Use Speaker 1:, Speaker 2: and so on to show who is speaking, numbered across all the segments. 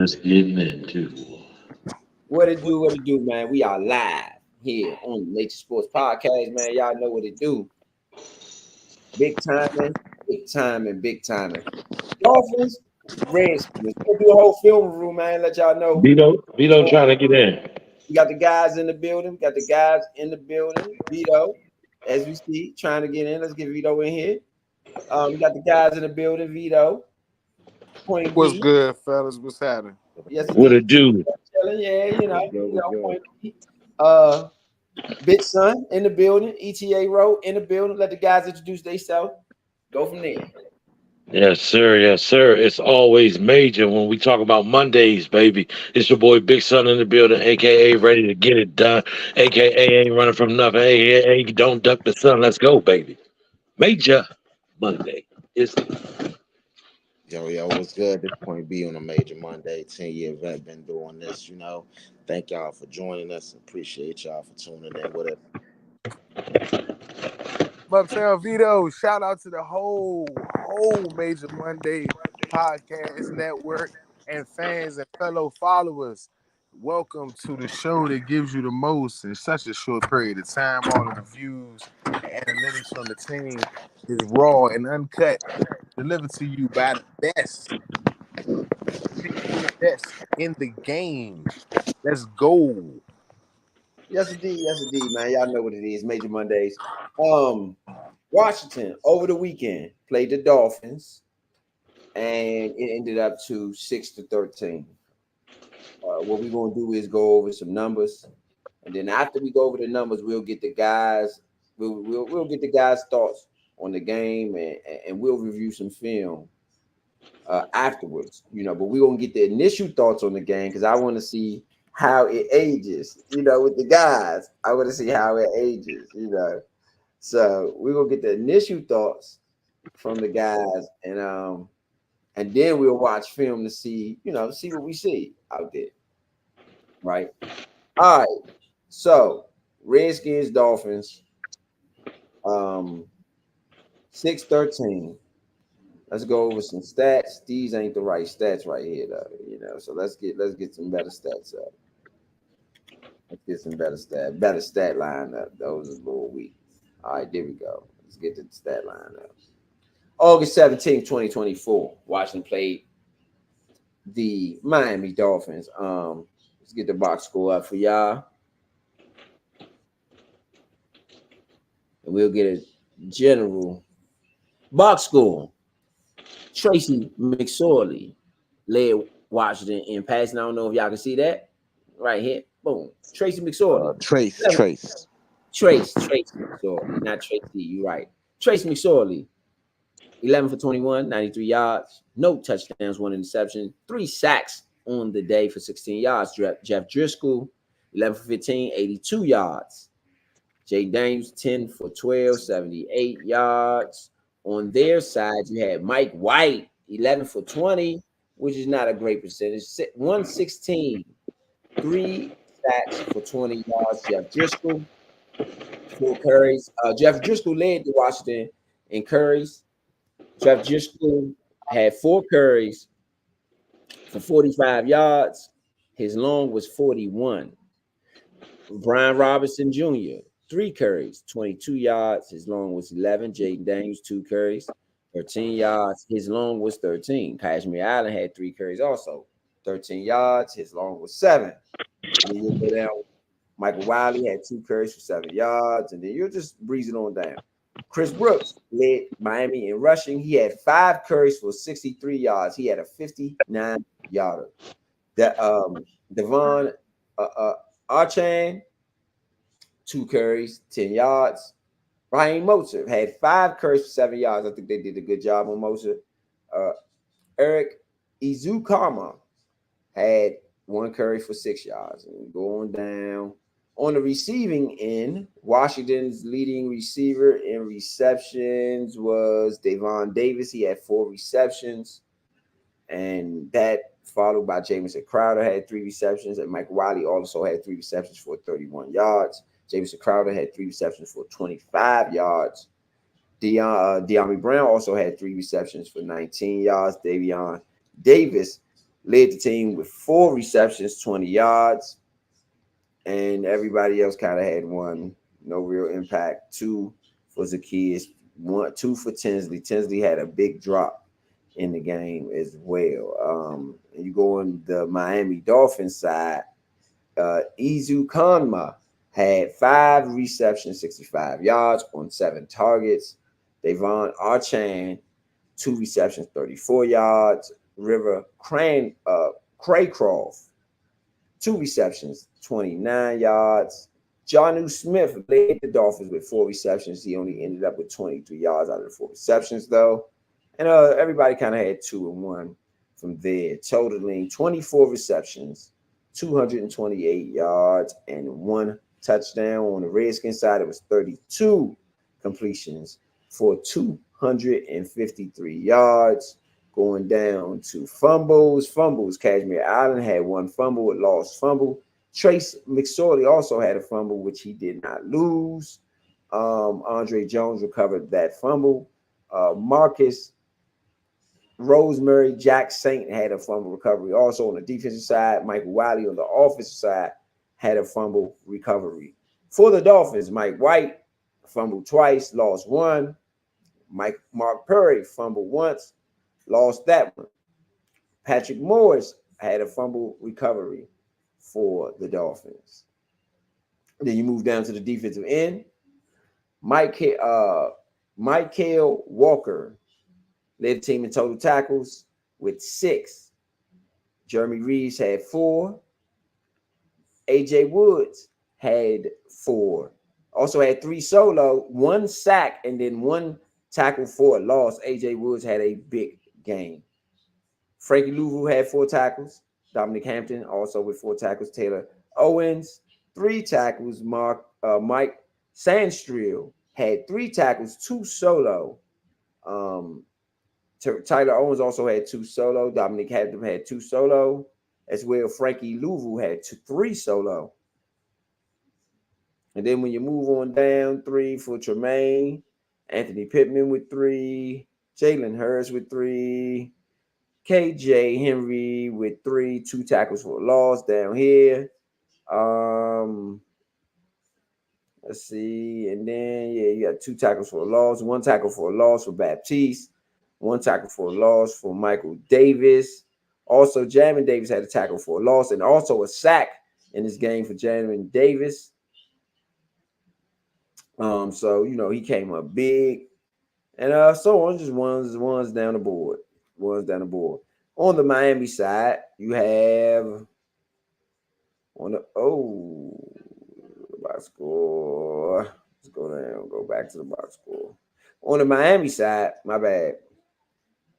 Speaker 1: Let's get into.
Speaker 2: What it do, man? We are live here on the Nature Sports Podcast, man. Y'all know what it do. Big timing, big timing, big timing. Dolphins, Redskins. We'll do a whole film review, man. Let y'all know.
Speaker 1: Vito trying to get in.
Speaker 2: We got the guys in the building. Got the guys in the building. Vito, as we see, trying to get in. Let's get Vito in here. We got the guys in the building. Vito, Point
Speaker 3: What's
Speaker 2: B.
Speaker 3: good, fellas? What's happening?
Speaker 2: Yes,
Speaker 1: What
Speaker 2: indeed.
Speaker 1: it do?
Speaker 2: Yeah,
Speaker 3: What's good? What's good?
Speaker 2: Point B. Uh, Big Son in the building, ETA Row in the building. Let the guys introduce themselves. Go from there.
Speaker 1: Yes, sir. Yes, sir. It's always major when we talk about Mondays, baby. It's your boy Big Son in the building, aka ready to get it done, aka ain't running from nothing, aka don't duck the sun. Let's go, baby. Major Monday. It's
Speaker 4: Yo, what's good? This Point B on a major Monday, 10-year vet, been doing this. Thank y'all for joining us. Appreciate y'all for tuning in with us.
Speaker 3: Uptown Vito, shout out to the whole Major Monday podcast network and fans and fellow followers. Welcome to the show that gives you the most in such a short period of time. All of the views and analytics from the team is raw and uncut, delivered to you by the best, the best in the game. Let's go.
Speaker 2: Yes, indeed, man. Y'all know what it is. Major Mondays. Um, Washington over the weekend played the Dolphins, and it ended up to 6-13. What we're gonna do is go over some numbers, and then after we go over the numbers, we'll get the guys. We'll get the guys' thoughts on the game, and we'll review some film afterwards, but we're gonna get the initial thoughts on the game because I want to see how it ages, with the guys. I want to see how it ages. So we're gonna get the initial thoughts from the guys, and then we'll watch film to see what we see out there. Right. All right. So Redskins, Dolphins, um, 6-13. Let's go over some stats. These ain't the right stats right here, though. So let's get some better stats up. Let's get some better stat line up. Those are a little weak. All right, there we go. Let's get the stat line up. August 17th, 2024. Washington played the Miami Dolphins. Let's get the box score up for y'all. And we'll get a general box score. Tracy McSorley led Washington in passing. I don't know if y'all can see that right here. Boom. Tracy McSorley.
Speaker 4: Trace.
Speaker 2: Tracy McSorley, not Tracy. You're right. Tracy McSorley, 11 for 21, 93 yards, no touchdowns, one interception, 3 sacks on the day for 16 yards. Jeff Driscoll, 11 for 15, 82 yards. Jay Daniels, 10 for 12, 78 yards. On their side, you had Mike White, 11 for 20, which is not a great percentage. 116, 3 sacks for 20 yards. Jeff Driscoll, 4 carries. Jeff Driscoll led the Washington in curries. Jeff Driscoll had 4 carries for 45 yards. His long was 41. Brian Robinson Jr., 3 carries, 22 yards. His long was 11. Jaden Daniels, 2 carries, 13 yards. His long was 13. Kashmir Allen had 3 carries also, 13 yards. His long was 7. And then you go down. Michael Wiley had 2 carries for 7 yards. And then you're just breezing on down. Chris Brooks led Miami in rushing. He had 5 carries for 63 yards. He had a 59-yarder. Devon Archan, 2 carries, 10 yards. Ryan Mostert had 5 carries for 7 yards. I think they did a good job on Mostert. Eric Izukama had 1 carry for 6 yards. And going down on the receiving end, Washington's leading receiver in receptions was Davon Davis. He had 4 receptions, and that followed by Jamison Crowder had 3 receptions, and Mike Wiley also had 3 receptions for 31 yards. Jamison Crowder had 3 receptions for 25 yards. De'Ami Brown also had 3 receptions for 19 yards. Davion Davis Led the team with 4 receptions, 20 yards, and everybody else kind of had one. No real impact. 2 for Zacchaeus, 2 for Tinsley. Tinsley had a big drop in the game as well. And you go on the Miami Dolphins side, Izu Kanma had 5 receptions, 65 yards on 7 targets. Devon Archan, 2 receptions, 34 yards. River Craycroft, 2 receptions, 29 yards. Jonnu Smith led the Dolphins with 4 receptions. He only ended up with 23 yards out of the 4 receptions, though. And everybody kind of had 2 and 1 from there, totaling 24 receptions, 228 yards, and 1 touchdown. On the Redskins side, it was 32 completions for 253 yards. Going down to fumbles. Kashmir Allen had 1 fumble, a lost fumble. Trace McSorley also had a fumble, which he did not lose. Andre Jones recovered that fumble. Marcus Rosemary Jack Saint had a fumble recovery. Also on the defensive side, Michael Wiley on the offensive side had a fumble recovery. For the Dolphins, Mike White fumbled twice, lost 1. Mark Perry fumbled once, lost that one. Patrick Morris had a fumble recovery for the Dolphins. Then you move down to the defensive end. Michael Walker led the team in total tackles with 6. Jeremy Reeves had 4. A.J. Woods had 4. Also had 3 solo, 1 sack, and then 1 tackle for a loss. A.J. Woods had a big game. Frankie Louvu had 4 tackles. Dominic Hampton also with 4 tackles. Taylor Owens, 3 tackles. Mike Sandstrill had 3 tackles, 2 solo. Tyler Owens also had 2 solo. Dominic Hampton had 2 solo as well. Frankie Louvu had 3 solo. And then when you move on down, 3 for Tremaine. Anthony Pittman with 3. Jalen Hurst with 3. KJ Henry with 3, 2 tackles for a loss down here. Let's see. And then, you got 2 tackles for a loss, 1 tackle for a loss for Baptiste, 1 tackle for a loss for Michael Davis. Also, Jamin Davis had a tackle for a loss and also a sack in this game for Jamin Davis. So, he came up big. And so on, just ones down the board. On the Miami side, you have box score. Let's go back to the box score. On the Miami side, my bad.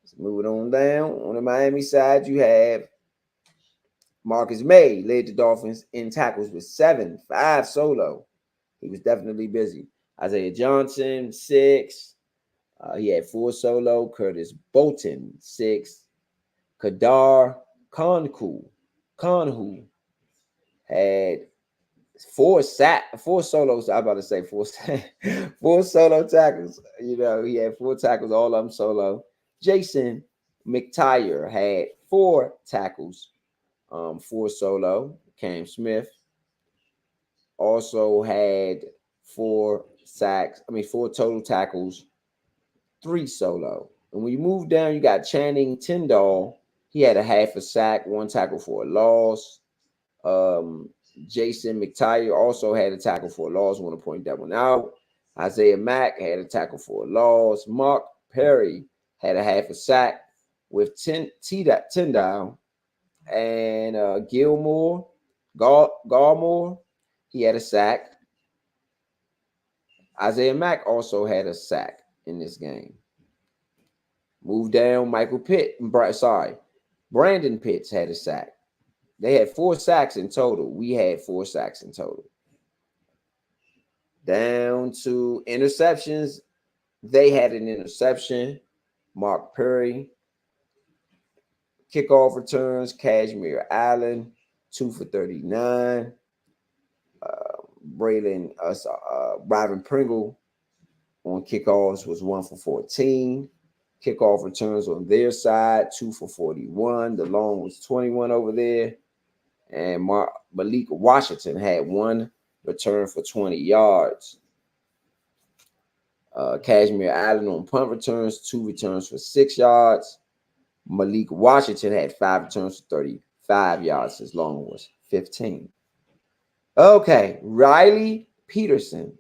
Speaker 2: Let's move it on down. On the Miami side, you have Marcus May led the Dolphins in tackles with 7, 5 solo. He was definitely busy. Isaiah Johnson, 6. He had 4 solo. Curtis Bolton, 6. Kadar Kanhu had 4 solos. I'm about to say 4 solo tackles. He had 4 tackles, all of them solo. Jason McTire had 4 tackles, 4 solo. Cam Smith also had 4 total tackles, 3 solo. And when you move down, you got Channing Tyndall. He had a half a sack, 1 tackle for a loss. Jason McTire also had a tackle for a loss. I want to point that one out. Isaiah Mack had a tackle for a loss. Mark Perry had a half a sack with Tyndall. And Garmore, he had a sack. Isaiah Mack also had a sack in this game. Move down, Brandon Pitts had a sack. They had 4 sacks in total. We had 4 sacks in total. Down to interceptions. They had an interception. Mark Perry. Kickoff returns. Kashmir Allen, 2 for 39. Ryron Pringle on kickoffs was 1 for 14. Kickoff returns on their side, 2 for 41. The long was 21 over there. And Malik Washington had one return for 20 yards. Kashmir Allen on punt returns, 2 returns for 6 yards. Malik Washington had 5 returns for 35 yards. His long was 15. Okay, Riley Peterson,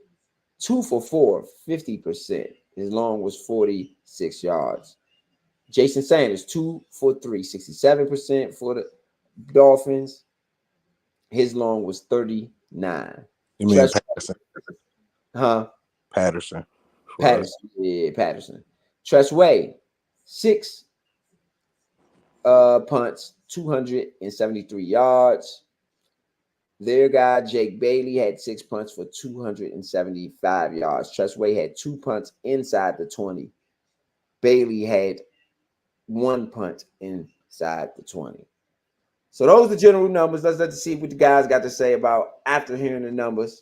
Speaker 2: 2 for 4, 50%. His long was 46 yards. Jason Sanders, 2 for 3, 67% for the Dolphins. His long was 39.
Speaker 3: You mean
Speaker 2: Tress,
Speaker 3: Patterson?
Speaker 2: huh?
Speaker 3: Patterson.
Speaker 2: Patterson. Yeah, Patterson. Tress Way, 6 punts, 273 yards. Their guy, Jake Bailey, had 6 punts for 275 yards. Tressway had 2 punts inside the 20. Bailey had 1 punt inside the 20. So those are the general numbers. Let's see what the guys got to say about after hearing the numbers,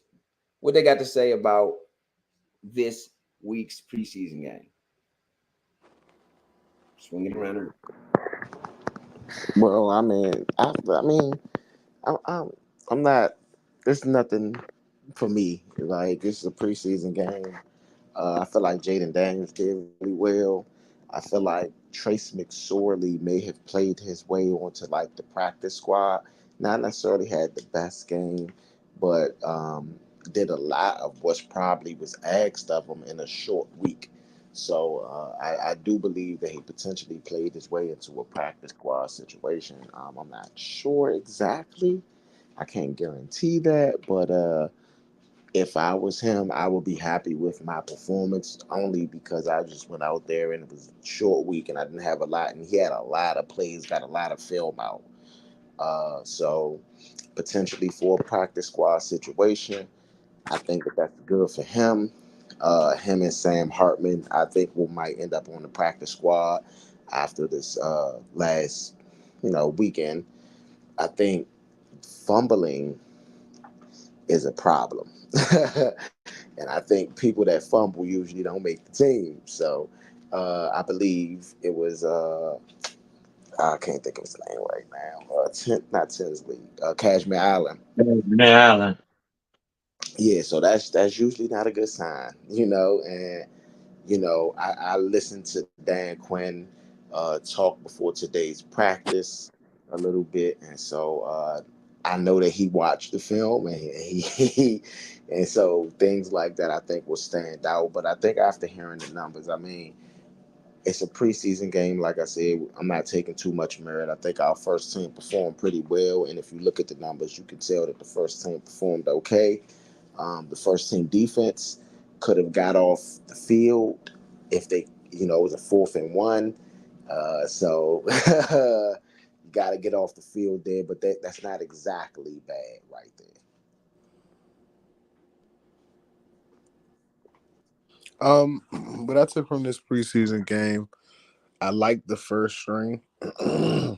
Speaker 2: what they got to say about this week's preseason game. Swing it around.
Speaker 4: Well, I'm, I'm not. There's nothing for me. Like, this is a preseason game. I feel like Jaden Daniels did really well. I feel like Trace McSorley may have played his way onto like the practice squad. Not necessarily had the best game, but did a lot of what's probably was asked of him in a short week. So I do believe that he potentially played his way into a practice squad situation. I'm not sure exactly. I can't guarantee that, but if I was him, I would be happy with my performance only because I just went out there and it was a short week and I didn't have a lot. And he had a lot of plays, got a lot of film out. So potentially for a practice squad situation, I think that that's good for him. Him and Sam Hartman, I think, will might end up on the practice squad after this last, weekend. I think fumbling is a problem. And I think people that fumble usually don't make the team. So I believe it was I can't think of his name right now. Not Tinsley, Cashmere Island.
Speaker 1: Allen.
Speaker 4: Yeah, so that's usually not a good sign, And I listened to Dan Quinn talk before today's practice a little bit, and so I know that he watched the film and and so things like that I think will stand out. But I think after hearing the numbers, I mean, it's a preseason game. Like I said, I'm not taking too much merit. I think our first team performed pretty well, and if you look at the numbers, you can tell that the first team performed okay. The first team defense could have got off the field if they, it was a 4th and 1. So you got to get off the field there, but that's not exactly bad right there.
Speaker 3: But I took from this preseason game, I liked the first string. I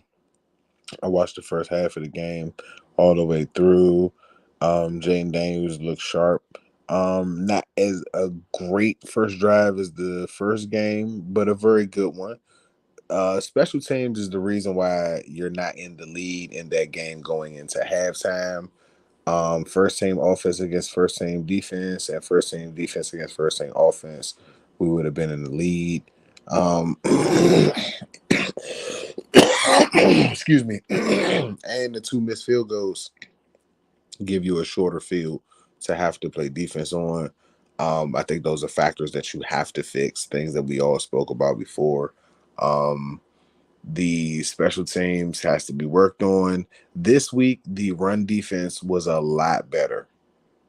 Speaker 3: watched the first half of the game all the way through. Jane Daniels looked sharp. Not as a great first drive as the first game, but a very good one. Special teams is the reason why you're not in the lead in that game going into halftime. First team offense against first team defense, and first team defense against first team offense, we would have been in the lead. Excuse me. And the two missed field goals give you a shorter field to have to play defense on. I think those are factors that you have to fix, things that we all spoke about before. Um, the special teams has to be worked on. This week, the run defense was a lot better.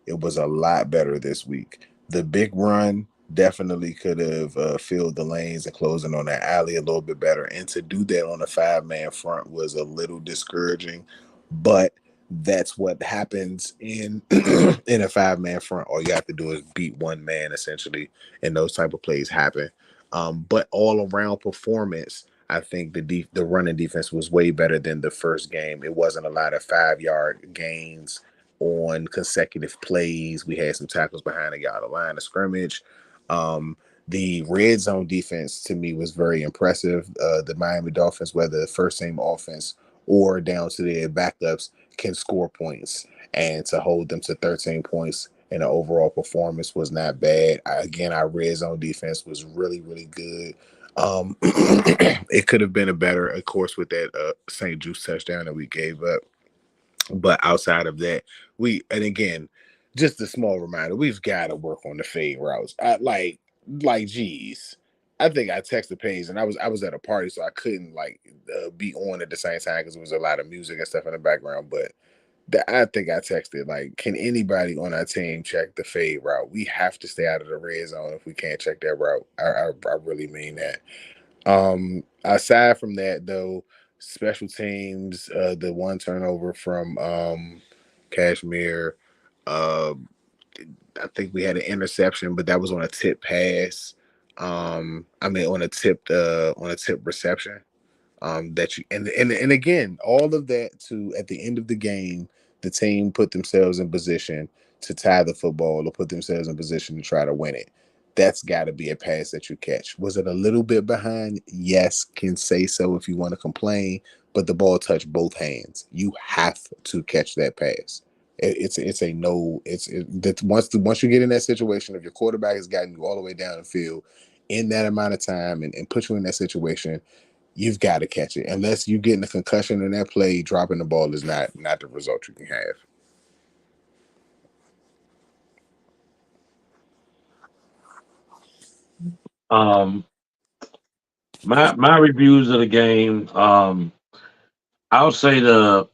Speaker 3: It was a lot better this week. The big run definitely could have filled the lanes and closing on that alley a little bit better. And to do that on a 5-man front was a little discouraging, but that's what happens in in a 5-man front. All you have to do is beat one man essentially, and those type of plays happen. But all around performance, I think the running defense was way better than the first game. It wasn't a lot of 5-yard gains on consecutive plays. We had some tackles behind the yard of line of scrimmage. Um, The red zone defense to me was very impressive. The Miami Dolphins, whether first team offense or down to their backups, can score points, and to hold them to 13 points in the overall performance was not bad. Again, our red zone defense was really, really good. It could have been a better, of course, with that St. Juice touchdown that we gave up. But outside of that, and again, just a small reminder, we've got to work on the fade routes. Geez. I think I texted Paige, and I was at a party, so I couldn't be on at the same time because there was a lot of music and stuff in the background. But I think I texted like, can anybody on our team check the fade route? We have to stay out of the red zone if we can't check that route. I really mean that. Aside from that, though, special teams, the one turnover from Kashmir, uh, I think we had an interception, but that was on a tip pass. I mean, on a tip reception that you and again all of that to at the end of the game the team put themselves in position to tie the football or put themselves in position to try to win it. That's got to be a pass that you catch. Was it a little bit behind? Yes, can say so if you want to complain, but the ball touched both hands. You have to catch that pass. It's a no. That once you get in that situation, if your quarterback has gotten you all the way down the field in that amount of time and put you in that situation, you've got to catch it. Unless you getting a concussion in that play, dropping the ball is not the result you can have.
Speaker 1: Um, my reviews of the game. I'll say the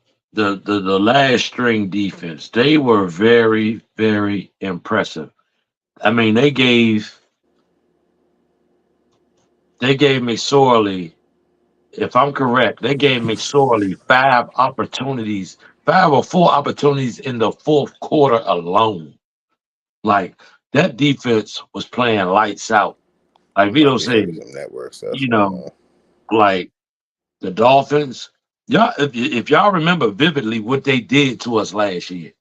Speaker 1: last string defense. They were very very impressive. I mean, they gave McSorley, if I'm correct, they gave McSorley five or four opportunities in the fourth quarter alone. Like that defense was playing lights out. Like
Speaker 3: Might
Speaker 1: Vito
Speaker 3: be having
Speaker 1: said,
Speaker 3: some network stuff
Speaker 1: you
Speaker 3: going
Speaker 1: know,
Speaker 3: on.
Speaker 1: like the Dolphins. Y'all, if y'all remember vividly what they did to us last year,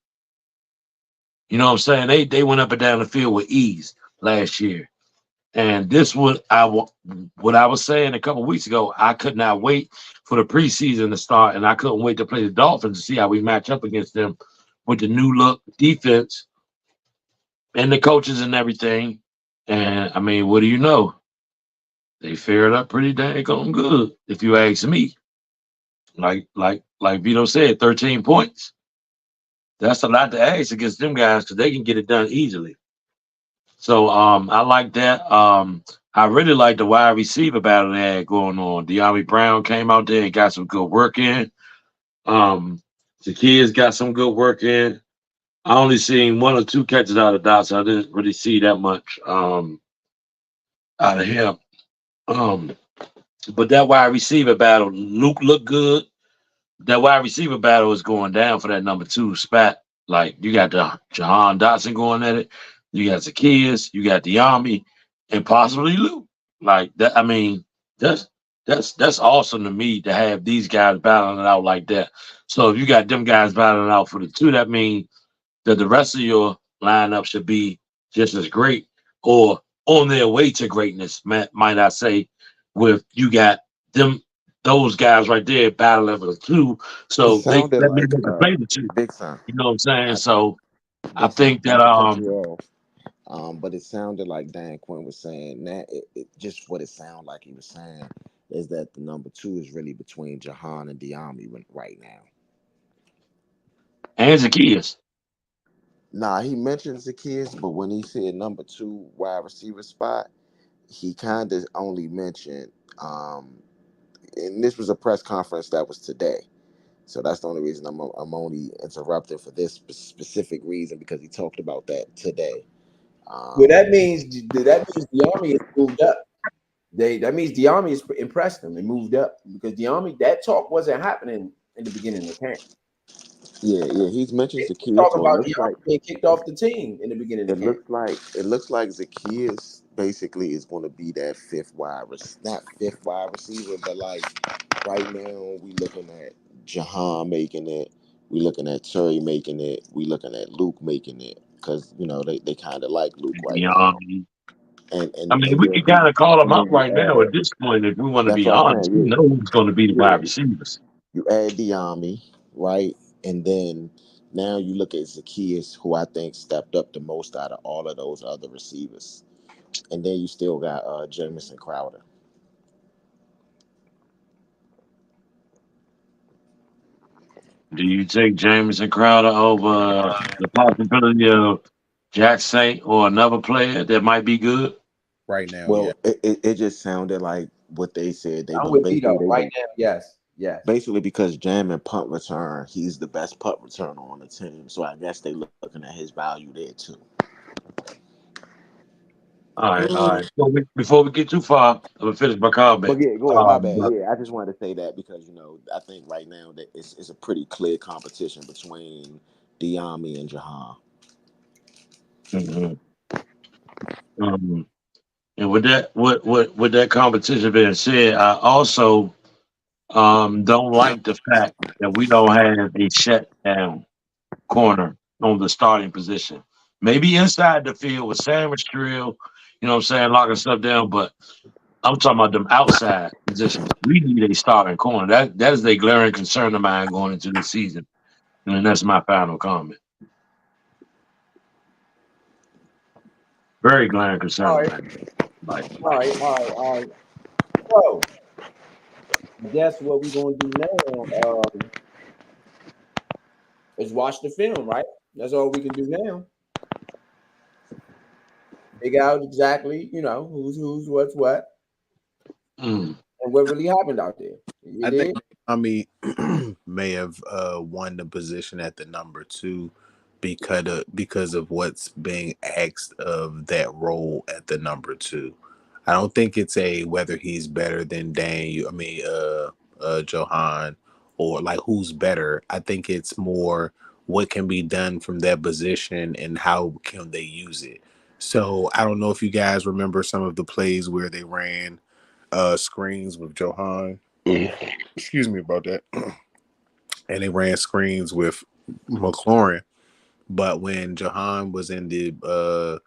Speaker 1: you know what I'm saying? They went up and down the field with ease last year. And this what I was saying a couple weeks ago. I could not wait for the preseason to start, and I couldn't wait to play the Dolphins to see how we match up against them with the new look defense and the coaches and everything. And I mean, what do you know? They fared up pretty dang on good, if you ask me. Like Vito said, 13 points. That's a lot to ask against them guys because they can get it done easily. So I like that. I really like the wide receiver battle they had going on. De'Ami Brown came out there and got some good work in. The kids got some good work in. I only seen one or two catches out of Dots. So I didn't really see that much out of him. Um, but that wide receiver battle, Luke looked good. That wide receiver battle is going down for that number two spot. Like you got the Jahan Dotson going at it, you got Zacchaeus, you got the Army, and possibly Luke. Like that, I mean, that's that's awesome to me to have these guys battling it out like that. So if you got them guys battling it out for the two, that means that the rest of your lineup should be just as great or on their way to greatness, might I say, with you got them those guys right there battling for the two.
Speaker 4: It
Speaker 1: So
Speaker 4: sounded
Speaker 1: that means
Speaker 4: like
Speaker 1: they can play the two.
Speaker 4: Big Son.
Speaker 1: You know what I'm saying?
Speaker 4: I,
Speaker 1: So I
Speaker 4: Big Son.
Speaker 1: think that
Speaker 4: Not to cut you off, but it sounded like Dan Quinn was saying that just what it sounded like he was saying is that the number two is really between Jahan and Diami right now.
Speaker 1: and Zacchaeus.
Speaker 4: Nah, he mentions the kids, but when he said number two wide receiver spot, he kind of only mentioned, and this was a press conference that was today. So that's the only reason I'm only interrupting for this specific reason because he talked about that today.
Speaker 2: Well,
Speaker 4: Um,
Speaker 2: that means the army has moved up. That means the army has impressed them and moved up because the army that talk wasn't happening in the beginning of camp.
Speaker 4: yeah, he's mentioned
Speaker 2: They
Speaker 4: Zacchaeus,
Speaker 2: talk
Speaker 4: so it
Speaker 2: about
Speaker 4: looks
Speaker 2: the
Speaker 4: like
Speaker 2: army being kicked off the team in the beginning of camp.
Speaker 4: it looks like Zacchaeus basically is going to be that not fifth wide receiver, but like right now we looking at Jahan making it, we looking at Terry making it, we looking at Luke making it because they kind of like Luke right
Speaker 1: The
Speaker 4: now.
Speaker 1: Army.
Speaker 4: and
Speaker 1: I
Speaker 4: and
Speaker 1: mean,
Speaker 4: and
Speaker 1: we can
Speaker 4: then
Speaker 1: kind of call them
Speaker 4: and
Speaker 1: out
Speaker 4: then
Speaker 1: right now at this point if we want to
Speaker 4: that's
Speaker 1: be
Speaker 4: what I'm
Speaker 1: honest. We
Speaker 4: saying.
Speaker 1: know who's going to be the
Speaker 4: Yeah,
Speaker 1: wide
Speaker 4: yeah.
Speaker 1: receivers.
Speaker 4: You add Diami, right, and then now you look at Zacchaeus, who I think stepped up the most out of all of those other receivers, and then you still got Jamison Crowder.
Speaker 1: Do you take Jameson Crowder over the possibility of Jack Saint or another player that might be good?
Speaker 3: Right now, yeah.
Speaker 4: Well, it just sounded like what they said.
Speaker 2: I'm with Vito.
Speaker 4: They've
Speaker 2: Right
Speaker 4: been
Speaker 2: now, yes. Yes.
Speaker 4: basically because Jam and punt return, he's the best punt returner on the team. So I guess they looking at his value there too.
Speaker 1: All right, all right. Before we get too far, I'm gonna finish my
Speaker 4: But
Speaker 1: comment.
Speaker 4: yeah, go ahead. My bad.
Speaker 1: But
Speaker 4: Yeah, I just wanted to say that because I think right now that it's a pretty clear competition between Diami and Jahan.
Speaker 1: mhm. um, and with that, with that competition being said, I also don't like the fact that we don't have a shutdown corner on the starting position. Maybe inside the field with sandwich drill, you know what I'm saying, locking stuff down, but I'm talking about them outside positions. We need a starting corner. That is a glaring concern of mine going into the season. And that's my final comment. Very glaring concern
Speaker 2: All
Speaker 1: of
Speaker 2: right.
Speaker 1: mine. Like,
Speaker 2: All right. All right. All right. So I guess what we're gonna do now is watch the film, right? That's all we can do now. Figure out exactly, who's what's what,
Speaker 1: mm,
Speaker 2: and what really happened out there. You
Speaker 3: I think
Speaker 2: did?
Speaker 3: Miami may have won the position at the number two because of what's being asked of that role at the number two. I don't think it's a whether he's better than Daniel. I mean, Johan, or like who's better. I think it's more what can be done from that position and how can they use it. So I don't know if you guys remember some of the plays where they ran screens with Johan. Excuse me about that. And they ran screens with McLaurin. But when Jahan was in the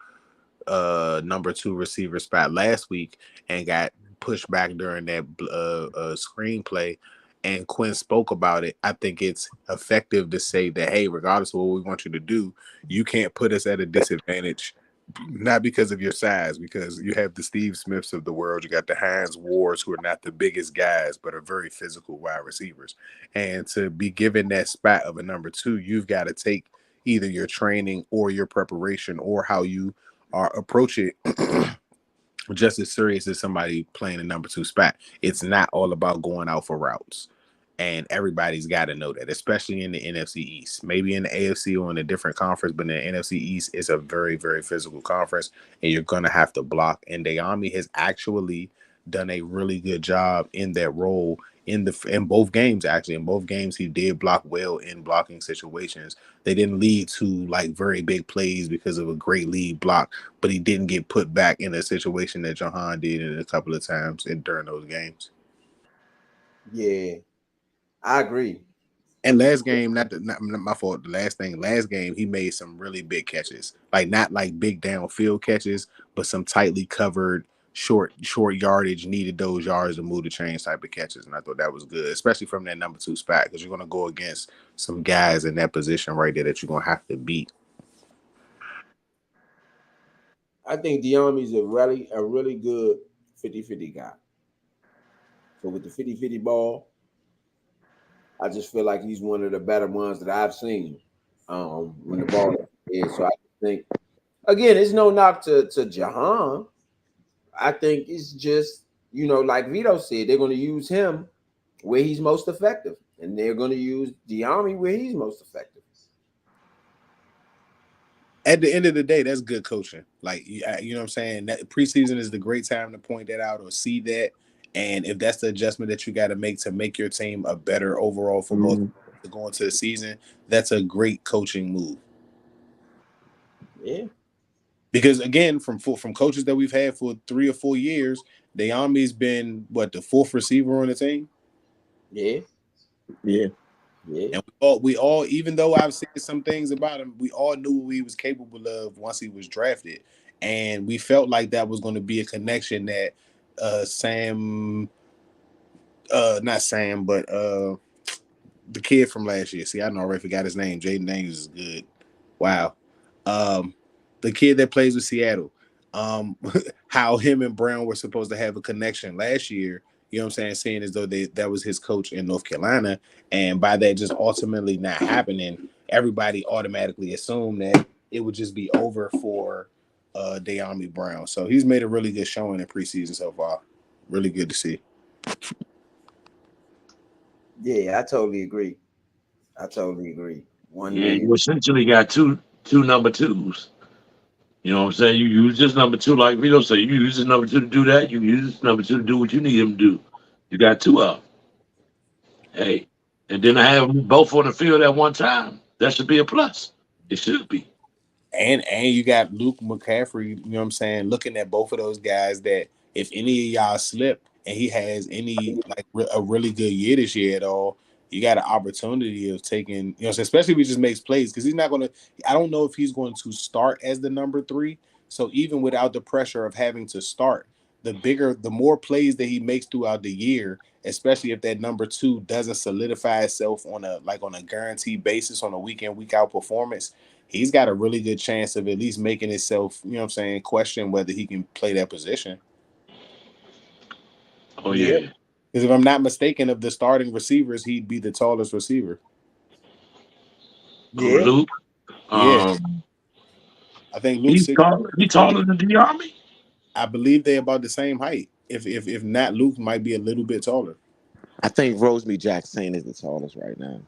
Speaker 3: number two receiver spot last week and got pushed back during that screenplay, and Quinn spoke about it, I think it's effective to say that, hey, regardless of what we want you to do, you can't put us at a disadvantage. Not because of your size, because you have the Steve Smiths of the world, you got the Hines Wards, who are not the biggest guys, but are very physical wide receivers. And to be given that spot of a number two, you've got to take either your training or your preparation or how you are approach it just as serious as somebody playing a number two spot. It's not all about going out for routes. And everybody's got to know that, especially in the NFC East. Maybe in the AFC or in a different conference, but in the NFC East, it's a very, very physical conference, and you're going to have to block. And Dayami has actually done a really good job in that role in both games. Actually, in both games, he did block well in blocking situations. They didn't lead to like very big plays because of a great lead block, but he didn't get put back in a situation that Jahan did in a couple of times during those games.
Speaker 2: Yeah, I agree.
Speaker 3: And last game, not my fault. The last game, he made some really big catches, like not like big downfield catches, but some tightly covered, short yardage, needed those yards to move the chains type of catches, and I thought that was good, especially from that number two spot because you're going to go against some guys in that position right there that you're going to have to beat.
Speaker 2: I think Diami's a really good 50-50 guy. So with the 50-50 ball, I just feel like he's one of the better ones that I've seen. When the ball is. So I think again, it's no knock to Jahan. I think it's just, like Vito said, they're gonna use him where he's most effective. And they're gonna use Diami where he's most effective.
Speaker 3: At the end of the day, that's good coaching. Like you know what I'm saying. That preseason is the great time to point that out or see that. And if that's the adjustment that you got to make your team a better overall football
Speaker 4: Mhm.
Speaker 3: to go into the season, that's a great coaching move.
Speaker 2: Yeah,
Speaker 3: Because again, from coaches that we've had for 3 or 4 years, Dayami's been what the fourth receiver on the team.
Speaker 2: yeah,
Speaker 4: Yeah.
Speaker 2: yeah.
Speaker 3: And we all, even though I've said some things about him, we all knew what he was capable of once he was drafted. and we felt like that was going to be a connection that Sam, not Sam, but the kid from last year. See, I already forgot his name. Jaden Daniels is good. Wow. Um, the kid that plays with Seattle. Um, how him and Brown were supposed to have a connection last year. You know what I'm saying? Saying as though that was his coach in North Carolina, and by that just ultimately not happening, everybody automatically assumed that it would just be over for De'Ami Brown. So he's made a really good showing in preseason so far. Really good to see.
Speaker 2: Yeah, I totally agree. I totally agree. One
Speaker 1: Yeah,
Speaker 2: man.
Speaker 1: you essentially got two number twos. You know what I'm saying? You use this number two, like Vito said, you use this number two to do that, you use this number two to do what you need him to do. You got two of them. Hey. And then I have them both on the field at one time. That should be a plus. It should be.
Speaker 3: And you got Luke McCaffrey, you know what I'm saying, looking at both of those guys that if any of y'all slip and he has any like a really good year this year at all, you got an opportunity of taking, you know, especially if he just makes plays because he's not going to. I don't know if he's going to start as the number three. So even without the pressure of having to start, the more plays that he makes throughout the year, especially if that number two doesn't solidify itself on a guaranteed basis on a week in week out performance, he's got a really good chance of at least making himself, you know what I'm saying, question whether he can play that position.
Speaker 1: Oh
Speaker 2: Yeah,
Speaker 1: yeah.
Speaker 3: Because if I'm not mistaken, of the starting receivers, he'd be the tallest receiver.
Speaker 1: Oh,
Speaker 2: yeah.
Speaker 1: Luke.
Speaker 3: Yeah,
Speaker 1: Um
Speaker 3: I think Luke's
Speaker 1: he
Speaker 3: 6'3".
Speaker 1: taller than the army.
Speaker 3: I believe they're about the same height. If not, Luke might be a little bit taller.
Speaker 4: I think Rosemary Jackson is the tallest right now.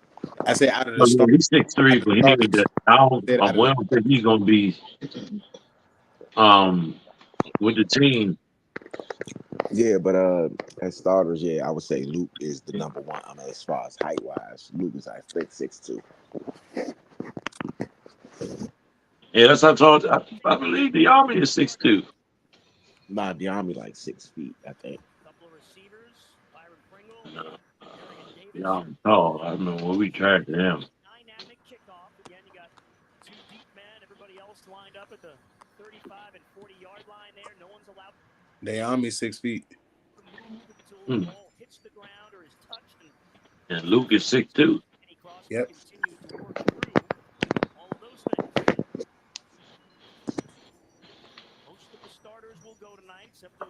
Speaker 3: I say out of the
Speaker 1: Oh, yeah,
Speaker 3: start,
Speaker 1: he's
Speaker 3: out
Speaker 1: 6'3",
Speaker 3: of
Speaker 1: but
Speaker 3: the
Speaker 1: he ain't
Speaker 3: starters.
Speaker 1: that. I don't.
Speaker 3: Said out of the
Speaker 1: Well, I don't think he's gonna be um with the team.
Speaker 4: Yeah, but as starters, yeah, I would say Luke is the number one. I mean, as far as height wise, Luke is I think 6'2".
Speaker 1: Yeah, that's what I told. I believe the army is 6'2".
Speaker 4: Nah, De'Ami like 6 feet, I think.
Speaker 1: No, the army tall. I remember when we tracked him.
Speaker 3: Naomi 6 feet.
Speaker 1: Hmm. And Luke is 6'2".
Speaker 3: Yep.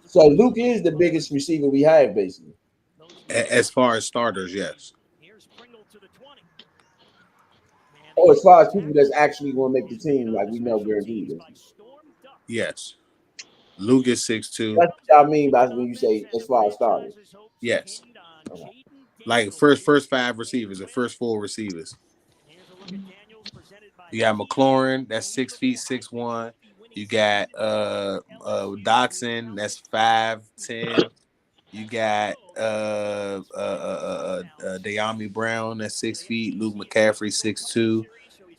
Speaker 2: So Luke is the biggest receiver we have, basically.
Speaker 3: As far as starters, yes,
Speaker 2: Oh, as far as people that's actually going to make the team, like we know guaranteed. Basically.
Speaker 3: yes. Luke is 6'2".
Speaker 2: That's what I mean by when you say as far as starters.
Speaker 3: Yes,
Speaker 2: Okay.
Speaker 3: like first five receivers, the first four receivers. You got McLaurin, that's 6 feet 6'1". You got Dotson, that's 5'10". You got De'Ami Brown, that's 6 feet. Luke McCaffrey, 6'2".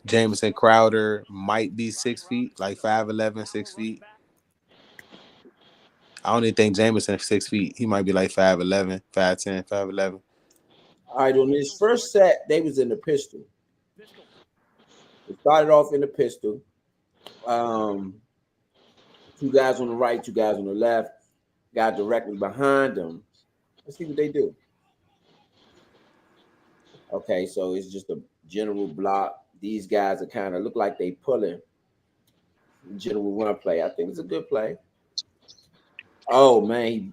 Speaker 3: Jameson Crowder might be 6 feet, like 5'11", 6 feet. I don't even think Jameson is 6 feet. He might be like 5'11", 5'10", 5'11".
Speaker 2: All right. On this first set, they was in the pistol. It started off in the pistol. Um, two guys on the right, two guys on the left. Guy directly behind them. Let's see what they do. Okay, so it's just a general block. These guys are kind of look like they pulling general run play. I think it's a good play. Oh man,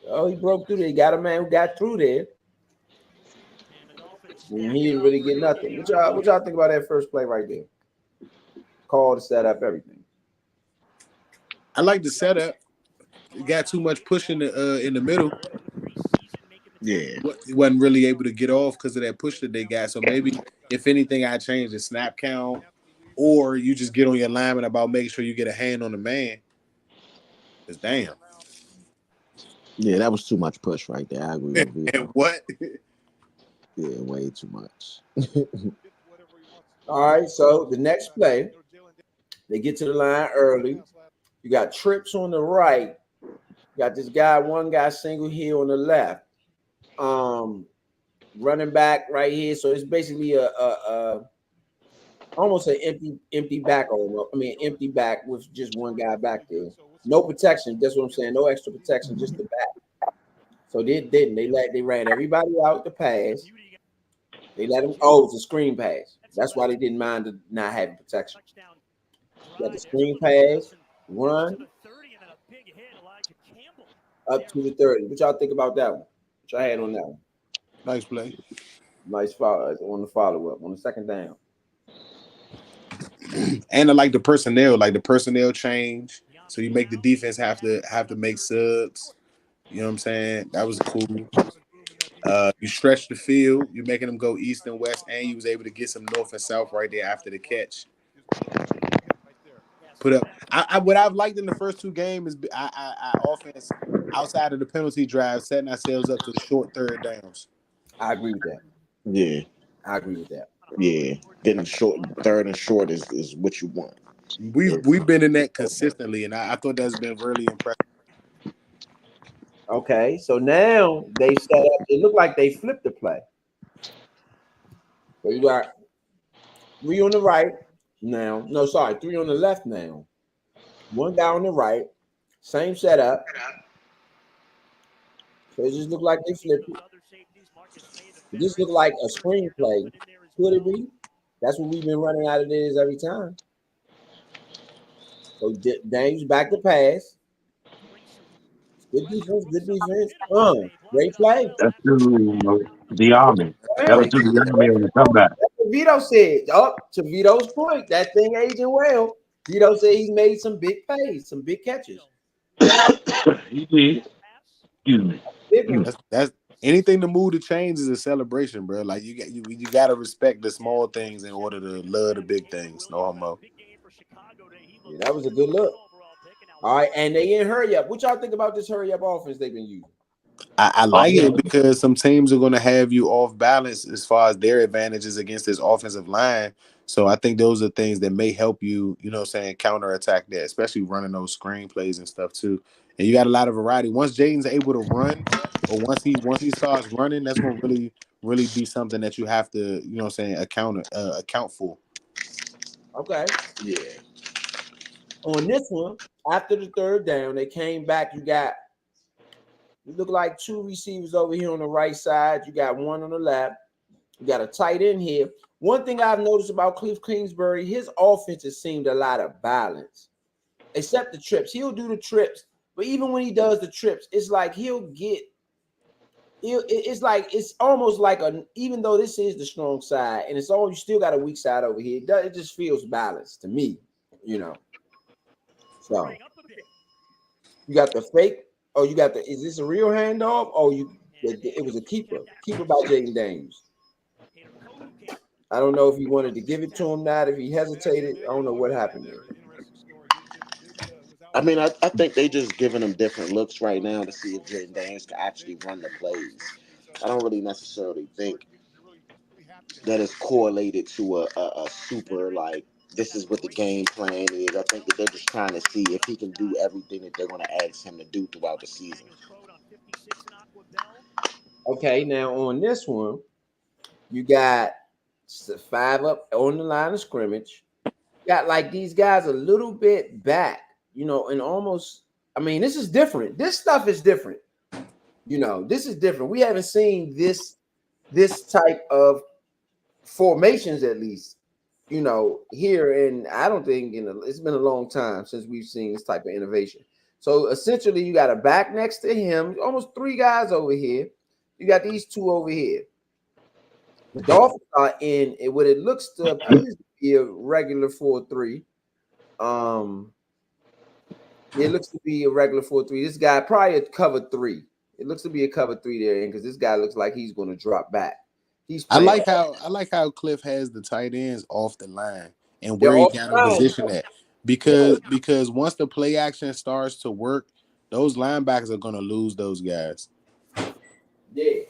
Speaker 2: he broke through there. He got a man who got through there. And he didn't really get nothing. What y'all think about that first play right there? Call to set up everything.
Speaker 3: I like the setup. It got too much push in the middle.
Speaker 4: Yeah,
Speaker 3: He wasn't really able to get off because of that push that they got. So maybe if anything, I change the snap count, or you just get on your lineman about making sure you get a hand on the man. Cause damn,
Speaker 4: yeah, that was too much push right there. I agree with
Speaker 3: and
Speaker 4: Vito.
Speaker 3: what?
Speaker 4: Yeah, way too much.
Speaker 2: All right, so the next play, they get to the line early. You got trips on the right. You got this guy, one guy single here on the left. Um, running back right here. So it's basically a almost an empty back almost. I mean, empty back with just one guy back there. No protection. That's what I'm saying. No extra protection, just the back. So they didn't. They ran everybody out the pass. They let them. Oh, it's a screen pass. That's why they didn't mind the not having protection. Got the screen pass, run up to the 30. What y'all think about that one? What y'all had on that one?
Speaker 3: Nice play.
Speaker 2: Nice follow on the follow up on the second down.
Speaker 3: And I like the personnel change. So you make the defense have to make subs. You know what I'm saying? That was cool. You stretch the field. You're making them go east and west, and you was able to get some north and south right there after the catch. Put up. What I've liked in the first two games is I offense outside of the penalty drive, setting ourselves up to the short third downs.
Speaker 2: I agree with that.
Speaker 4: Yeah,
Speaker 2: I agree with that.
Speaker 4: yeah. Getting short, third and short is what you want.
Speaker 3: We've been in that consistently, and I thought that's been really impressive.
Speaker 2: Okay, so now they set up. It looked like they flipped the play. So you got three on the right now. No, sorry, three on the left now. One guy on the right. Same setup. So it just looked like they flipped it. It just looked like a screenplay. Could it be? That's what we've been running out of this every time. So Daniels back to pass. Good defense. Good defense. Great play.
Speaker 1: That's the Army. That was
Speaker 2: Hey,
Speaker 1: to the Army on the comeback.
Speaker 2: that's what Vito said. Up to Vito's point, that thing aging well. Vito said he's made some big plays, some big catches.
Speaker 1: He did. Excuse me.
Speaker 2: Big
Speaker 1: Excuse
Speaker 2: ones.
Speaker 1: me.
Speaker 3: That's anything to move the chains is a celebration, bro. Like you got to respect the small things in order to love the big things. No homo.
Speaker 2: Yeah, that was a good look. All right, and they in hurry up. What y'all think about this hurry up offense they've been using?
Speaker 3: I
Speaker 1: Oh,
Speaker 3: like it because some teams are going to have you off balance as far as their advantages against this offensive line. So I think those are things that may help you, you know what I'm saying, counterattack that, especially running those screenplays and stuff too. And you got a lot of variety. Once Jaden's able to run, or once he starts running, that's going to really be something that you have to, you know what I'm saying, account for.
Speaker 2: Okay.
Speaker 4: Yeah.
Speaker 2: On this one, after the third down, they came back. You look like two receivers over here on the right side. You got one on the left. You got a tight end here. One thing I've noticed about Cliff Kingsbury, his offense has seemed a lot of balance, except the trips. He'll do the trips, but even when he does the trips, it's like it's like it's almost like even though this is the strong side and it's all you still got a weak side over here. It just feels balanced to me, you know. So you got the fake. Oh, you got the. Is this a real handoff? Oh, it was a keeper by Jaden Daniels. I don't know if he wanted to give it to him, not if he hesitated. I don't know what happened there.
Speaker 4: I mean, I think they just giving them different looks right now to see if Jaden Daniels can actually run the plays. I don't really necessarily think that is correlated to a super like this is what the game plan is. I think that they're just trying to see if he can do everything that they're going to ask him to do throughout the season.
Speaker 2: Okay, now on this one, you got five up on the line of scrimmage. Got like these guys a little bit back, and almost. I mean, this is different. This stuff is different. This is different. We haven't seen this type of formations at least. Here, and I don't think it's been a long time since we've seen this type of innovation. So essentially, you got a back next to him, almost three guys over here. You got these two over here. The Dolphins are in what it looks to appears to be a regular 4-3. It looks to be a regular 4-3. This guy probably a cover three. It looks to be a cover three there, because this guy looks like he's going to drop back. He's
Speaker 3: I
Speaker 2: playing.
Speaker 3: like how Cliff has the tight ends off the line and
Speaker 2: They're
Speaker 3: where he
Speaker 2: off
Speaker 3: got
Speaker 2: the
Speaker 3: to
Speaker 2: line.
Speaker 3: position at because once the play action starts to work, those linebackers are going to lose those guys
Speaker 2: Yeah,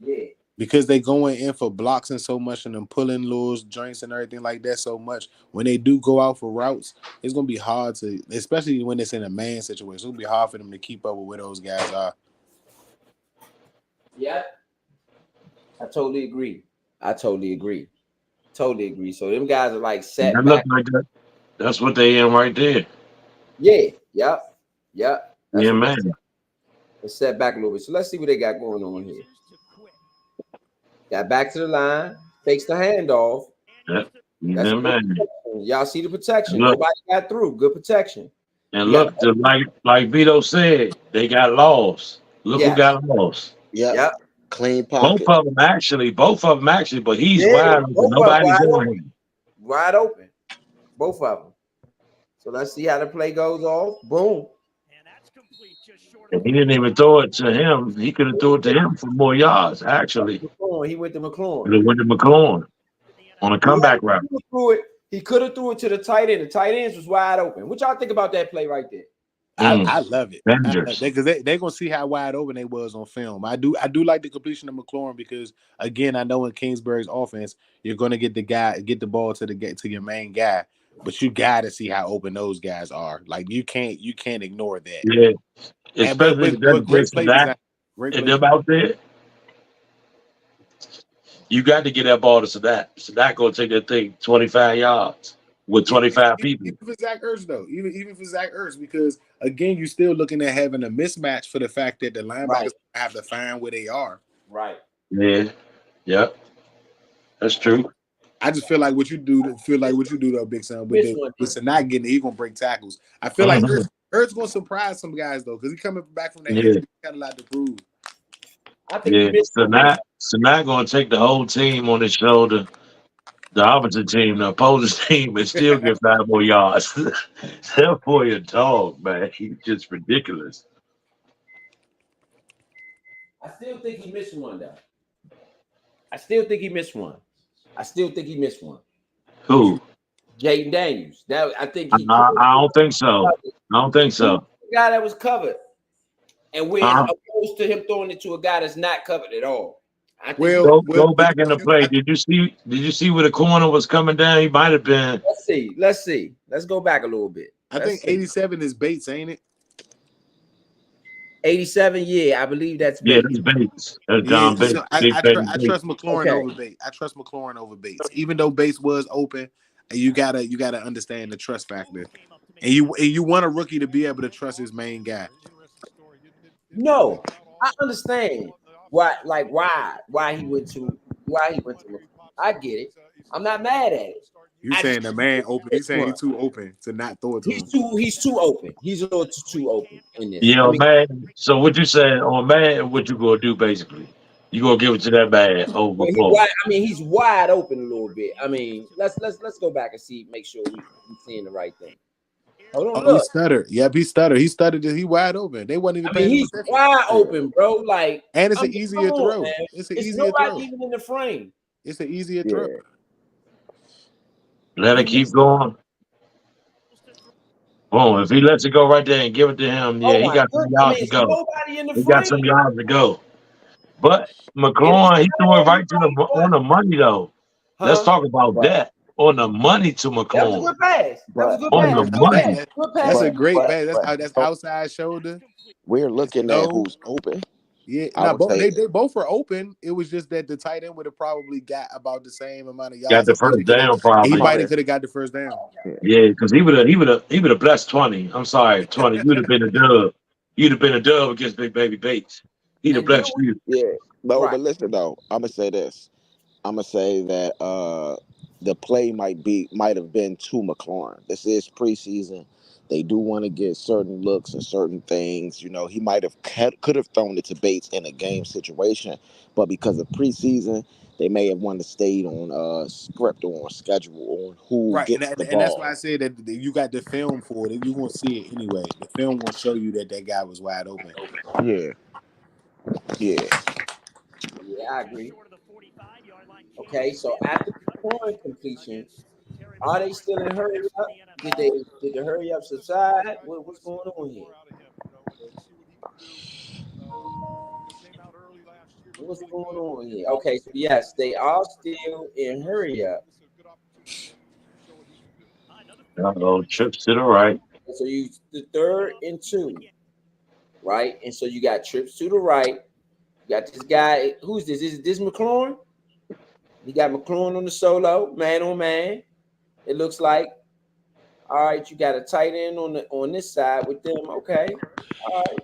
Speaker 2: yeah.
Speaker 3: because they going in for blocks and so much and them pulling lures, joints and everything like that so much. When they do go out for routes, it's going to be hard to, especially when it's in a man situation. It's going to be hard for them to keep up with where those guys are.
Speaker 2: Yeah, I totally agree. I totally agree. Totally agree. So them guys are like
Speaker 1: And
Speaker 2: set
Speaker 1: that look
Speaker 2: back.
Speaker 1: like that. That's what they in right there.
Speaker 2: Yeah, yep. That's
Speaker 1: Yeah,
Speaker 2: what
Speaker 1: man.
Speaker 2: they're set back a little bit. So let's see what they got going on here. Got back to the line, fakes the handoff.
Speaker 1: Yeah,
Speaker 2: That's
Speaker 1: yeah,
Speaker 2: good
Speaker 1: man.
Speaker 2: protection. Y'all see the
Speaker 1: And
Speaker 2: protection.
Speaker 1: look,
Speaker 2: Nobody got through. Good protection.
Speaker 1: and
Speaker 2: You got
Speaker 1: look, like Vito said, they got lost. Look who
Speaker 2: yeah,
Speaker 1: got lost.
Speaker 4: Yep.
Speaker 2: yep.
Speaker 4: Clean
Speaker 1: Both
Speaker 4: pocket.
Speaker 1: of them actually, but he's
Speaker 2: Yeah,
Speaker 1: wide open.
Speaker 2: both of them
Speaker 1: Nobody's
Speaker 2: wide
Speaker 1: on
Speaker 2: open.
Speaker 1: him.
Speaker 2: Wide open. Both of them. So let's see how the play goes off. Boom.
Speaker 1: And he didn't even throw it to him. He could have threw it to him for more yards, actually.
Speaker 2: McLaurin. He went to McLaurin.
Speaker 1: But it went to McLaurin on a
Speaker 2: Yeah,
Speaker 1: comeback route.
Speaker 2: he could have threw it to the tight end. The tight ends was wide open. What y'all think about that play right there?
Speaker 3: I love it.
Speaker 1: Benders.
Speaker 3: Because they're gonna see how wide open they was on film. I do like the completion of McLaurin because again, I know in Kingsbury's offense, you're gonna get the ball to your main guy, but you gotta see how open those guys are. Like you can't ignore that.
Speaker 1: Yeah,
Speaker 3: And
Speaker 1: especially if that's
Speaker 3: great
Speaker 1: against
Speaker 3: play
Speaker 1: that
Speaker 3: design. Great
Speaker 1: and
Speaker 3: play
Speaker 1: them
Speaker 3: design.
Speaker 1: out there. You got to get that ball to Sadat. Sadat gonna take that thing 25 yards with
Speaker 3: Even,
Speaker 1: 25 people.
Speaker 3: even for Zach Ertz though, even for Zach Ertz, because again, you're still looking at having a mismatch for the fact that the
Speaker 2: Right,
Speaker 3: linebackers have to find where they are.
Speaker 2: right.
Speaker 1: Yeah, yep, that's true.
Speaker 3: I just feel like what you do though, Big Sam, with
Speaker 2: This
Speaker 3: the
Speaker 2: one,
Speaker 3: with not getting it, he gonna break tackles. I feel like
Speaker 1: Mhm.
Speaker 3: Ertz gonna surprise some guys though, because he coming back from that
Speaker 1: Yeah,
Speaker 3: injury, he got a lot to prove.
Speaker 2: I think he
Speaker 1: yeah.
Speaker 2: missed
Speaker 1: So
Speaker 2: one though.
Speaker 1: now, gonna take the whole team on his shoulder. The opposite team, the opposing team, and still get 5 more yards. That boy a dog, man. He's just ridiculous.
Speaker 2: I still think he missed one though. I still think he missed one. I still think he missed one.
Speaker 1: Who?
Speaker 2: Jaden Daniels. That I think he
Speaker 1: I don't think so. I don't think so.
Speaker 2: the guy that was covered, and where
Speaker 1: Uh,
Speaker 2: opposed to him throwing it to a guy that's not covered at all. I think
Speaker 3: Well,
Speaker 1: go back in the play. Did you see? Did you see where the corner was coming down? He might have been.
Speaker 2: let's see. Let's see. Let's go back a little bit.
Speaker 3: I
Speaker 2: Let's
Speaker 3: think
Speaker 2: see.
Speaker 3: 87 is Bates, ain't it?
Speaker 2: 87, yeah, I believe that's
Speaker 1: Yeah,
Speaker 2: Bates.
Speaker 1: that's Bates. That's
Speaker 3: Yeah,
Speaker 1: John Bates.
Speaker 3: so
Speaker 1: Big baby
Speaker 3: I
Speaker 1: Bates.
Speaker 3: trust McLaurin
Speaker 2: Okay.
Speaker 3: over Bates. I trust McLaurin over Bates, even though Bates was open. And you gotta understand the trust factor, and you want a rookie to be able to trust his main guy.
Speaker 2: No, I understand why he went to I get it. I'm not mad at it.
Speaker 3: You
Speaker 2: I
Speaker 3: saying
Speaker 2: just
Speaker 3: the man open? You
Speaker 2: this
Speaker 3: saying
Speaker 2: one.
Speaker 3: he's too open to not throw it to him?
Speaker 2: He's too open. He's a little too open in this.
Speaker 1: Yeah,
Speaker 2: I mean,
Speaker 1: man. So what you saying on man? What you gonna do basically? You gonna give it to that man over
Speaker 2: well,
Speaker 1: McClung?
Speaker 2: he's wide open a little bit. I mean, let's go back and see, make sure we seeing the right thing. Hold on,
Speaker 3: Oh, he
Speaker 2: look.
Speaker 3: stuttered. Yep, he stuttered. He stuttered. He wide open. They wasn't even
Speaker 2: I mean,
Speaker 3: paying him
Speaker 2: he's
Speaker 3: attention.
Speaker 2: wide open, bro. Like,
Speaker 3: And it's
Speaker 2: I
Speaker 3: an
Speaker 2: mean, come
Speaker 3: easier
Speaker 2: on,
Speaker 3: throw.
Speaker 2: man.
Speaker 3: It's an
Speaker 2: It's
Speaker 3: easier
Speaker 2: nobody
Speaker 3: throw.
Speaker 2: even in the frame.
Speaker 3: It's an easier
Speaker 4: Yeah.
Speaker 3: throw.
Speaker 1: Let
Speaker 2: He
Speaker 1: it keep
Speaker 2: missed.
Speaker 1: going. Boom. If he lets it go right there and give it to him, yeah,
Speaker 2: Oh
Speaker 1: he
Speaker 2: my
Speaker 1: got some
Speaker 2: goodness! I mean,
Speaker 1: yards to
Speaker 2: it's
Speaker 1: go.
Speaker 2: nobody in the
Speaker 1: He got some
Speaker 2: frame.
Speaker 1: yards to go. But
Speaker 2: It was
Speaker 1: McClung, he threw it
Speaker 2: right,
Speaker 1: right to the on the money though. Let's
Speaker 2: huh?
Speaker 1: talk about
Speaker 4: But
Speaker 1: that. On the money to
Speaker 2: That was a
Speaker 1: McClung.
Speaker 2: good pass. That was a
Speaker 4: but
Speaker 2: good
Speaker 1: On
Speaker 2: pass.
Speaker 1: the
Speaker 3: No,
Speaker 2: Good pass.
Speaker 1: money.
Speaker 2: Good
Speaker 3: that's
Speaker 2: pass.
Speaker 3: a great
Speaker 4: but
Speaker 3: pass.
Speaker 4: but
Speaker 3: That's
Speaker 4: so
Speaker 3: outside shoulder.
Speaker 4: we're
Speaker 3: It's
Speaker 4: looking at
Speaker 3: no.
Speaker 4: who's open.
Speaker 3: Yeah,
Speaker 4: I
Speaker 3: now
Speaker 4: would
Speaker 3: both
Speaker 4: say
Speaker 3: they both were open. It was just that the tight end would have probably got about the same amount of
Speaker 1: Got
Speaker 3: yards.
Speaker 1: the first down
Speaker 3: He
Speaker 1: probably.
Speaker 3: might
Speaker 4: probably
Speaker 3: have could have got the first down.
Speaker 4: yeah.
Speaker 1: Yeah, because he would have blessed 20. I'm sorry, 20. You'd have been a dub. You'd have been a dub against Big Baby Bates. He'd have
Speaker 2: And then
Speaker 1: blessed you.
Speaker 4: Yeah. No,
Speaker 2: right.
Speaker 4: but listen though, I'm gonna say this. I'm gonna say that the play might have been to McLaurin. This is preseason. They do want to get certain looks and certain things. You know, he might have could have thrown it to Bates in a game situation, but because of preseason, they may have wanted to stay on script or on schedule on who
Speaker 3: Right,
Speaker 4: gets the
Speaker 3: and that's why
Speaker 4: ball.
Speaker 3: I said that you got the film for it. You gonna see it anyway. The film gonna show you that guy was wide open.
Speaker 4: Yeah, yeah.
Speaker 2: Yeah, I agree. Okay, so after the point completion, are they still in hurry up? Did the hurry up subside? What's going on here? What's going on here? Okay, so yes, they are still in hurry up.
Speaker 1: Uh-oh, trips to the right.
Speaker 2: So you the 3rd and 2, right? And so you got trips to the right. You got this guy. Who's this? Is this McLaurin? He got McLaurin on the solo, man on man. It looks like. All right, you got a tight end on this side with them. Okay. All right.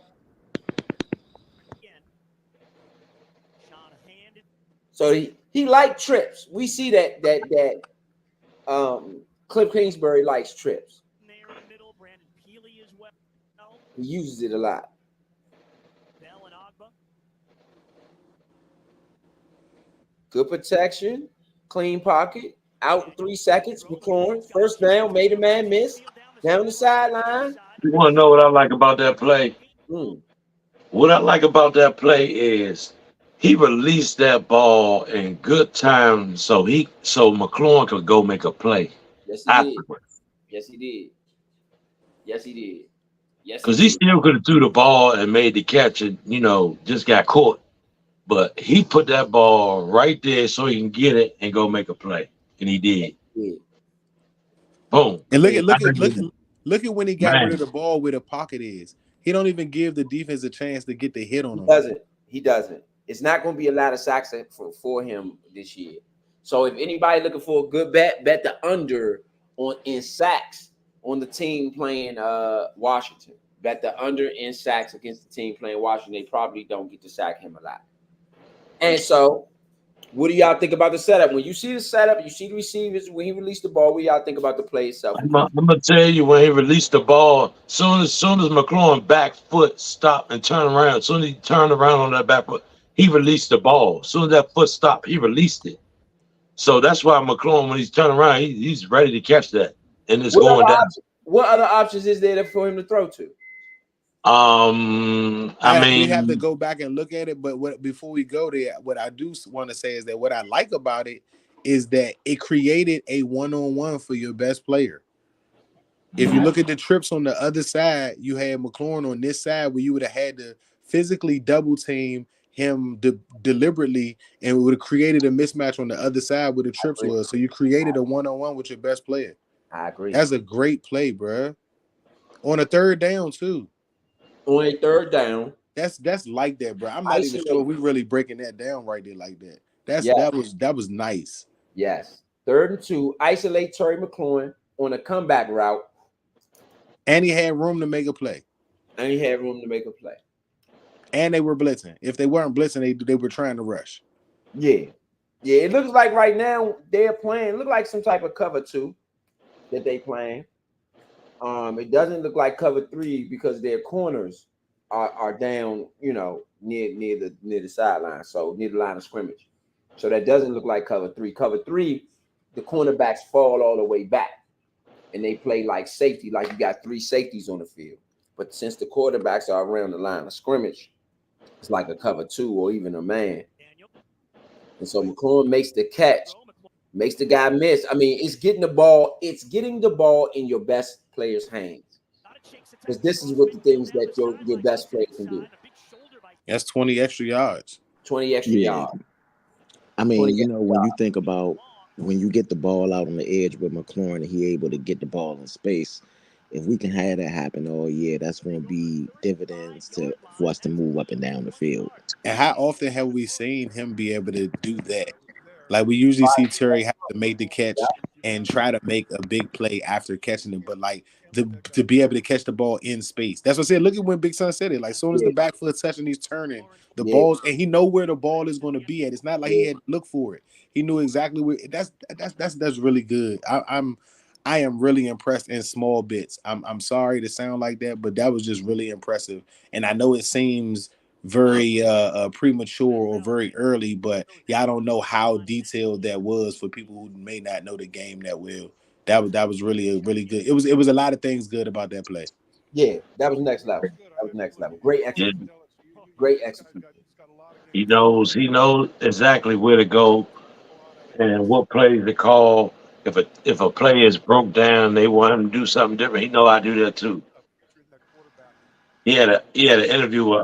Speaker 2: So he liked trips. We see that Cliff Kingsbury likes trips. He uses it a lot. Good protection, clean pocket, out in 3 seconds. McLaurin, first down, made a man miss. Down the sideline.
Speaker 1: You want to know what I like about that play?
Speaker 2: Mm,
Speaker 1: What I like about that play is he released that ball in good time, so McLaurin could go make a play
Speaker 2: yes, he did.
Speaker 1: afterward.
Speaker 2: Yes, he did. Yes, he did. Yes, he
Speaker 1: Because he
Speaker 2: did.
Speaker 1: still could have threw the ball and made the catch and, just got caught. But he put that ball right there so he can get it and go make a play. And he did.
Speaker 2: He did.
Speaker 1: Boom.
Speaker 3: And look
Speaker 2: Yeah,
Speaker 3: at look at look at look at when he got rid
Speaker 1: Man,
Speaker 3: of the ball where the pocket is. He don't even give the defense a chance to get the hit on
Speaker 2: he
Speaker 3: him.
Speaker 2: doesn't. He doesn't. It's not going to be a lot of sacks for him this year. So if anybody looking for a good bet the under in sacks on the team playing Washington. Bet the under in sacks against the team playing Washington. They probably don't get to sack him a lot. And so, what do y'all think about the setup? When you see the setup, you see the receivers, when he released the ball, what do y'all think about the play itself?
Speaker 1: I'm gonna tell you when he released the ball, soon as McLaurin back foot stopped and turned around, soon as he turned around on that back foot, he released the ball. Soon as that foot stopped, he released it. So that's why McLaurin, when he's turning around, he's ready to catch that, and it's going down.
Speaker 2: What other options is there for him to throw to?
Speaker 1: I
Speaker 3: We have to
Speaker 1: mean,
Speaker 3: go back and look at it. But before we go there, what I do want to say is that what I like about it is that it created a one-on-one for your best player. If you look at the trips on the other side, you had McLaurin on this side where you would have had to physically double team him deliberately, and it would have created a mismatch on the other side where the trips was. So you created a one-on-one with your best player.
Speaker 2: I agree.
Speaker 3: That's a great play, bro. On a third down too.
Speaker 2: On a third down.
Speaker 3: That's like that, bro. I'm not even sure we really breaking that down right there like that. That was nice.
Speaker 2: Yes. 3rd and 2. Isolate Terry McLaurin on a comeback route.
Speaker 3: And he had room to make a play.
Speaker 2: And he had room to make a play.
Speaker 3: And they were blitzing. If they weren't blitzing, they were trying to rush.
Speaker 2: Yeah. Yeah, it looks like right now they're playing. Look like some type of cover 2 that they playing. It doesn't look like cover 3 because their corners are down, near the sideline, so near the line of scrimmage. So that doesn't look like cover 3. Cover 3, the cornerbacks fall all the way back, and they play like safety, like you got 3 safeties on the field. But since the quarterbacks are around the line of scrimmage, it's like a cover 2 or even a man. And so McLaurin makes the catch, makes the guy miss. I mean, it's getting the ball in your best player's hands. Because this is what the things that your best player can do.
Speaker 3: That's 20 extra yards.
Speaker 2: 20 extra yards.
Speaker 4: I mean, when you think about when you get the ball out on the edge with McLaurin and he able to get the ball in space, if we can have that happen all year, that's going to be dividends for us to move up and down the field.
Speaker 3: And how often have we seen him be able to do that? Like we usually see Terry have to make the catch and try to make a big play after catching it, but like to be able to catch the ball in space. That's what I said. Look at when Big Son said it. Like as soon as the back foot touching, he's turning the balls, and he know where the ball is going to be at. It's not like he had to look for it. He knew exactly where. That's really good. I am really impressed in small bits. I'm sorry to sound like that, but that was just really impressive. And I know it seems very premature or very early, but y'all don't know how detailed that was for people who may not know the game that well. That was really good. It was a lot of things good about that play.
Speaker 2: Yeah, that was next level. Great execution. Great execution.
Speaker 1: he knows exactly where to go and what plays to call. If a play is broke down, they want him to do something different. He know I do that too. He had an interview with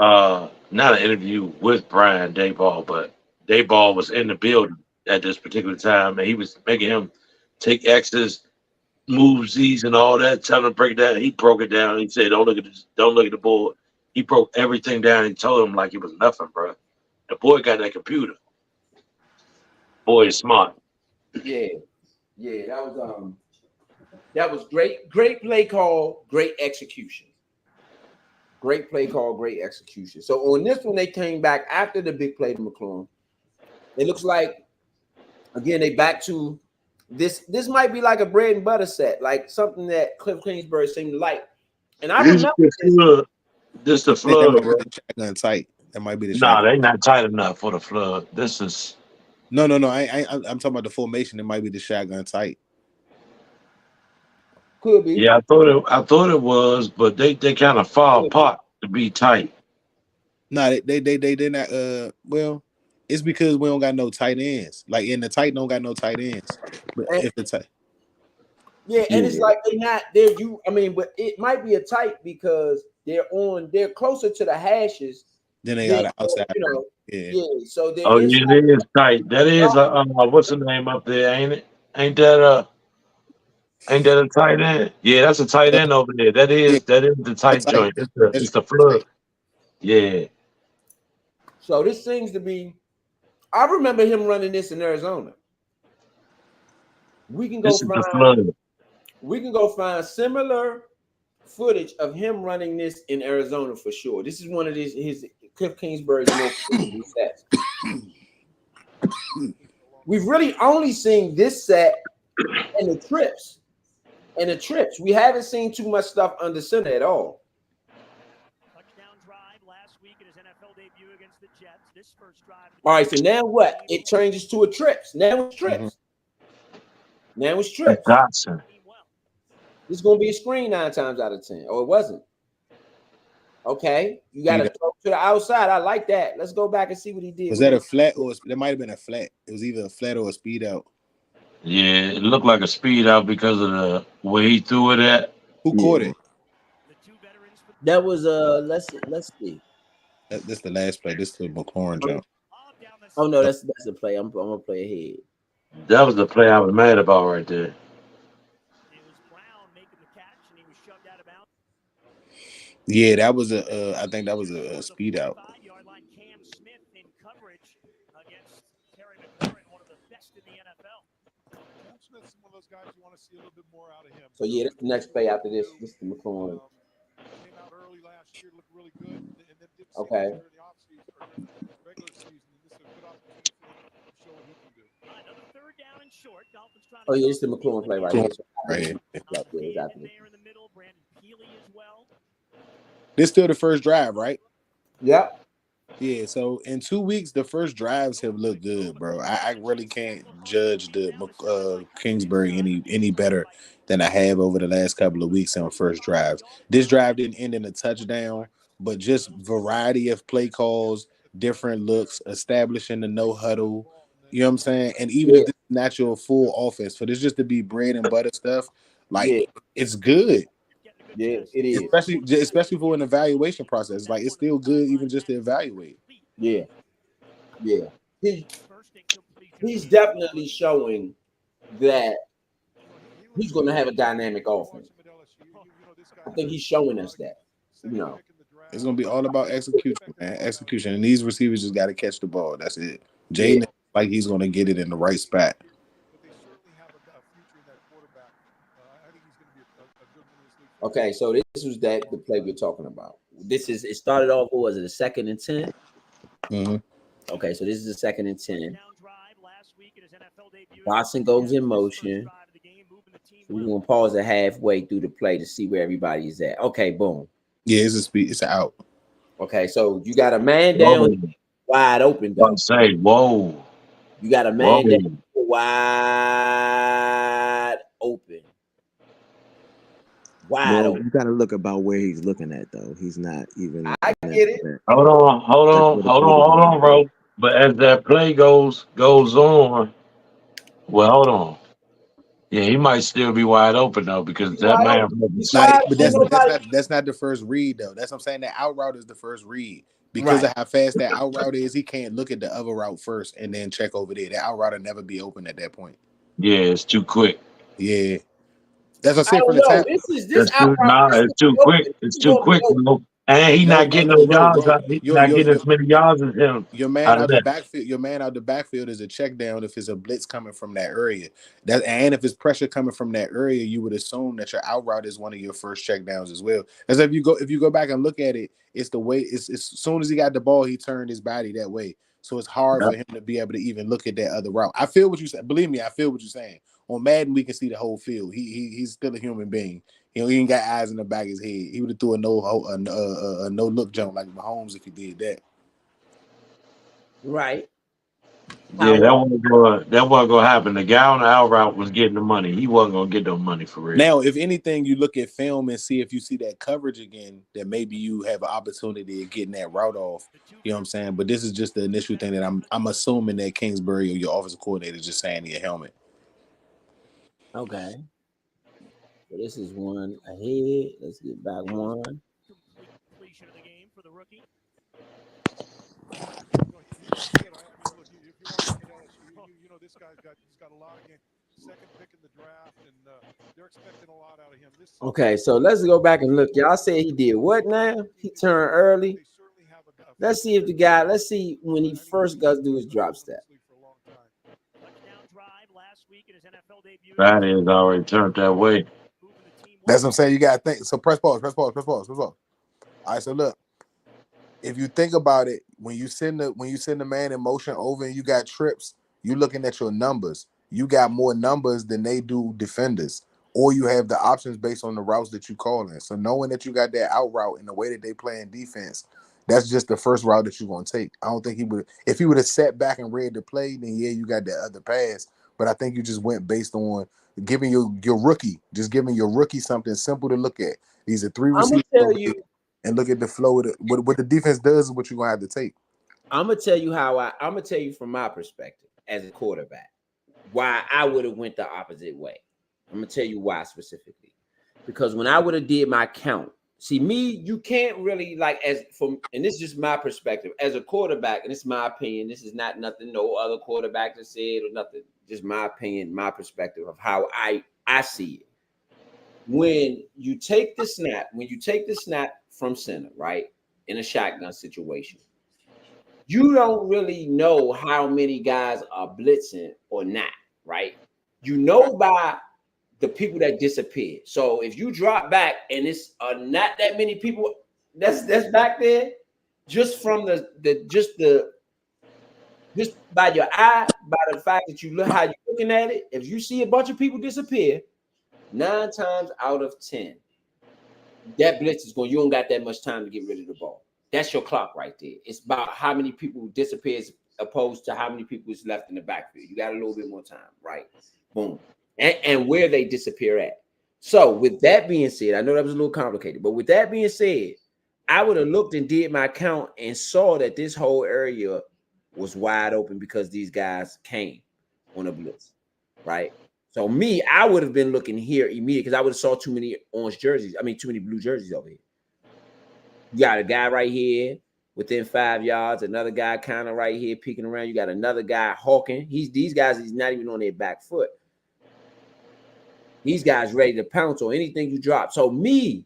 Speaker 1: not an interview with Brian Dayball, but Dayball was in the building at this particular time, and he was making him take X's, move Z's, and all that. Telling him to break it down. He broke it down. He said, "Don't look at this. Don't look at the board." He broke everything down. He told him like it was nothing, bro. The boy got that computer. boy is smart.
Speaker 2: Yeah, that was great. Great play call, great execution. Great play call, great execution. So on this one, they came back after the big play to McClung. It looks like again they back to this. This might be like a bread and butter set, like something that Cliff Kingsbury seemed to like. And I
Speaker 1: This
Speaker 2: remember
Speaker 1: the
Speaker 2: this.
Speaker 1: flood. This the
Speaker 3: I think that
Speaker 1: flood,
Speaker 3: might
Speaker 1: bro.
Speaker 3: be the shotgun tight. That might be the
Speaker 1: Nah,
Speaker 3: shotgun.
Speaker 1: they not tight enough for the flood. This is
Speaker 3: No. I'm talking about the formation. It might be the shotgun tight.
Speaker 2: Could be.
Speaker 1: yeah. I thought it was, but they kind of fall apart to be tight.
Speaker 3: No, they not. Well, it's because we don't got no tight ends. Like in the tight, don't got no tight ends. But
Speaker 2: And,
Speaker 3: if the tight,
Speaker 2: yeah, and it's
Speaker 1: Yeah.
Speaker 2: like they're not there. But it might be a tight because they're closer to the hashes
Speaker 3: then they got
Speaker 2: than
Speaker 3: an outside. Yeah.
Speaker 2: yeah. So they're
Speaker 1: Oh yeah,
Speaker 2: inside.
Speaker 1: it is tight. That is what's the name up there? Ain't it? Ain't that a tight end? Yeah, that's a tight
Speaker 3: Uh,
Speaker 1: end over there. That
Speaker 3: yeah,
Speaker 1: is the
Speaker 3: that's
Speaker 1: tight
Speaker 3: tight.
Speaker 1: joint. It's the flood. Yeah.
Speaker 2: So this seems to be. I remember him running this in Arizona. We can go
Speaker 1: This is the
Speaker 2: find.
Speaker 1: flood.
Speaker 2: We can go find similar footage of him running this in Arizona for sure. This is one of his Cliff Kingsbury's most sets. We've really only seen this set and the trips. We haven't seen too much stuff under center at all.
Speaker 5: Touchdown drive last week in his NFL debut against the Jets. This first drive.
Speaker 2: All right, so now what? It changes to a trips. Now it's trips. Now it's trips.
Speaker 1: Dotson.
Speaker 2: This is going to be a screen 9 times out of 10. Oh, it wasn't. Okay, you got to throw to the outside. I like that. Let's go back and see what he did.
Speaker 3: Was that a flat or that might have been a flat? It was either a flat or a speed out.
Speaker 1: Yeah, it looked like a speed out because of the way he threw it at.
Speaker 3: Who caught it?
Speaker 2: That was let's see.
Speaker 3: That's the last play. This is the McLaurin jump.
Speaker 2: Oh no, that's a play. I'm gonna play ahead.
Speaker 1: That was the play I was mad about right there.
Speaker 3: Yeah, that was a. I think that was a speed out.
Speaker 2: So yeah, that's the next play after this. This is the McLaurin. Okay. Oh yeah, it's the McLaurin play right here.
Speaker 3: Right.
Speaker 2: Exactly.
Speaker 3: This still the first drive, right?
Speaker 2: Yep.
Speaker 3: Yeah, so in 2 weeks, the first drives have looked good, bro. I really can't judge the Kingsbury any better than I have over the last couple of weeks on first drives. This drive didn't end in a touchdown, but just variety of play calls, different looks, establishing the no huddle. You know what I'm saying? And even if this is not your full offense, for this just to be bread and butter stuff, like it's good.
Speaker 2: Yeah, it is.
Speaker 3: Especially for an evaluation process. Like it's still good even just to evaluate.
Speaker 2: Yeah. Yeah. He's definitely showing that he's going to have a dynamic offense. I think he's showing us that. You know.
Speaker 3: It's going to be all about execution, man. Execution. And these receivers just got to catch the ball. That's it. Jaden, like he's going to get it in the right spot.
Speaker 2: Okay, so this was the play we're talking about. It started off, what was it, a 2nd and 10?
Speaker 3: Mm-hmm.
Speaker 2: Okay, so this is a 2nd and 10. Dotson goes in motion. So we're gonna pause it halfway through the play to see where everybody's at. Okay, boom.
Speaker 3: Yeah, it's out.
Speaker 2: Okay, so you got a man down wide open though.
Speaker 1: Say, whoa.
Speaker 2: You got a man down wide open.
Speaker 4: Well, you got to look about where he's looking at, though. He's not even.
Speaker 2: I get it.
Speaker 1: Hold on, bro. But as that play goes on, well, hold on. Yeah, he might still be wide open though because that man.
Speaker 3: But that's not the first read though. That's what I'm saying. That out route is the first read because of how fast that out route is. He can't look at the other route first and then check over there. That out route will never be open at that point.
Speaker 1: Yeah, it's too quick.
Speaker 3: Yeah. That's what I'm saying from the top.
Speaker 1: It's too quick. It's too quick, bro. And he
Speaker 3: No,
Speaker 1: not
Speaker 3: no,
Speaker 1: getting
Speaker 3: no,
Speaker 1: no
Speaker 3: bro,
Speaker 1: yards
Speaker 3: bro.
Speaker 1: out. He's
Speaker 3: Your
Speaker 1: not
Speaker 3: your
Speaker 1: getting
Speaker 3: your
Speaker 1: as many yards as him
Speaker 3: your man
Speaker 1: out of
Speaker 3: out the
Speaker 1: that.
Speaker 3: backfield. Your man out the backfield is a check down if it's a blitz coming from that area. That and if it's pressure coming from that area, you would assume that your out route is one of your first check downs as well. As if you go back and look at it, it's the way it's as soon as he got the ball, he turned his body that way. So it's hard for
Speaker 1: Yep.
Speaker 3: him to be able to even look at that other route. I feel what you said. Believe me, I feel what you're saying. On Madden, we can see the whole field. He's still a human being. He ain't got eyes in the back of his head. He would have threw a no look jump like Mahomes if he did that.
Speaker 2: Right.
Speaker 1: Yeah,
Speaker 2: However,
Speaker 1: that wasn't gonna happen. The guy on the out route was getting the money. He wasn't gonna get no money for real.
Speaker 3: Now, if anything, you look at film and see if you see that coverage again, that maybe you have an opportunity of getting that route off. You know what I'm saying? But this is just the initial thing that I'm assuming that Kingsbury or your offensive coordinator is just saying to your helmet.
Speaker 2: okay. So this is one ahead. Let's get back one.
Speaker 5: Completion of the game for the rookie.
Speaker 6: Again, I mean, look, if you want to look at LSU, this he's got a lot of game, second pick in the draft, and they're expecting a lot out of him. This
Speaker 2: Okay, so let's go back and look. Y'all said he did what now? He turned early.
Speaker 6: they certainly have a
Speaker 2: Let's see if the guy. Let's see when he first got to do his drop step.
Speaker 6: for a long time.
Speaker 5: Touchdown drive last week in his NFL debut.
Speaker 1: That is already turned that way.
Speaker 5: Moving the team
Speaker 3: That's what I'm saying. You got to think. So press pause. All right. So look, if you think about it, when you send the man in motion over and you got trips, you looking at your numbers. You got more numbers than they do defenders, or you have the options based on the routes that you calling. So knowing that you got that out route and the way that they play in defense, that's just the first route that you're gonna take. I don't think he would. If he would have sat back and read the play, then yeah, you got that other pass. But I think you just went based on giving giving your rookie something simple to look at. These are three
Speaker 2: I'm gonna
Speaker 3: receivers
Speaker 2: tell
Speaker 3: over
Speaker 2: you.
Speaker 3: here and look at the flow of what the defense does is what you're gonna have to take.
Speaker 2: I'm gonna tell you I'm gonna tell you from my perspective as a quarterback why I would have went the opposite way. I'm gonna tell you why specifically. Because when I would have did my count, see me, you can't really and this is just my perspective as a quarterback, and it's my opinion. This is not nothing no other quarterback has said or nothing. Just my opinion, my perspective of how I see it. When you take the snap from center, right, in a shotgun situation, you don't really know how many guys are blitzing or not, right? You know by the people that disappeared. So if you drop back and it's not that many people that's back there, just from just by your eye, by the fact that you look how you're looking at it, if you see a bunch of people disappear, 9 times out of 10, that blitz is going. You don't got that much time to get rid of the ball. That's your clock right there. It's about how many people disappears opposed to how many people is left in the backfield. You got a little bit more time, right? Boom, and where they disappear at. So with that being said, I know that was a little complicated, but with that being said, I would have looked and did my count and saw that this whole area was wide open because these guys came on a blitz, right? So me, I would have been looking here immediately because I would have saw too many orange jerseys. I mean, too many blue jerseys over here. You got a guy right here within 5 yards, another guy kind of right here peeking around. You got another guy hawking. These guys, he's not even on their back foot. These guys ready to pounce on anything you drop. So me,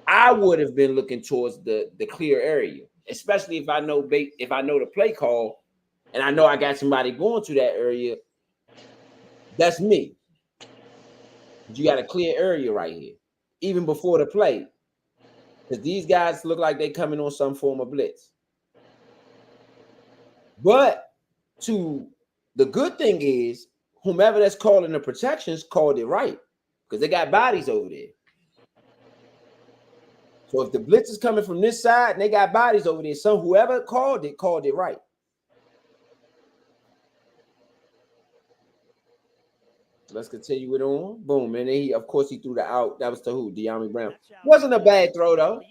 Speaker 2: I would have been looking towards the clear area, especially if I know the play call and I know I got somebody going to that area. That's me. But you got a clear area right here, even before the play. Because these guys look like they coming on some form of blitz. But the good thing is, whomever that's calling the protections called it right. Because they got bodies over there. So if the blitz is coming from this side and they got bodies over there, whoever called it right. Let's continue it on. Boom. And then of course, he threw the out. That was to who? De'Ami Brown. Wasn't a bad throw, though.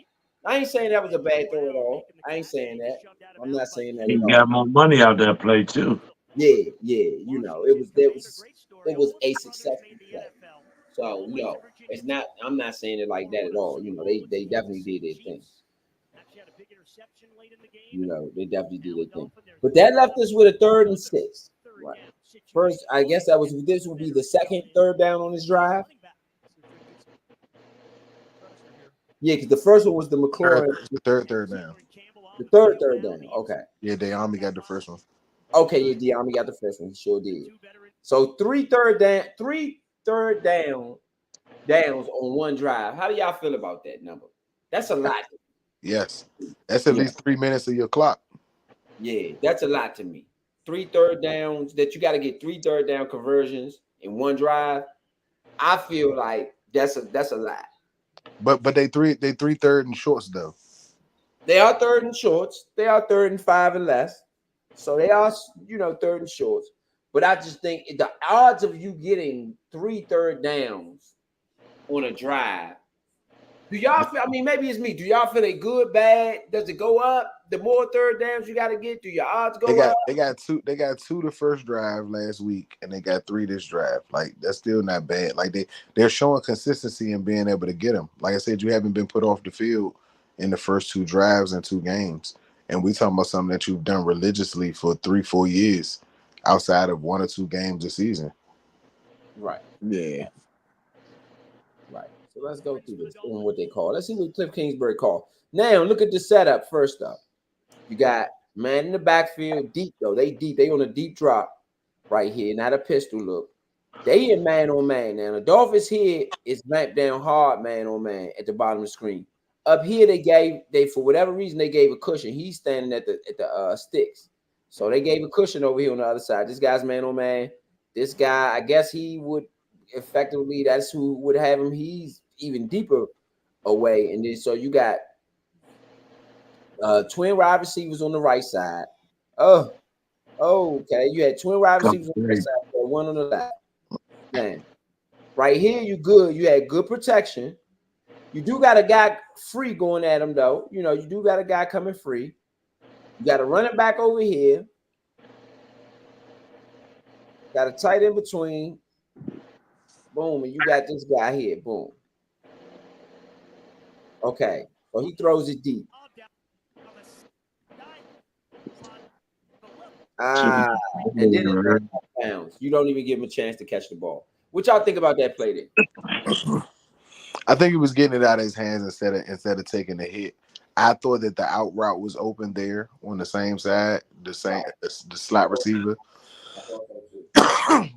Speaker 2: I ain't saying that was a bad throw at all. I ain't saying that. I'm not saying that
Speaker 1: He
Speaker 2: at all.
Speaker 1: got more money out that play too.
Speaker 2: Yeah. It was a successful play. So it's not. I'm not saying it like that at all. They definitely did their thing. They definitely did their thing. But that left us with a 3rd and 6. Right. First, I guess this would be the second third down on this drive. Yeah, because the first one was the McLaurin.
Speaker 4: The third down.
Speaker 2: The third down. Okay.
Speaker 4: Yeah, De'Ami got the first one.
Speaker 2: Okay, yeah, Diami got the first one. He sure did. So three third downs on one drive. How do y'all feel about that number? That's a lot.
Speaker 4: Yes, that's at
Speaker 2: Yeah,
Speaker 4: least 3 minutes of your clock.
Speaker 2: yeah, that's a lot to me. Three third downs that you got to get three third down conversions in one drive. I feel like that's a lot.
Speaker 4: But they three third and shorts though.
Speaker 2: They are third and shorts. They are third and 5 and less. So they are, third and shorts. But I just think the odds of you getting three third downs on a drive. Do y'all feel? I mean, maybe it's me. Do y'all feel they good, bad? Does it go up? The more third downs you got to get, do your odds
Speaker 4: They
Speaker 2: go
Speaker 4: got
Speaker 2: up?
Speaker 4: two the first drive last week, and they got 3 this drive. Like that's still not bad. Like they're showing consistency in being able to get them. Like I said, you haven't been put off the field in the first 2 drives in 2 games, and we talking about something that you've done religiously for 3-4 years, outside of 1 or 2 games a season.
Speaker 2: Right,
Speaker 4: Yeah,
Speaker 2: right. So let's go through this on what they call. Let's see what Cliff Kingsbury called. Now look at the setup. First up, you got man in the backfield, deep though. They deep. They on a deep drop right here, not a pistol look. They in man on man. Now the Dolphins here is mapped down hard man on man at the bottom of the screen. Up here they for whatever reason they gave a cushion. He's standing at the sticks. So they gave a cushion over here on the other side. This guy's man on man. This guy, I guess he would effectively that's who would have him. He's even deeper away. And then so you got twin wide receivers on the right side. Oh, okay. You had twin wide receivers on the right side, one on the left. Man, right here, you good. You had good protection. You do got a guy free going at him, though. You do got a guy coming free. You got a running back over here. Got a tight in between. Boom, and you got this guy here. Boom. Okay. So he throws it deep. And then it goes off bounds. You don't even give him a chance to catch the ball. What y'all think about that play there?
Speaker 4: I think he was getting it out of his hands instead of taking the hit. I thought that the out route was open there on the same side, the slot receiver.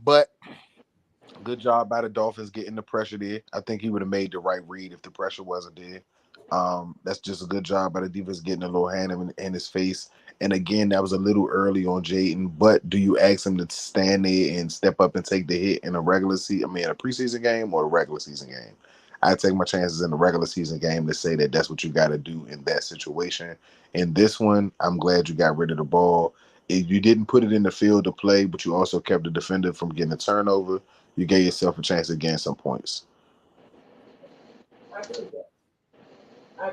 Speaker 4: But good job by the Dolphins getting the pressure there. I think he would have made the right read if the pressure wasn't there. That's just a good job by the defense getting a little hand in his face. And again, that was a little early on Jaden. But do you ask him to stand there and step up and take the hit in a preseason game or a regular season game? I take my chances in the regular season game to say that that's what you got to do in that situation. In this one, I'm glad you got rid of the ball. You didn't put it in the field to play, but you also kept the defender from getting a turnover. You gave yourself a chance to gain some points.
Speaker 2: I agree with that. I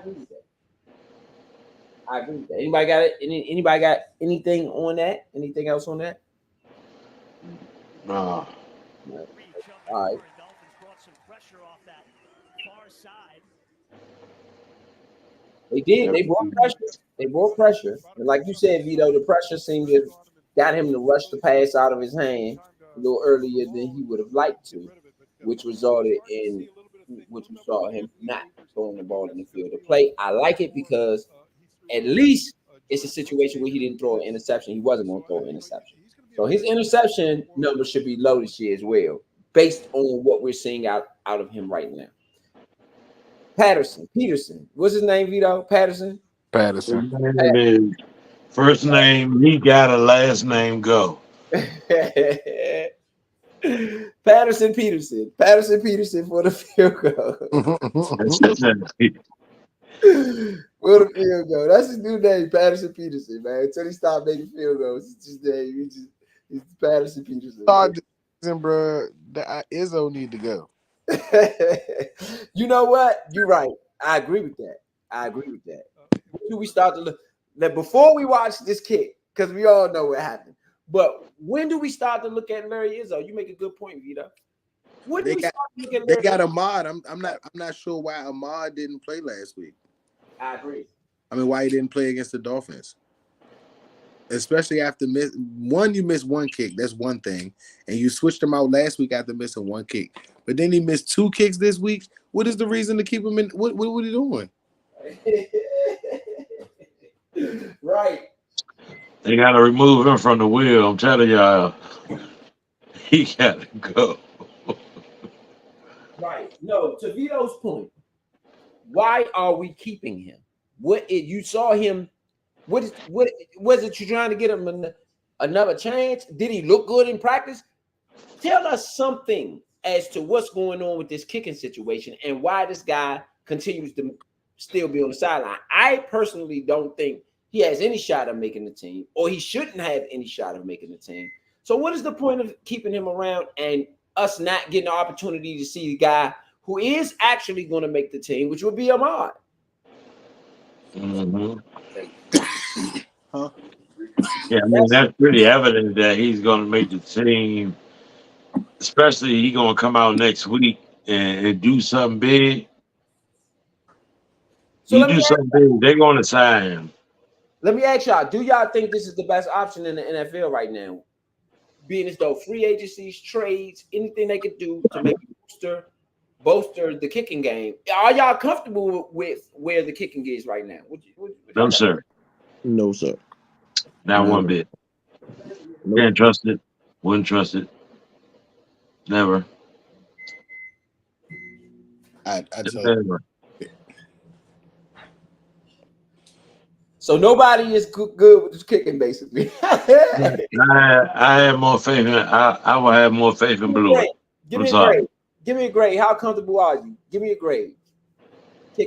Speaker 2: agree with that. Anybody got it? Anybody got anything on that? Anything else on that?
Speaker 1: No.
Speaker 2: No. All right. They did. They brought pressure. They brought pressure. And like you said, Vito, the pressure seemed to got him to rush the pass out of his hand a little earlier than he would have liked to, which resulted in which we saw him not throwing the ball in the field of play. I like it because at least it's a situation where he didn't throw an interception. He wasn't going to throw an interception. So his interception number should be low this year as well, based on what we're seeing out of him right now. Peterson. What's his name, Vito? Patterson?
Speaker 4: Patterson.
Speaker 1: First name, he got a last name, go.
Speaker 2: Patterson Peterson for the field goal. For the field goal. That's his new name, Patterson Peterson, man. Until he stopped making field goals, it's his name. He's Patterson Peterson.
Speaker 4: Bro, Izzo need to go.
Speaker 2: You know what? You're right. I agree with that. When do we start to look? Now, before we watch this kick, because we all know what happened. But when do we start to look at Larry Izzo? You make a good point, Vito. When do we start to look at Larry?
Speaker 4: They got Ahmad. I'm not sure why Ahmad didn't play last week.
Speaker 2: I agree.
Speaker 4: I mean, why he didn't play against the Dolphins? Especially after you missed one kick. That's one thing. And you switched him out last week after missing one kick.
Speaker 3: but then he missed 2 kicks this week. What is the reason to keep him in? What are you doing?
Speaker 2: Right.
Speaker 1: They got to remove him from the wheel. I'm telling y'all, he got to go.
Speaker 2: Right. No, to Vito's point, why are we keeping him? You saw him? What was it? You trying to get him another chance? Did he look good in practice? Tell us something as to what's going on with this kicking situation and why this guy continues to still be on the sideline. I personally don't think he has any shot of making the team, or he shouldn't have any shot of making the team. So what is the point of keeping him around and us not getting the opportunity to see the guy who is actually going to make the team, which would be Ahmad?
Speaker 1: Hmm.
Speaker 3: Huh?
Speaker 1: Yeah, I mean that's pretty evident that he's going to make the team. Especially he going to come out next week and do something big.
Speaker 2: So
Speaker 1: You do something big, they're going to sign him.
Speaker 2: let me ask y'all, do y'all think this is the best option in the NFL right now? Being as though free agencies, trades, anything they could do to maybe bolster the kicking game. Are y'all comfortable with where the kicking is right now? What
Speaker 1: No,
Speaker 2: y'all got?
Speaker 1: sir.
Speaker 4: No, sir.
Speaker 1: Not
Speaker 4: Not
Speaker 1: one
Speaker 4: at
Speaker 1: bit.
Speaker 4: Nope.
Speaker 1: Can't trust it. Wouldn't trust it. Never.
Speaker 3: I told
Speaker 1: Never.
Speaker 2: So nobody is good with this kicking, basically.
Speaker 1: I have more faith in. I will have more faith in
Speaker 2: Give me a
Speaker 1: Blue.
Speaker 2: grade. Give
Speaker 1: I'm
Speaker 2: me a
Speaker 1: sorry.
Speaker 2: grade. Give me a grade. How comfortable are you? Give me a grade. The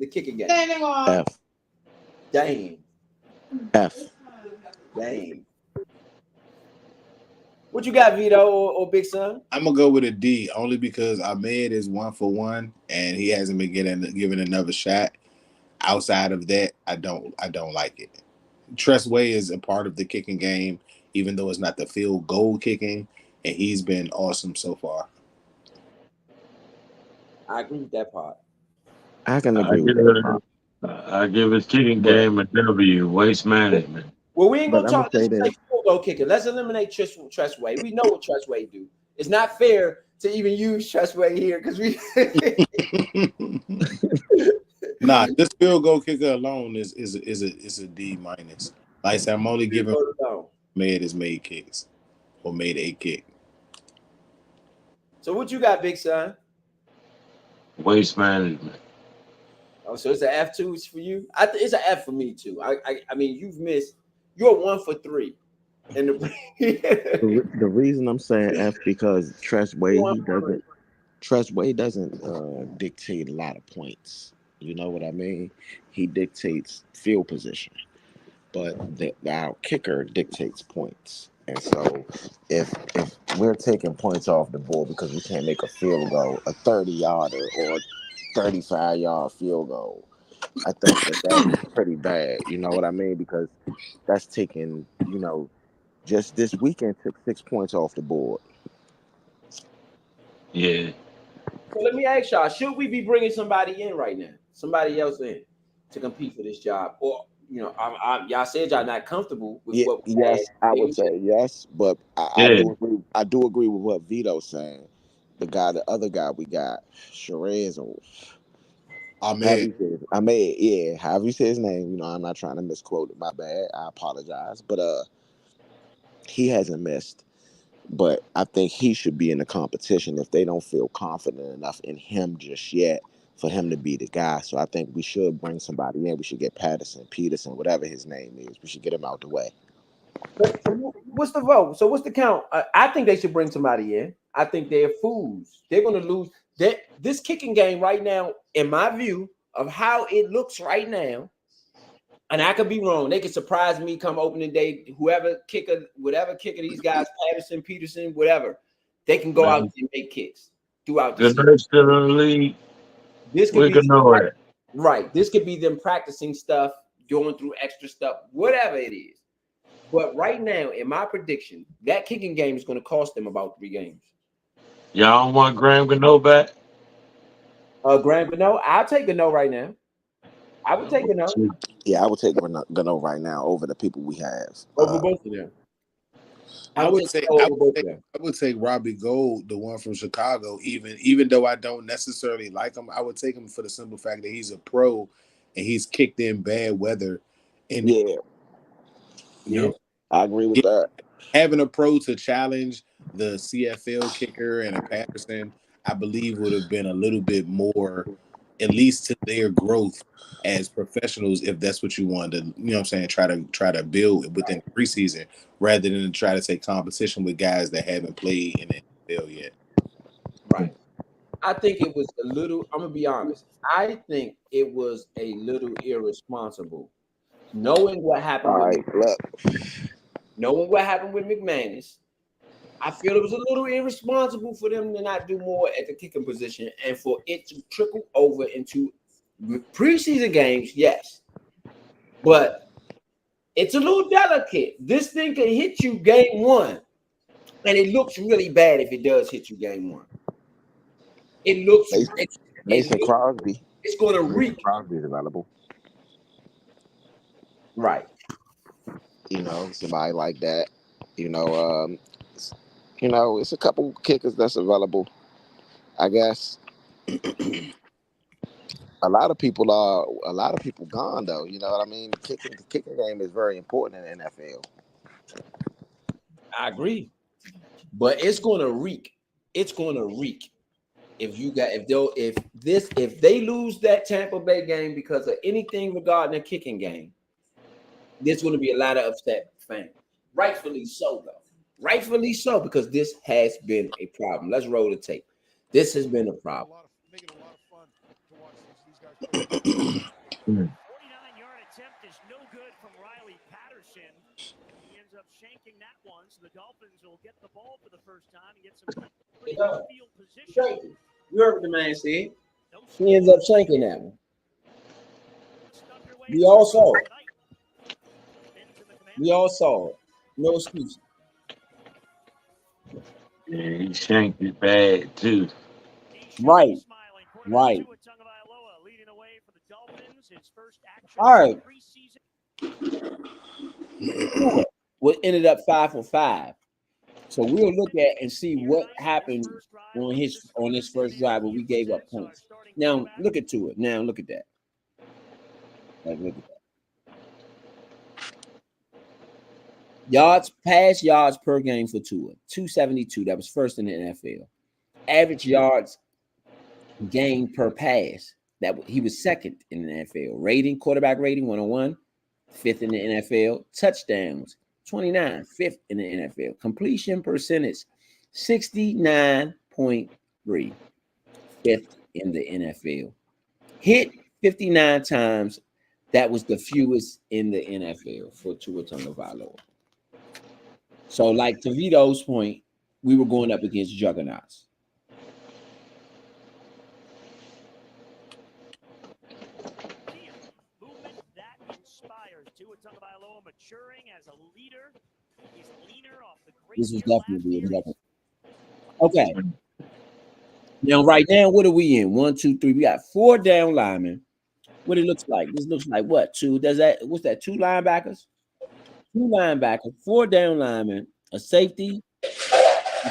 Speaker 2: kicking game.
Speaker 4: F.
Speaker 2: Dang.
Speaker 4: F.
Speaker 2: Dang. What you got, Vito or Big Son?
Speaker 3: I'm gonna go with a D only because Ahmed is 1 for 1 and he hasn't been given another shot. Outside of that, I don't like it. Tressway is a part of the kicking game, even though it's not the field goal kicking, and he's been awesome so far.
Speaker 2: I agree with that part.
Speaker 4: I can
Speaker 1: I
Speaker 4: agree with
Speaker 1: give
Speaker 4: that part.
Speaker 1: it. I give his kicking
Speaker 4: But
Speaker 1: game a W. Waste management.
Speaker 2: Well, we ain't
Speaker 4: but
Speaker 2: gonna
Speaker 4: I'm gonna
Speaker 2: talk.
Speaker 4: say
Speaker 2: Let's
Speaker 4: this.
Speaker 2: say field goal kicker. Let's eliminate Tressway. We know what Tressway do. It's not fair to even use Tressway here because we.
Speaker 3: Nah, this field goal kicker alone is a D minus. Like I said, I'm only giving Ahmed has made kicks or made a kick.
Speaker 2: So what you got, Big Son?
Speaker 1: Waste management.
Speaker 2: Oh, so it's an F2 for you. It's an F for me too. I mean, you've missed. You're 1 for 3, and
Speaker 4: The reason I'm saying F because
Speaker 2: you're
Speaker 4: Tressway
Speaker 2: one
Speaker 4: he
Speaker 2: for three.
Speaker 4: doesn't Tressway doesn't dictate a lot of points. You know what I mean? He dictates field position, but our kicker dictates points. And so, if we're taking points off the board because we can't make a field goal, a 30-yarder or a 35-yard field goal, I think that's pretty bad. You know what I mean? Because that's taking, just this weekend took 6 points off the board.
Speaker 1: Yeah.
Speaker 2: So let me ask y'all: should we be bringing somebody in right now? Somebody else in to compete for this job, or y'all said y'all not comfortable with
Speaker 4: Yeah,
Speaker 2: what we had.
Speaker 4: yes, I would
Speaker 2: Maybe
Speaker 4: say yes, but I
Speaker 1: Yeah.
Speaker 4: do agree. I do agree with what Vito's saying. The other guy we got, Sherez, or however
Speaker 3: Ahmed,
Speaker 4: you say his, I may, yeah, however you say his name. I'm not trying to misquote it. My bad. I apologize, but he hasn't missed. But I think he should be in the competition if they don't feel confident enough in him just yet for him to be the guy. So I think we should bring somebody in. We should get Patterson, Peterson, whatever his name is. We should get him out the way.
Speaker 2: So what's the vote? So what's the count? I think they should bring somebody in. I think they're fools. They're going to lose. This kicking game right now, in my view of how it looks right now, and I could be wrong. They could surprise me come opening day. Whatever kicker these guys, Patterson, Peterson, whatever, they can go out
Speaker 1: Man.
Speaker 2: and make kicks throughout the
Speaker 1: Good
Speaker 2: season.
Speaker 1: night still in the league.
Speaker 2: This could
Speaker 1: We
Speaker 2: be
Speaker 1: can know it.
Speaker 2: right. This could be them practicing stuff, going through extra stuff, whatever it is. But right now, in my prediction, that kicking game is going to cost them about 3 games.
Speaker 1: Y'all don't want Graham Gano back?
Speaker 2: Graham Gano, I'll take Gano right now. I would take Gano
Speaker 4: Yeah, I would take Gano right now over the people we have.
Speaker 2: over both of them. I would take Cole over both of them.
Speaker 3: I would take Robbie Gould, the one from Chicago, even though I don't necessarily like him. I would take him for the simple fact that he's a pro and he's kicked in bad weather. And
Speaker 4: Yeah, I agree with that.
Speaker 3: having a pro to challenge the CFL kicker and a Patterson, I believe would have been a little bit more, at least to their growth as professionals, if that's what you wanted to, you know what I'm saying, try to build within the preseason rather than try to take competition with guys that haven't played in the NFL yet.
Speaker 2: Right. I think it was a little, I'm gonna be honest. I think it was a little irresponsible. Knowing what happened
Speaker 4: All
Speaker 2: with
Speaker 4: right, look.
Speaker 2: McManus, I feel it was a little irresponsible for them to not do more at the kicking position and for it to trickle over into preseason games, yes. But it's a little delicate. This thing can hit you game one, and it looks really bad if it does hit you game one. It looks
Speaker 4: Mason Crosby.
Speaker 2: It's going to
Speaker 4: Mason
Speaker 2: reek.
Speaker 4: Crosby is available.
Speaker 2: Right.
Speaker 4: You know, somebody like that. You know, it's a couple kickers that's available. I guess a lot of people gone though. You know what I mean? The kicking game is very important in the NFL.
Speaker 2: I agree. But it's going to reek. It's going to reek. If they lose that Tampa Bay game because of anything regarding the kicking game, there's going to be a lot of upset fans. Rightfully so, though. Rightfully so, because this has been a problem. Let's roll the tape. This has been a problem.
Speaker 6: Make it a lot of fun to watch these guys play.
Speaker 5: 49-yard attempt is no good from Riley Patterson. He ends up shanking that one, so the Dolphins will get the ball for the first time and get some pretty good field position.
Speaker 2: You heard what the man said. He ends up shanking that one. We all saw it. We all saw it. No excuse.
Speaker 1: Yeah, he shanked it bad too.
Speaker 2: Right. Right. All right. What ended up 5 for 5. So we'll look at and see what happened on his first drive where we gave up points. Now look at to it. Now look at that. Look at that. Pass yards per game for Tua, 272. That was first in the NFL. Average yards gained per pass. He was second in the NFL. Quarterback rating, 101, fifth in the NFL. Touchdowns, 29, fifth in the NFL. Completion percentage, 69.3, fifth in the NFL. Hit 59 times. That was the fewest in the NFL for Tua Tagovailoa. So, like to Vito's point, we were going up against juggernauts.
Speaker 5: Movement that inspires Tua Tagovailoa maturing as a leader. He's leaner off the great.
Speaker 2: This was definitely a juggernaut. Okay. Now, right now, what are we in? 1, 2, 3. We got 4 down linemen. What it looks like? This looks like what? What's that? 2 linebackers? 2 linebackers, 4 down linemen, a safety.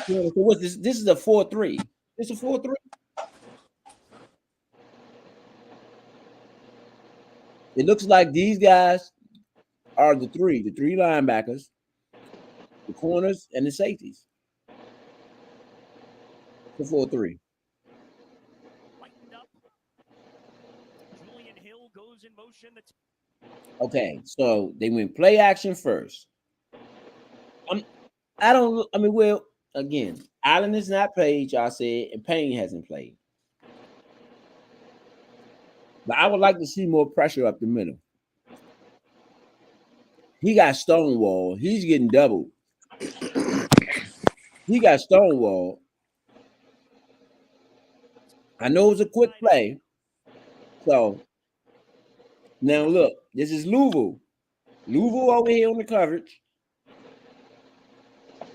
Speaker 2: So what's this? This is a 4-3. This is a 4-3. It looks like these guys are the three linebackers, the corners, and the safeties. The 4-3.
Speaker 5: Julian Hill goes in motion.
Speaker 2: Okay, so they went play action first. Well, again, Allen is not played, y'all said, and Payne hasn't played. But I would like to see more pressure up the middle. He got stonewalled. He's getting doubled. He got stonewalled. I know it was a quick play. So now look, this is Louisville. Louisville over here on the coverage.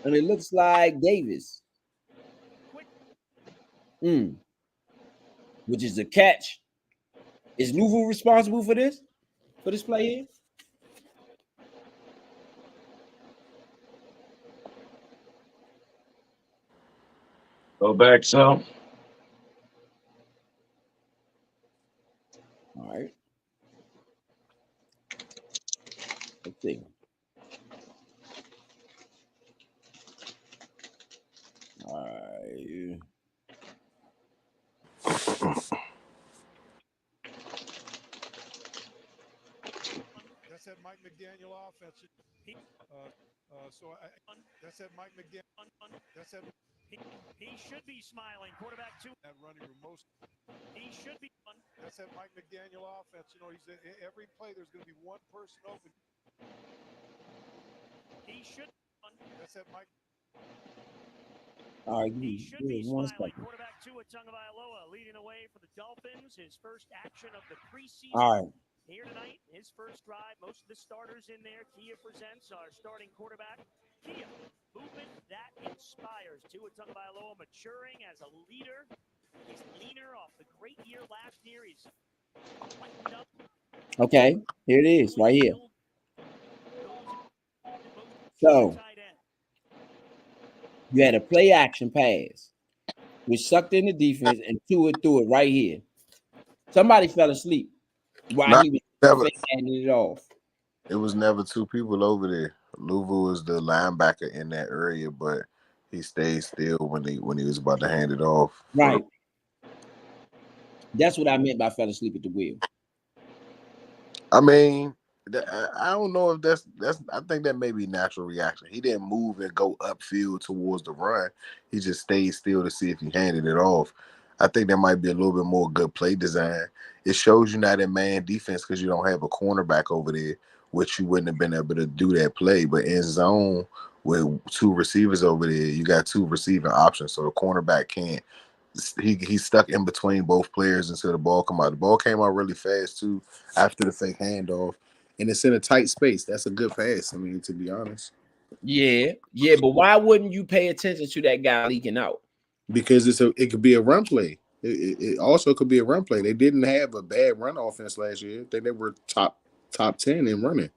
Speaker 2: And it looks like Davis. Which is a catch. Is Louisville responsible for this? For this play here?
Speaker 1: Go back some.
Speaker 2: All right. Let's see. All right.
Speaker 6: That's that Mike McDaniel offense. That's that Mike McDaniel. That's that.
Speaker 5: He should be smiling. Quarterback two.
Speaker 6: That running room most.
Speaker 5: He should be.
Speaker 6: That's that Mike McDaniel offense. You know, he's every play. There's going to be one person open.
Speaker 5: He should.
Speaker 6: That's that Mike.
Speaker 2: All right.
Speaker 5: He should be
Speaker 2: One
Speaker 5: smiling.
Speaker 2: second.
Speaker 5: Quarterback Tua Tagovailoa leading the way for the Dolphins. His first action of the preseason.
Speaker 2: All right.
Speaker 5: Here tonight, his first drive. Most of the starters in there. Kia presents our starting quarterback. Kia, movement that inspires. Tua Tagovailoa maturing as a leader. He's leaner off the great year last year. He's lightened up.
Speaker 2: Okay, here it is, right here. So you had a play action pass, which sucked in the defense, and Tua threw it right here. Somebody fell asleep while he was handing it off.
Speaker 3: It was never two people over there. Louvu was the linebacker in that area, but he stayed still when he was about to hand it off.
Speaker 2: Right. That's what I meant by fell asleep at the wheel.
Speaker 3: I mean, I don't know if that's. I think that may be natural reaction. He didn't move and go upfield towards the run. He just stayed still to see if he handed it off. I think there might be a little bit more good play design. It shows you not in man defense because you don't have a cornerback over there, which you wouldn't have been able to do that play. But in zone with two receivers over there, you got two receiving options, so the cornerback can't. He's stuck in between both players until the ball come out. The ball came out really fast too after the fake handoff, and it's in a tight space. That's a good pass. I mean, to be honest.
Speaker 2: Yeah, but why wouldn't you pay attention to that guy leaking out?
Speaker 3: Because it could be a run play. It also could be a run play. They didn't have a bad run offense last year. I think they were top 10 in running.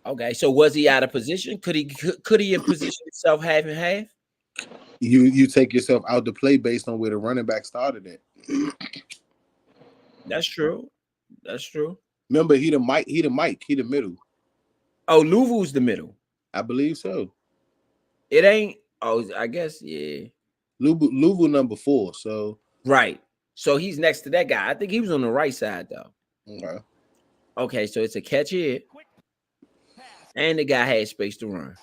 Speaker 2: Okay, so was he out of position? Could he have positioned himself half and half?
Speaker 3: You take yourself out to play based on where the running back started at.
Speaker 2: That's true.
Speaker 3: Remember, he the middle.
Speaker 2: Oh, Louvu's the middle.
Speaker 3: I believe so.
Speaker 2: It ain't. Oh, I guess yeah.
Speaker 3: Louvu number 4. So
Speaker 2: right. So he's next to that guy. I think he was on the right side though.
Speaker 3: Okay.
Speaker 2: Okay, so it's a catch here, and the guy had space to run.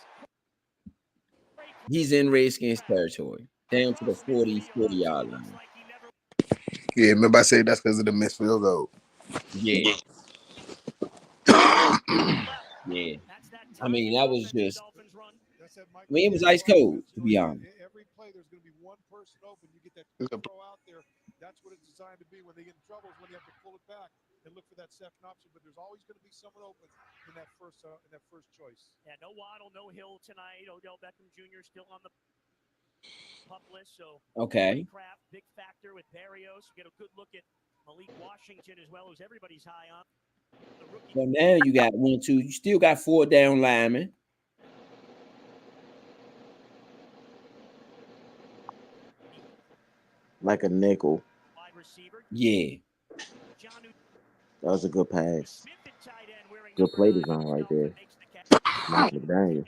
Speaker 2: He's in Redskins territory, down to the 40-yard line.
Speaker 3: Yeah, remember I said that's because of the missed field goal.
Speaker 2: Yeah. Yeah. I mean, that was just. I mean, it was ice cold, to be honest.
Speaker 6: Every play, there's going to be one person open. You get that throw out there. That's what it's designed to be. When they get in trouble is when you have to pull it back and look for that second option. But there's always going to be someone open in that first choice.
Speaker 5: Yeah, no Waddle, no Hill tonight. Odell Beckham Jr. still on the pup list. So
Speaker 2: okay.
Speaker 5: Kraft, big factor with Barrios. Get a good look at Malik Washington as well as everybody's high on.
Speaker 2: So now you got 1, 2. You still got 4 down linemen.
Speaker 4: Like a nickel.
Speaker 2: Yeah.
Speaker 4: That was a good pass. Good play design right there. Mike McDaniel.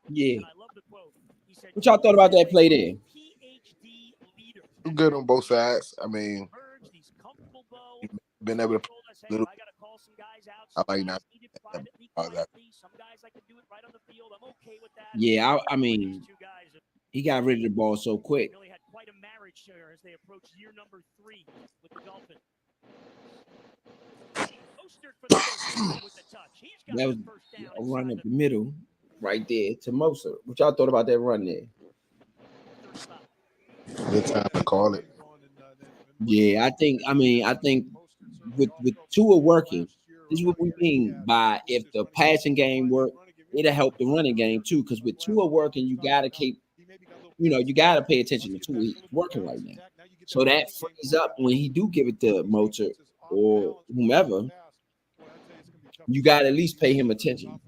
Speaker 2: Yeah. What y'all thought about that play there?
Speaker 3: Good on both sides. I mean, been able to little. I like not.
Speaker 2: Yeah, I mean, he got rid of the ball so quick.
Speaker 5: Really had quite a marriage here as they approach year number 3 with the Dolphins.
Speaker 2: That was a run up the middle, right there to Moser. What y'all thought about that run there?
Speaker 3: Good time to call it.
Speaker 2: Yeah, I think with Tua working, this is what we mean by if the passing game work, it'll help the running game too. Because with Tua working, you gotta keep, you gotta pay attention to Tua. He's working right now, so that frees up when he do give it to Mozart or whomever. You gotta at least pay him attention.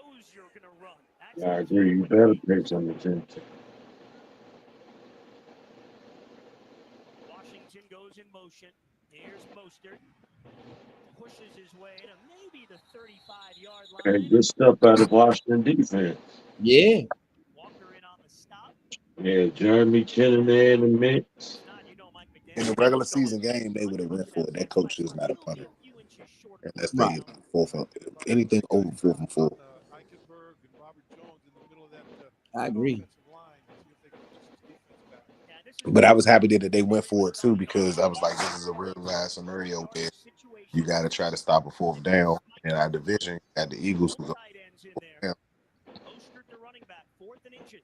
Speaker 5: knows you're going to run. That's
Speaker 1: I
Speaker 5: the
Speaker 1: agree.
Speaker 5: key
Speaker 1: You
Speaker 5: when
Speaker 1: better
Speaker 5: he
Speaker 1: pay some attention.
Speaker 5: Washington goes in motion. Here's Mostert. Pushes his way to maybe the 35-yard
Speaker 1: And
Speaker 5: line.
Speaker 1: good stuff out of Washington defense.
Speaker 2: Yeah.
Speaker 5: Walker in on the stop.
Speaker 1: Yeah, Jeremy Chinnon there in the mix.
Speaker 5: It's not, Mike
Speaker 3: In the
Speaker 5: McDaniel.
Speaker 3: regular season game, they would have went for it. That coach is not a
Speaker 5: Still be
Speaker 3: punter
Speaker 5: a few inches short of
Speaker 3: unless
Speaker 5: first
Speaker 2: Right.
Speaker 3: they
Speaker 5: down.
Speaker 3: fourth and anything over 4th and 4.
Speaker 6: Eichenberg and Robert Jones in the middle of that
Speaker 2: I agree.
Speaker 6: offensive line. See if they can push this defense back.
Speaker 5: Yeah, this is
Speaker 3: But I was happy that they went for it too because I was like, this is a real live scenario where you got to try to stop a 4th down. In our division, you got the Eagles who go
Speaker 5: tight ends in there.
Speaker 3: down.
Speaker 5: Mostert, the running back, 4th and inches.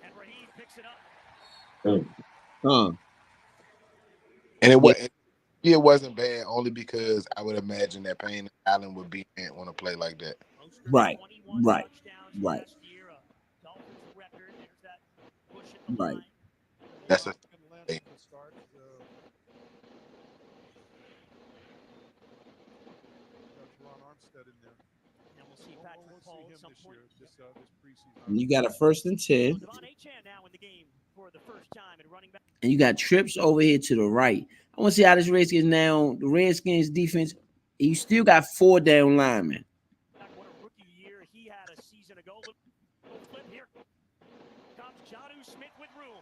Speaker 5: And Raheem picks it up.
Speaker 2: Huh.
Speaker 3: And
Speaker 2: Yeah.
Speaker 3: it wasn't bad only because I would imagine that Payne Allen would be in on a play like that.
Speaker 5: Mostert,
Speaker 2: Right.
Speaker 5: 21
Speaker 2: Right.
Speaker 5: touchdowns
Speaker 2: Right.
Speaker 5: last year. A Dolphins record. There's that push at the
Speaker 2: Right.
Speaker 5: line.
Speaker 3: That's a
Speaker 6: Lance will start. Got Teron Armstead in there.
Speaker 5: And we'll see
Speaker 6: We'll
Speaker 5: Patrick
Speaker 6: see
Speaker 5: Paul
Speaker 6: him
Speaker 5: at some
Speaker 6: this
Speaker 5: point.
Speaker 6: year, this preseason.
Speaker 2: And you got a 1st and 10.
Speaker 5: So Devon Achane now in the game for the first time and running back.
Speaker 2: And you got trips over here to the right. I want to see how this Redskins now. The Redskins defense, you still got 4 down linemen.
Speaker 5: What a rookie year he had a season ago. Little flip here. Comes Jonnu Smith with room.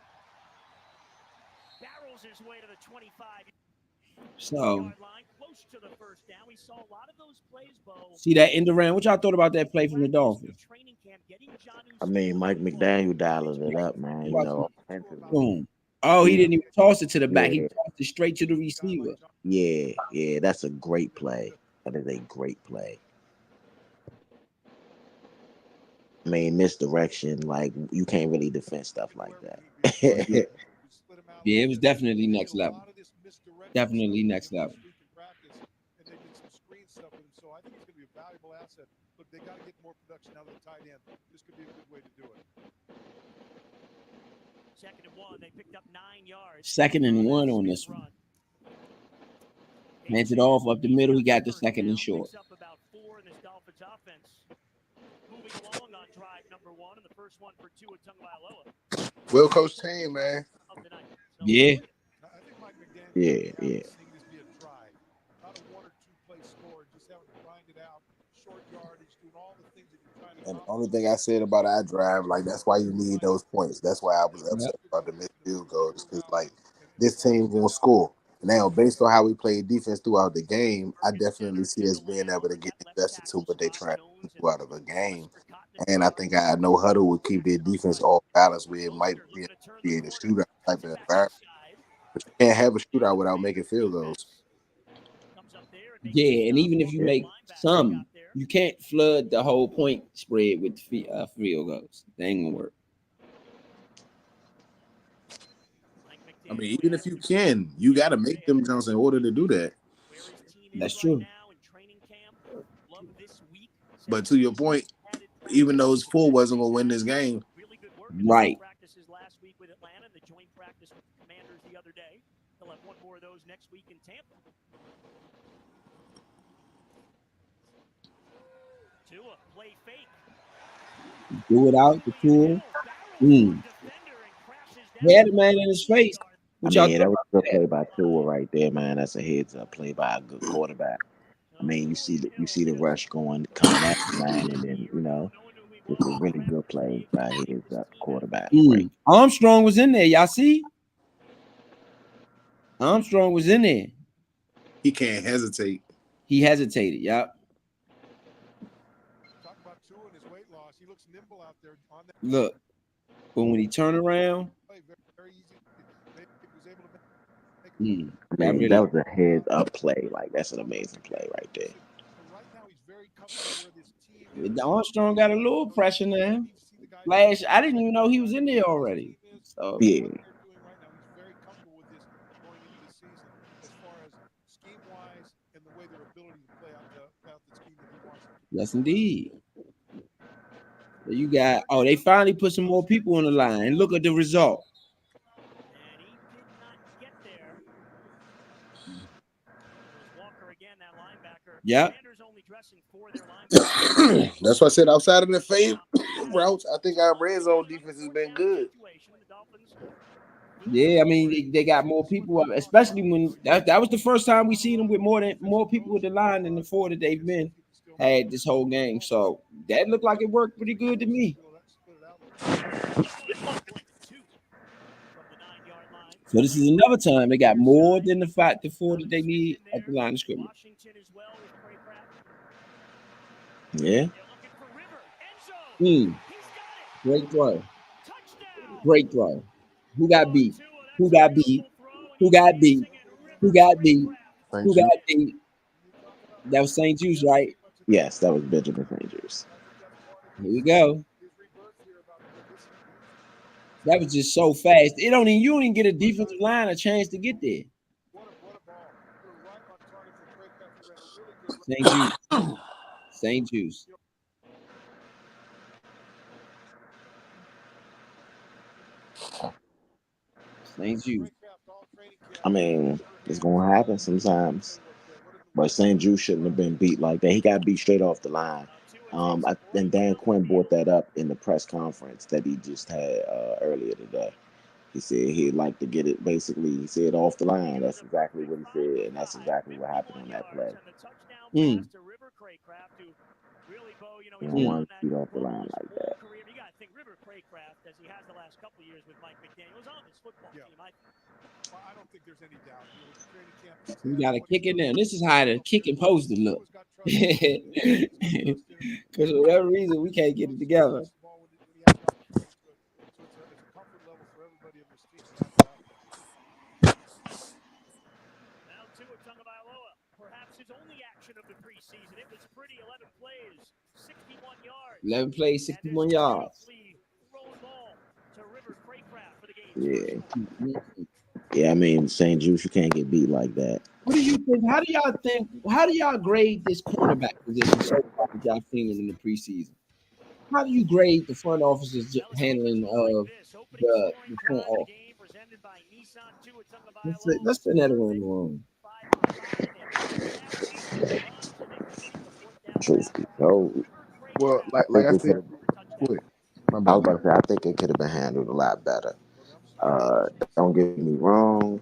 Speaker 5: Barrels his way to the 25.
Speaker 2: So
Speaker 5: Yard line, close to the first down. We saw a lot of those plays, Bo.
Speaker 2: see that end around. What y'all thought about that play from the Dolphins?
Speaker 5: Training camp, getting Jonnu
Speaker 4: I
Speaker 5: Smith
Speaker 4: mean, Mike McDaniel dialing it up, man. You
Speaker 2: Watch
Speaker 4: know,
Speaker 2: it.
Speaker 4: offensively.
Speaker 2: Boom. Oh, he didn't even toss it to the back. He
Speaker 4: Yeah,
Speaker 2: tossed it straight to the receiver.
Speaker 4: yeah. That's a great play. That is a great play. I mean, misdirection, like you can't really defend stuff like
Speaker 2: Yeah.
Speaker 4: that.
Speaker 2: Yeah, it was definitely next level. Definitely next level.
Speaker 6: And they did some screen stuff with him, so I think he's going to be a valuable asset. Look, they got to get more production out of the tight end. This could be a good way to do it.
Speaker 5: 2nd and 1, they picked up 9 yards.
Speaker 2: 2nd and 1 on this one. Hands it off up the middle. He got the 2nd and short.
Speaker 5: Picks up about 4 in this Dolphins offense. Moving along on drive number 1, and the first one for Tua Tagovailoa.
Speaker 3: Well coached team, man.
Speaker 2: Yeah.
Speaker 6: I think Mike McDaniel
Speaker 4: Yeah.
Speaker 6: seeing this be a drive, not a 1 or 2 play score, just having to grind it out, short yardage, doing all the things that you're trying to.
Speaker 3: And the only thing I said about our drive, like that's why you need those points. That's why I was upset about the missed field goals because like this team gonna score. Now, based on how we played defense throughout the game, I definitely see us being able to get invested to what they try to do out of a game. And I think I know Huddle would keep their defense off balance where it might be a shootout type of environment. But you can't have a shootout without making field goals.
Speaker 2: Yeah, and even if you make some, you can't flood the whole point spread with field goals. That ain't gonna work.
Speaker 3: I mean, even if you can, you got to make them jumps in order to do that.
Speaker 2: That's true.
Speaker 3: But to your point, even though it's 4 wasn't going to win this game.
Speaker 2: Right.
Speaker 5: Practices last week with Atlanta, the joint practice with the Commanders the other day. They'll have one more of those next week in Tampa. Tua, play fake.
Speaker 2: Do it out the tool. He had a man in his face.
Speaker 4: I mean, that was a good play by Tua right there, man. That's a heads-up play by a good quarterback. I mean, you see the rush coming at the man, and then it's a really good play by heads-up quarterback. Right.
Speaker 2: Armstrong was in there. Y'all see? Armstrong was in there.
Speaker 3: He can't hesitate.
Speaker 2: He hesitated. Yep.
Speaker 6: Talk about Tua and his weight loss. He looks nimble out there on that.
Speaker 2: Look, but when he turned around,
Speaker 6: very easy. He was able to
Speaker 4: I mean, that was a heads-up play. Like that's an amazing play right there.
Speaker 6: Right now, he's very comfortable where this team.
Speaker 2: Armstrong got a little pressure now. Flash, I didn't even know he was in there already. So
Speaker 4: yeah.
Speaker 6: He's very comfortable with this going into the season, as far as scheme-wise and the way their ability to play out the scheme that he wants.
Speaker 2: Yes, indeed. You got they finally put some more people on the line. Look at the result.
Speaker 5: And he did not get there. Walker again, that linebacker.
Speaker 2: Yep.
Speaker 5: dressing for their linebackers.
Speaker 3: That's why I said outside of the fade routes, I think our red zone defense has been good.
Speaker 2: Yeah, I mean they got more people up, especially when that was the first time we seen them with more people with the line than the four that they've been had this whole game. So that looked like it worked pretty good to me. So this is another time they got more than the four that they need at the line of scrimmage.
Speaker 5: Washington as well with Craycraft.
Speaker 4: Yeah.
Speaker 5: They're looking for River. End zone.
Speaker 2: Mm,
Speaker 5: He's got it.
Speaker 2: great throw,
Speaker 5: Touchdown.
Speaker 2: great throw. Who got
Speaker 5: Oh,
Speaker 2: beat?
Speaker 5: Tua,
Speaker 2: Who
Speaker 5: that's a
Speaker 2: got beat?
Speaker 5: beautiful throw, and
Speaker 2: Who
Speaker 5: he's
Speaker 2: got beat?
Speaker 5: dancing in
Speaker 2: Who
Speaker 5: River
Speaker 2: got beat?
Speaker 5: Craycraft.
Speaker 2: Who
Speaker 3: Thank you.
Speaker 2: got beat? That was St. Juice, right?
Speaker 4: Yes, that was Benjamin Fingers.
Speaker 2: Here we go. That was just so fast. It don't even you don't even get a defensive line a chance to get there.
Speaker 6: What a ball. Threw right on target for Craycraft. He ran a really good route.
Speaker 2: St. Juice. St. Juice. St. Juice.
Speaker 6: Craycraft all training camp.
Speaker 4: I mean, it's gonna happen sometimes. But St. Jude shouldn't have been beat like that. He got beat straight off the line. And Dan Quinn brought that up in the press conference that he just had earlier today. He said he'd like to get it. Basically, he said off the line. That's exactly what he said, and that's exactly what happened on that play.
Speaker 5: And the touchdown
Speaker 2: Mm,
Speaker 5: pass to River Craycraft, who really, Bo,
Speaker 4: You
Speaker 5: he's
Speaker 4: don't
Speaker 5: been
Speaker 2: mm.
Speaker 5: on
Speaker 4: want to
Speaker 5: that
Speaker 4: beat off the
Speaker 5: bubble
Speaker 4: line
Speaker 5: his
Speaker 4: like
Speaker 5: whole
Speaker 4: that.
Speaker 5: career. But you got to think River Craycraft, as he has the last couple of years with Mike McDaniel, was on this football team.
Speaker 6: Well, I don't think there's any doubt. Training camp,
Speaker 2: We got a kick in there. This is how the kick supposed to look.
Speaker 6: Tua's got trust in him. Tua's got trust in him.
Speaker 2: Because for whatever reason, we can't get it together.
Speaker 6: Throws the ball when he has the opportunity to it. So it's a comfort level for everybody in this team, without a doubt.
Speaker 5: Now Tua Tagovailoa, perhaps his only action of the preseason. It was pretty, 11 plays, 61 yards.
Speaker 2: 11 plays,
Speaker 5: And
Speaker 2: 61
Speaker 5: this
Speaker 2: yards.
Speaker 5: beautifully thrown ball to River Craycraft for the game's first
Speaker 4: Yeah,
Speaker 5: score.
Speaker 4: yeah. I mean, St. Jude, you can't get beat like that.
Speaker 2: What do you think? How do y'all think? How do y'all grade this cornerback position so far that y'all seen it in the preseason? How do you grade the front office's
Speaker 5: Now the Dolphins
Speaker 2: handling
Speaker 5: go like
Speaker 2: of
Speaker 5: this. Opening
Speaker 2: the
Speaker 5: scoring
Speaker 2: front
Speaker 5: drive of the
Speaker 2: office?
Speaker 5: game presented by Nissan Tua Tagovailoa.
Speaker 2: Let's send that around the room.
Speaker 5: 5 for 5. They run the pass, it runs, and they complete the fourth down
Speaker 4: Truth
Speaker 5: pass
Speaker 4: be
Speaker 5: to
Speaker 4: told,
Speaker 5: River
Speaker 3: Well,
Speaker 5: Craycraft
Speaker 3: like
Speaker 4: I
Speaker 3: like
Speaker 4: think
Speaker 3: I
Speaker 4: it
Speaker 3: said,
Speaker 4: could have.
Speaker 5: for the
Speaker 3: go
Speaker 5: touchdown.
Speaker 3: ahead. My
Speaker 4: I
Speaker 3: bad.
Speaker 4: was about to say, I think it could have been handled a lot better. Don't get me wrong.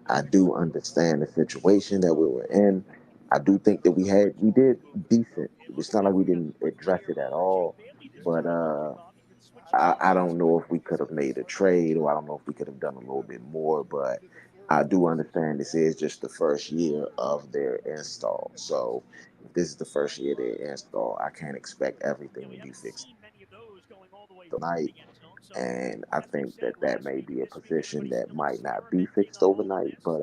Speaker 4: I do understand the situation that we were in. I do think that we did decent.
Speaker 5: It
Speaker 4: It's
Speaker 5: looks
Speaker 4: not
Speaker 5: like
Speaker 4: like we
Speaker 5: we've got
Speaker 4: didn't
Speaker 5: three
Speaker 4: address
Speaker 5: here,
Speaker 4: it at
Speaker 5: Bo. Jake
Speaker 4: all.
Speaker 5: Bailey this
Speaker 4: But
Speaker 5: time on kickoff. You can switch it
Speaker 4: I,
Speaker 5: up.
Speaker 4: I don't know if we could have made a trade, or I don't know if we could have done a little bit more. But I do understand this is just the first year of their install. So if this is the first year of their install, I can't expect everything
Speaker 5: We
Speaker 4: to be
Speaker 5: haven't
Speaker 4: fixed
Speaker 5: seen many of those going all the way through
Speaker 4: overnight.
Speaker 5: the end zone. So,
Speaker 4: And I
Speaker 5: as we
Speaker 4: think
Speaker 5: said
Speaker 4: that
Speaker 5: last
Speaker 4: may
Speaker 5: week
Speaker 4: be
Speaker 5: and
Speaker 4: a
Speaker 5: this week,
Speaker 4: position
Speaker 5: everybody's
Speaker 4: that
Speaker 5: still
Speaker 4: might not be
Speaker 5: experimenting
Speaker 4: fixed
Speaker 5: on all of
Speaker 4: overnight.
Speaker 5: this.
Speaker 4: But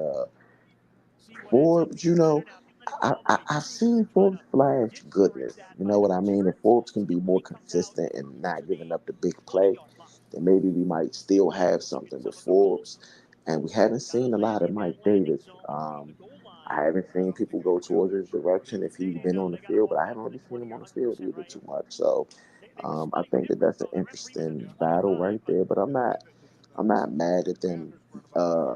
Speaker 5: See what ends up
Speaker 4: Forbes,
Speaker 5: being better. Now, don't let it go all the way
Speaker 4: I've
Speaker 5: through because
Speaker 4: seen
Speaker 5: they're trying
Speaker 4: Forbes
Speaker 5: to
Speaker 4: flash
Speaker 5: discourage
Speaker 4: goodness.
Speaker 5: that
Speaker 4: You
Speaker 5: by
Speaker 4: know what
Speaker 5: no
Speaker 4: I mean? If
Speaker 5: return
Speaker 4: Forbes
Speaker 5: flights.
Speaker 4: can be
Speaker 5: But when
Speaker 4: more
Speaker 5: he comes out
Speaker 4: consistent and
Speaker 5: to
Speaker 4: not giving
Speaker 5: the
Speaker 4: up the big
Speaker 5: 20
Speaker 4: play,
Speaker 5: yard line,
Speaker 4: then maybe we might still have something with
Speaker 5: some of the rules.
Speaker 4: Forbes. And we haven't
Speaker 5: Got to
Speaker 4: seen a
Speaker 5: land
Speaker 4: lot of
Speaker 5: in that
Speaker 4: Mike
Speaker 5: landing
Speaker 4: Davis.
Speaker 5: zone between the goal line.
Speaker 4: I haven't seen people go towards his direction if he's been on
Speaker 5: No,
Speaker 4: the
Speaker 5: they got to
Speaker 4: field,
Speaker 5: ball
Speaker 4: but I
Speaker 5: back
Speaker 4: haven't
Speaker 5: to the
Speaker 4: really seen
Speaker 5: 20.
Speaker 4: him
Speaker 5: You're
Speaker 4: on the field
Speaker 5: 100%
Speaker 4: either
Speaker 5: right.
Speaker 4: too much. So
Speaker 5: They were
Speaker 4: I
Speaker 5: splitting
Speaker 4: think that
Speaker 5: different,
Speaker 4: that's an
Speaker 5: though. The referee was saying
Speaker 4: interesting battle
Speaker 5: 25,
Speaker 4: right
Speaker 5: but
Speaker 4: there. But I'm not mad at them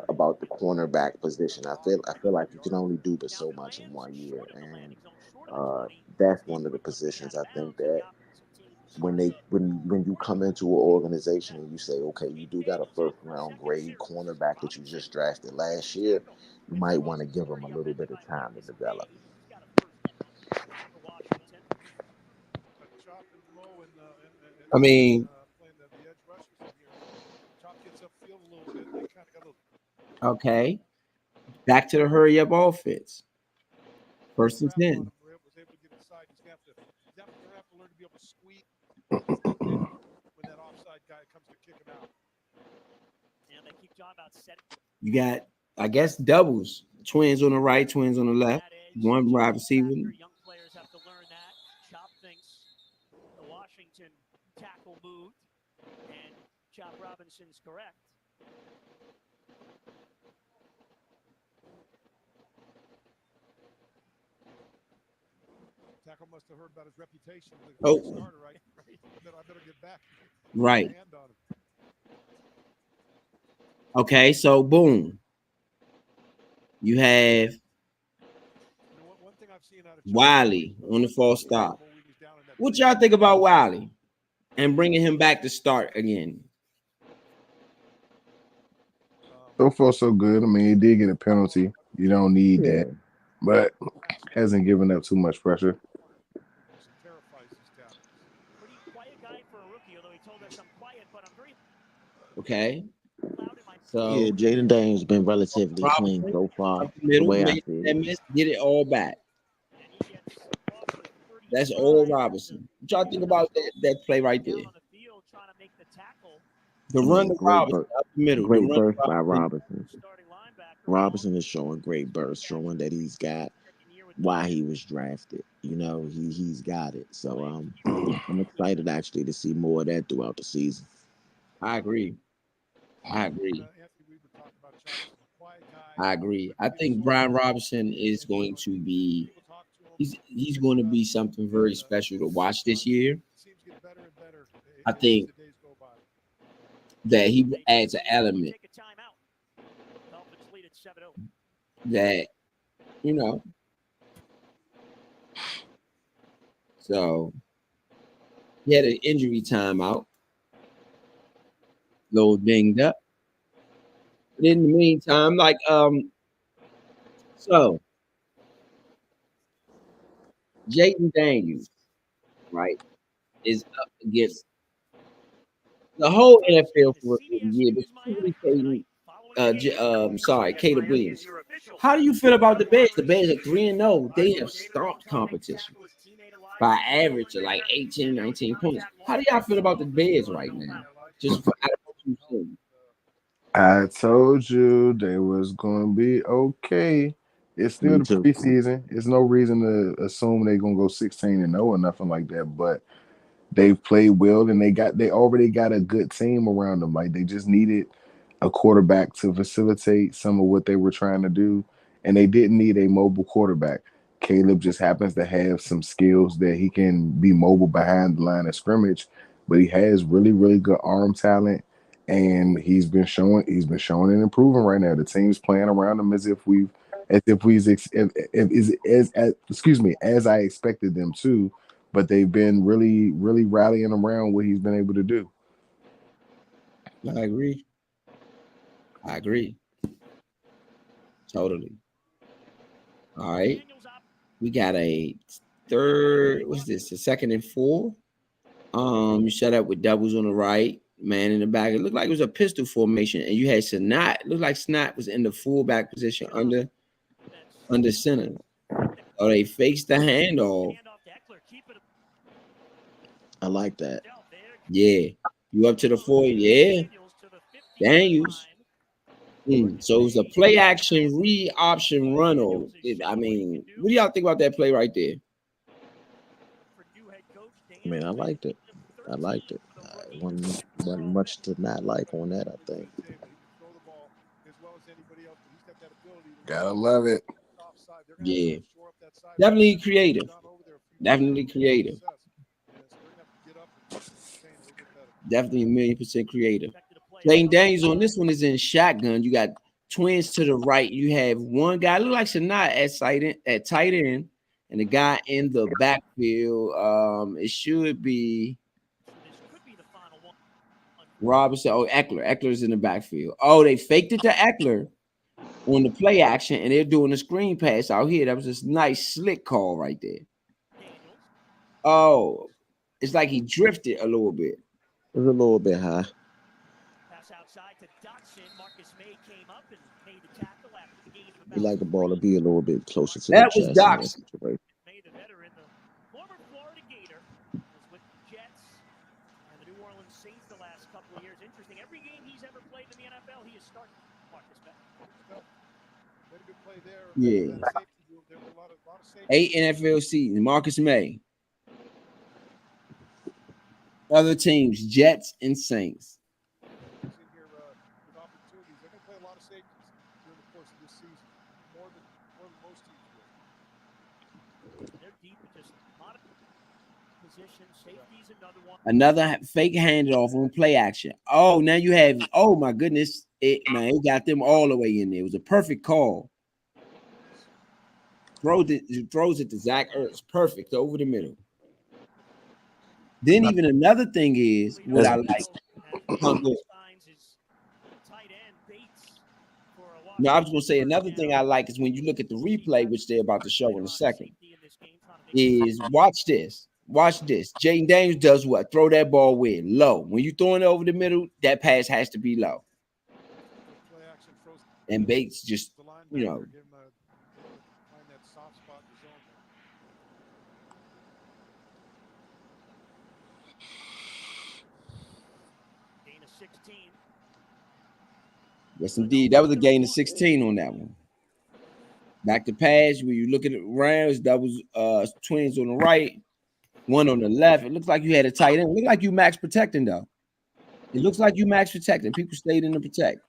Speaker 4: about the cornerback position. I feel like you can only do but
Speaker 5: now
Speaker 4: so
Speaker 5: it
Speaker 4: much in
Speaker 5: lands
Speaker 4: 1 year,
Speaker 5: short of the
Speaker 4: and
Speaker 5: landing zone, short of the 20.
Speaker 4: that's
Speaker 5: He
Speaker 4: one of the
Speaker 5: quickly gets
Speaker 4: positions
Speaker 5: out of
Speaker 4: I think
Speaker 5: bounds, and the
Speaker 4: that
Speaker 5: offensive team
Speaker 4: when
Speaker 5: starts
Speaker 4: they
Speaker 5: it.
Speaker 4: when you come into an organization and you say, okay, you do got a
Speaker 5: McDaniel's in
Speaker 4: first
Speaker 5: for a
Speaker 4: round
Speaker 5: second
Speaker 4: grade
Speaker 5: series.
Speaker 4: cornerback that you
Speaker 5: Robinson
Speaker 4: just drafted
Speaker 5: makes
Speaker 4: last
Speaker 5: the
Speaker 4: year,
Speaker 5: tackle.
Speaker 4: you
Speaker 5: It's a
Speaker 4: might want to
Speaker 5: Wilson
Speaker 4: give them a
Speaker 5: screen
Speaker 4: little
Speaker 5: upended
Speaker 4: bit of
Speaker 5: by
Speaker 4: time to
Speaker 5: Mathis, and
Speaker 4: develop.
Speaker 5: he's got a first down for Washington.
Speaker 6: Chop and Mo
Speaker 2: I mean,
Speaker 6: playing the edge rushers in here. Chop gets upfield a little bit. They kind of got a little.
Speaker 2: okay. Back to the hurry up offense. First and
Speaker 6: Trap on
Speaker 2: 10.
Speaker 6: him. Was able to get inside. They're gonna have to learn to be able to squeeze when that offside guy comes to kick him out.
Speaker 5: And they keep talking about setting
Speaker 2: You got, I guess, doubles. Twins on the right, twins on the left.
Speaker 5: that edge,
Speaker 2: One
Speaker 5: such a
Speaker 2: wide
Speaker 5: key
Speaker 2: receiver.
Speaker 5: factor. Young players have to learn that. Chop thinks the Washington tackle moved, and Chop Robinson's correct.
Speaker 6: Tackle must have heard about his reputation as a
Speaker 2: Oh,
Speaker 6: starter, right? I better get back.
Speaker 2: right.
Speaker 6: Hand on him.
Speaker 2: Okay, so boom. You have
Speaker 6: One thing I've seen
Speaker 2: Wiley on the false start. What y'all think about Wiley and bringing him back to start again?
Speaker 3: So far, so good. I mean, he did get a penalty. You don't need
Speaker 4: Yeah.
Speaker 3: that, but hasn't given up too much pressure.
Speaker 5: Pretty quiet guy for a rookie, although he told us I'm quiet, but I'm very
Speaker 2: Okay,
Speaker 5: loud in my.
Speaker 4: Yeah,
Speaker 2: so
Speaker 4: Jaden Daniels has been relatively clean
Speaker 2: Robinson
Speaker 4: so far,
Speaker 2: up the
Speaker 4: the
Speaker 2: middle,
Speaker 4: way I
Speaker 2: made
Speaker 4: see
Speaker 2: that
Speaker 4: it.
Speaker 2: miss, get it all back.
Speaker 5: And he gets off with 35.
Speaker 2: That's all
Speaker 5: That's
Speaker 2: Robinson. What y'all think about that play right there?
Speaker 5: down on the field trying to make the tackle.
Speaker 2: The
Speaker 4: I
Speaker 2: run
Speaker 4: mean,
Speaker 2: to Robinson up the middle. The
Speaker 4: great
Speaker 2: run to
Speaker 4: burst by
Speaker 2: Robinson.
Speaker 4: Robinson.
Speaker 5: Starting linebacker.
Speaker 4: Robinson is showing great burst, showing that he's got
Speaker 5: Second year with
Speaker 4: why he was drafted. You know, he's got it. So I'm excited actually to see more of that throughout the season.
Speaker 2: I agree. I agree. I agree. I think Brian Robinson is going to be he's going to be something very special to watch this year. I think that he adds an element
Speaker 5: Take a timeout. Dolphins lead at 7-0.
Speaker 2: that you know. So he had an injury timeout, little dinged up. But in the meantime, so Jaden Daniels, right, is up against the whole NFL for the year, but specifically Caleb Williams. How do you feel about the Bears? The Bears are 3-0. They have stomped competition by average of like 18, 19 points. How do y'all feel about the Bears right now? Just for out of what you've seen.
Speaker 3: I told you they was going to be okay. It's still
Speaker 4: Me
Speaker 3: the
Speaker 4: too.
Speaker 3: preseason. There's no reason to assume they're gonna go 16-0 or nothing like that. But they've played well, and they already got a good team around them. Like they just needed a quarterback to facilitate some of what they were trying to do, and they didn't need a mobile quarterback. Caleb just happens to have some skills that he can be mobile behind the line of scrimmage, but he has really, really good arm talent, and he's been showing and improving right now. The team's playing around him as excuse me, as I expected them to, but they've been really, really rallying around what he's been able to do.
Speaker 2: I agree. I agree. Totally. All right. We got a third. What's this? A second and 4. You set up with doubles on the right, man in the back. It looked like it was a pistol formation, and you had Snot. It looked like Snot was in the fullback position under center. Oh, they faked the handoff.
Speaker 4: I like that.
Speaker 2: Yeah. You up to the 4? Yeah. Daniels. So it was a play action read option run. I mean, what do y'all think about that play right there?
Speaker 4: I mean, I liked it. I liked it. Wasn't much to not like on that, I think.
Speaker 3: Gotta love it.
Speaker 2: Yeah. Definitely creative. Definitely creative. Definitely 1,000,000% creative. Playing Daniels on this one is in shotgun. You got twins to the right. You have one guy look like Sanat at tight end, and the guy in the backfield. It should be Robinson. Oh, Eckler. Eckler's in the backfield. Oh, they faked it to Eckler on the play action, and they're doing a screen pass out here. That was this nice slick call right there. Oh, it's like he drifted a little bit.
Speaker 4: It was a little bit high.
Speaker 5: Pass outside to Dotson. Marcus May came up and made the tackle after the game.
Speaker 4: You like the ball to be a little bit closer to
Speaker 2: That
Speaker 4: the
Speaker 2: was
Speaker 4: chest in that
Speaker 2: Dotson.
Speaker 4: situation.
Speaker 5: May, the veteran, the former Florida Gator, was with the Jets and the New Orleans Saints the last couple of years. Interesting. Every game he's ever played in the NFL, he has started. Marcus May.
Speaker 2: Yeah. 8 NFL seasons. Marcus May. Other teams, Jets and Saints. Another fake handoff on play action. Oh, now you have. Oh my goodness, it got them all the way in there. It was a perfect call. throws it to Zach Ertz, perfect over the middle. Then even another thing is what I like. No, I was gonna say another thing I like is when you look at the replay, which they're about to show in a second. Is watch this. Watch this. Jaden Daniels does what? Throw that ball where? Low. When you throwing it over the middle, that pass has to be low. And Bates just, you know. Yes, indeed. That was a gain of 16 on that one. Back to pass, when you look at it rounds, that was twins on the right, one on the left. It looks like you had a tight end. It looked like you max protecting, though. It looks like you max protecting. People stayed in the protect.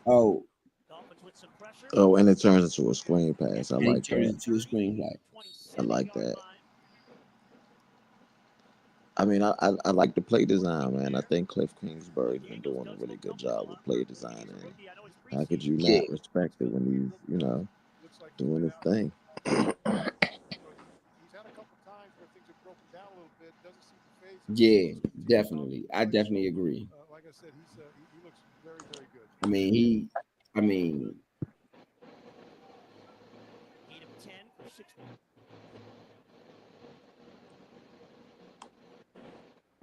Speaker 2: Oh.
Speaker 4: Oh, and it turns into a screen pass. I
Speaker 2: And
Speaker 4: like
Speaker 2: it turns
Speaker 4: that.
Speaker 2: into a screen play.
Speaker 4: I like that. I mean, I like the play design, man. I think Cliff Kingsbury's been doing a really good job with play design. And how could you
Speaker 2: Yeah.
Speaker 4: not respect it when he's, doing his thing?
Speaker 2: Yeah, definitely. I definitely agree.
Speaker 6: Like I said, he looks very, very good.
Speaker 2: I mean,
Speaker 5: 8 of 10 for 60.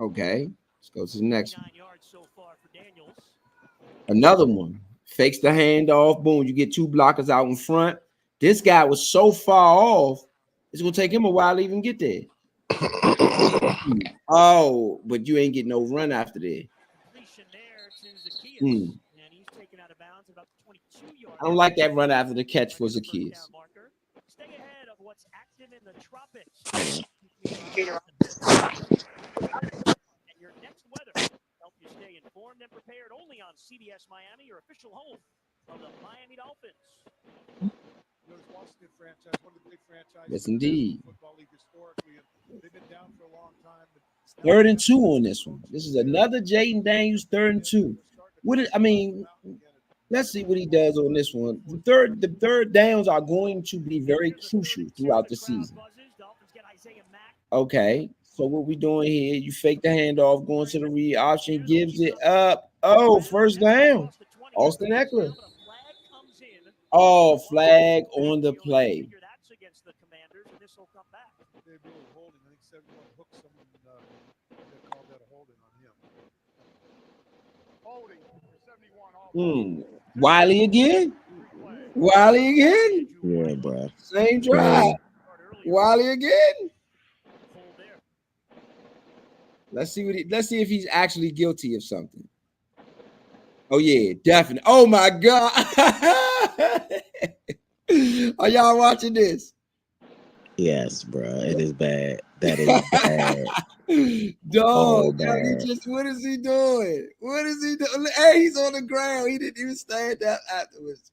Speaker 2: okay. Let's go to the next one.
Speaker 5: 9 yards so far for Daniels.
Speaker 2: Another one. Fakes the handoff. Boom. You get two blockers out in front. This guy was so far off, it's gonna take him a while to even get there. Oh, but you ain't getting no run after that.
Speaker 5: Completion there to Zacchaeus.
Speaker 2: Hmm.
Speaker 5: And he's taken out of bounds about 22 yards.
Speaker 2: I don't like that run after the catch for Zacchaeus.
Speaker 5: Stay ahead of what's active in the tropics. And your next weather help you stay informed and prepared only on CBS Miami, your official home of the Miami Dolphins.
Speaker 6: Washington franchise, one of the big franchises.
Speaker 2: Yes, indeed.
Speaker 6: Football league historically, and they've been down for a long time.
Speaker 2: Third and 2 on this one. This is another Jaden Daniels 3rd and 2. Let's see what he does on this one. The third downs are going to be very crucial throughout the season. Okay, so what we doing here? You fake the handoff, going to the read option, gives it up. Oh, first down. Austin Eckler. Oh, flag on the play. Wiley again? Wiley again?
Speaker 4: Yeah, bro.
Speaker 2: Same drive. Wiley again? Let's see if he's actually guilty of something. Oh yeah, definitely. Oh my God. Are y'all watching this?
Speaker 4: Yes, bro. It is bad. That is bad.
Speaker 2: Dog, what is he doing? What is he doing? Hey, he's on the ground. He didn't even stand up afterwards.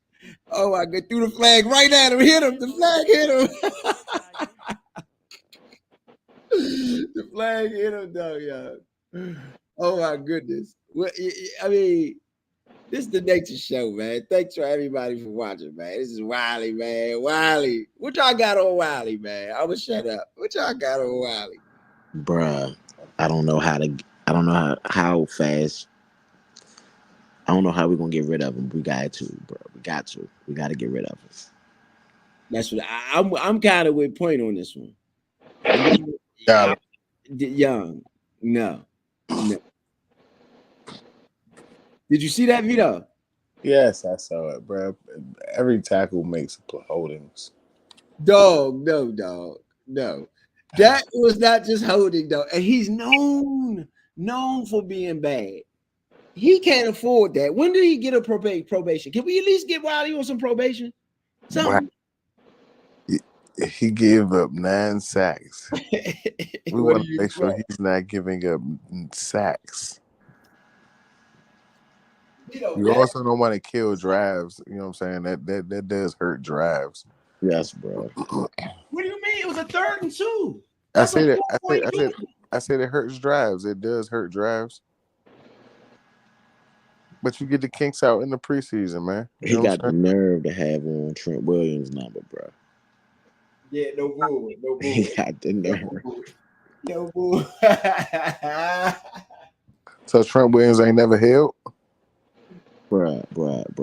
Speaker 2: Oh my God, threw the flag right at him. Hit him. The flag hit him. The flag hit him, dog, y'all. Oh my goodness. I mean, this is the Nature Show, man. Thanks for everybody for watching, man. This is Wiley, man. Wiley. What y'all got on Wiley, man? I'm gonna shut up. What y'all got on Wiley?
Speaker 4: Bruh, I don't know how fast. I don't know how we're gonna get rid of him. We got to, bro. We got to get rid of him.
Speaker 2: That's what I'm kind of with Point on this one. Young. No. Did you see that, Vito?
Speaker 3: Yes, I saw it, bro. Every tackle makes holdings.
Speaker 2: Dog, no. That was not just holding, though. And he's known for being bad. He can't afford that. When did he get a probation? Can we at least get Wiley on some probation? Something?
Speaker 3: He gave up 9 sacks. We want to make sure he's not giving up sacks. You also don't want to kill drives. You know what I'm saying? That does hurt drives.
Speaker 4: Yes, bro.
Speaker 2: What do you mean? It was a 3rd and 2.
Speaker 3: I said it hurts drives. It does hurt drives. But you get the kinks out in the preseason, man. You
Speaker 4: He
Speaker 3: know what
Speaker 4: got
Speaker 3: I'm
Speaker 4: the
Speaker 3: saying?
Speaker 4: nerve to have on Trent Williams' number, bro.
Speaker 2: Yeah, no bull, no
Speaker 4: He
Speaker 2: bull,
Speaker 4: got the
Speaker 2: no
Speaker 4: nerve.
Speaker 2: bull, no bull.
Speaker 3: So Trent Williams ain't never held.
Speaker 4: Bruh.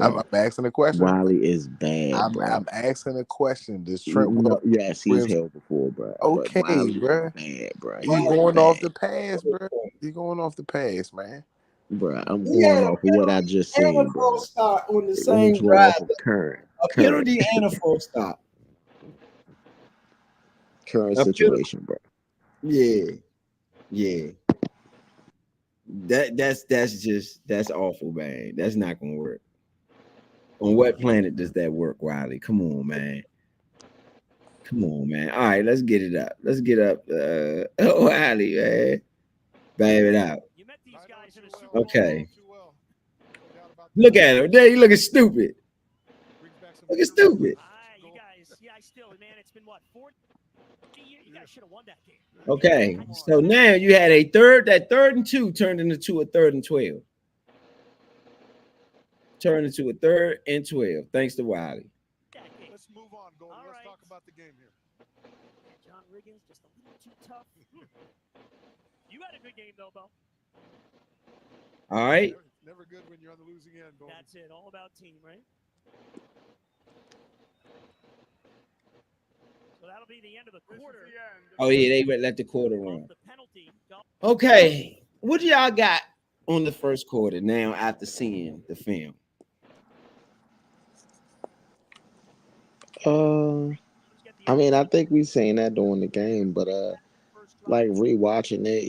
Speaker 3: I'm asking a question.
Speaker 4: Wiley is bad, bruh.
Speaker 3: I'm asking a question. Does Trent
Speaker 4: No, yes, he's
Speaker 3: Williams?
Speaker 4: held before, bruh. But
Speaker 3: Okay,
Speaker 4: Wiley is
Speaker 3: bruh.
Speaker 4: bad, bruh.
Speaker 3: You
Speaker 4: He's
Speaker 3: going off
Speaker 4: bad,
Speaker 3: the pass, bruh. You going off the pass, man.
Speaker 4: bruh. I'm
Speaker 2: He
Speaker 4: going
Speaker 2: had a
Speaker 4: off of what I
Speaker 2: penalty
Speaker 4: just
Speaker 2: and a
Speaker 4: seen,
Speaker 2: false
Speaker 4: bruh.
Speaker 2: start on the
Speaker 4: I'm
Speaker 2: same
Speaker 4: just going
Speaker 2: drive.
Speaker 4: off of current,
Speaker 2: A
Speaker 4: current,
Speaker 2: penalty and a false start.
Speaker 4: current
Speaker 2: A penalty.
Speaker 4: situation, bruh.
Speaker 2: Yeah. That's awful, man. That's not gonna work. On what planet does that work, Wiley? Come on, man. Come on, man. All right, let's get it up. Let's get up. Wiley, man. Babe it out.
Speaker 5: You met these
Speaker 6: I know
Speaker 5: guys in
Speaker 6: too
Speaker 5: a
Speaker 6: well.
Speaker 5: Super Bowl.
Speaker 2: Okay.
Speaker 6: Too well. No doubt about
Speaker 2: Look
Speaker 6: that.
Speaker 2: at him. There, you looking stupid.
Speaker 6: Brings back some
Speaker 2: Looking
Speaker 6: bitter
Speaker 2: stupid.
Speaker 6: memories.
Speaker 5: You guys, yeah, I still, man, it's been what, 40 years? You guys should have won that game.
Speaker 2: Okay.
Speaker 5: Come on.
Speaker 2: So now you had that third and 2 turned into a 3rd and 12. Turned into a 3rd and 12. Thanks to Wiley.
Speaker 5: That game.
Speaker 6: Let's move on, Golden.
Speaker 5: All
Speaker 6: Let's
Speaker 5: right.
Speaker 6: talk about the game here.
Speaker 5: John Riggins, just a little too tough. You had a good game, though, Bo.
Speaker 2: All right.
Speaker 6: Never good when you're on the losing end, Golden.
Speaker 5: That's it. All about team, right? So that'll be the end of the quarter.
Speaker 2: Oh, yeah, they let the quarter run.
Speaker 5: The penalty.
Speaker 2: Okay. What do y'all got on the first quarter now after seeing the film?
Speaker 4: I mean, I think we seen that during the game, but like rewatching it,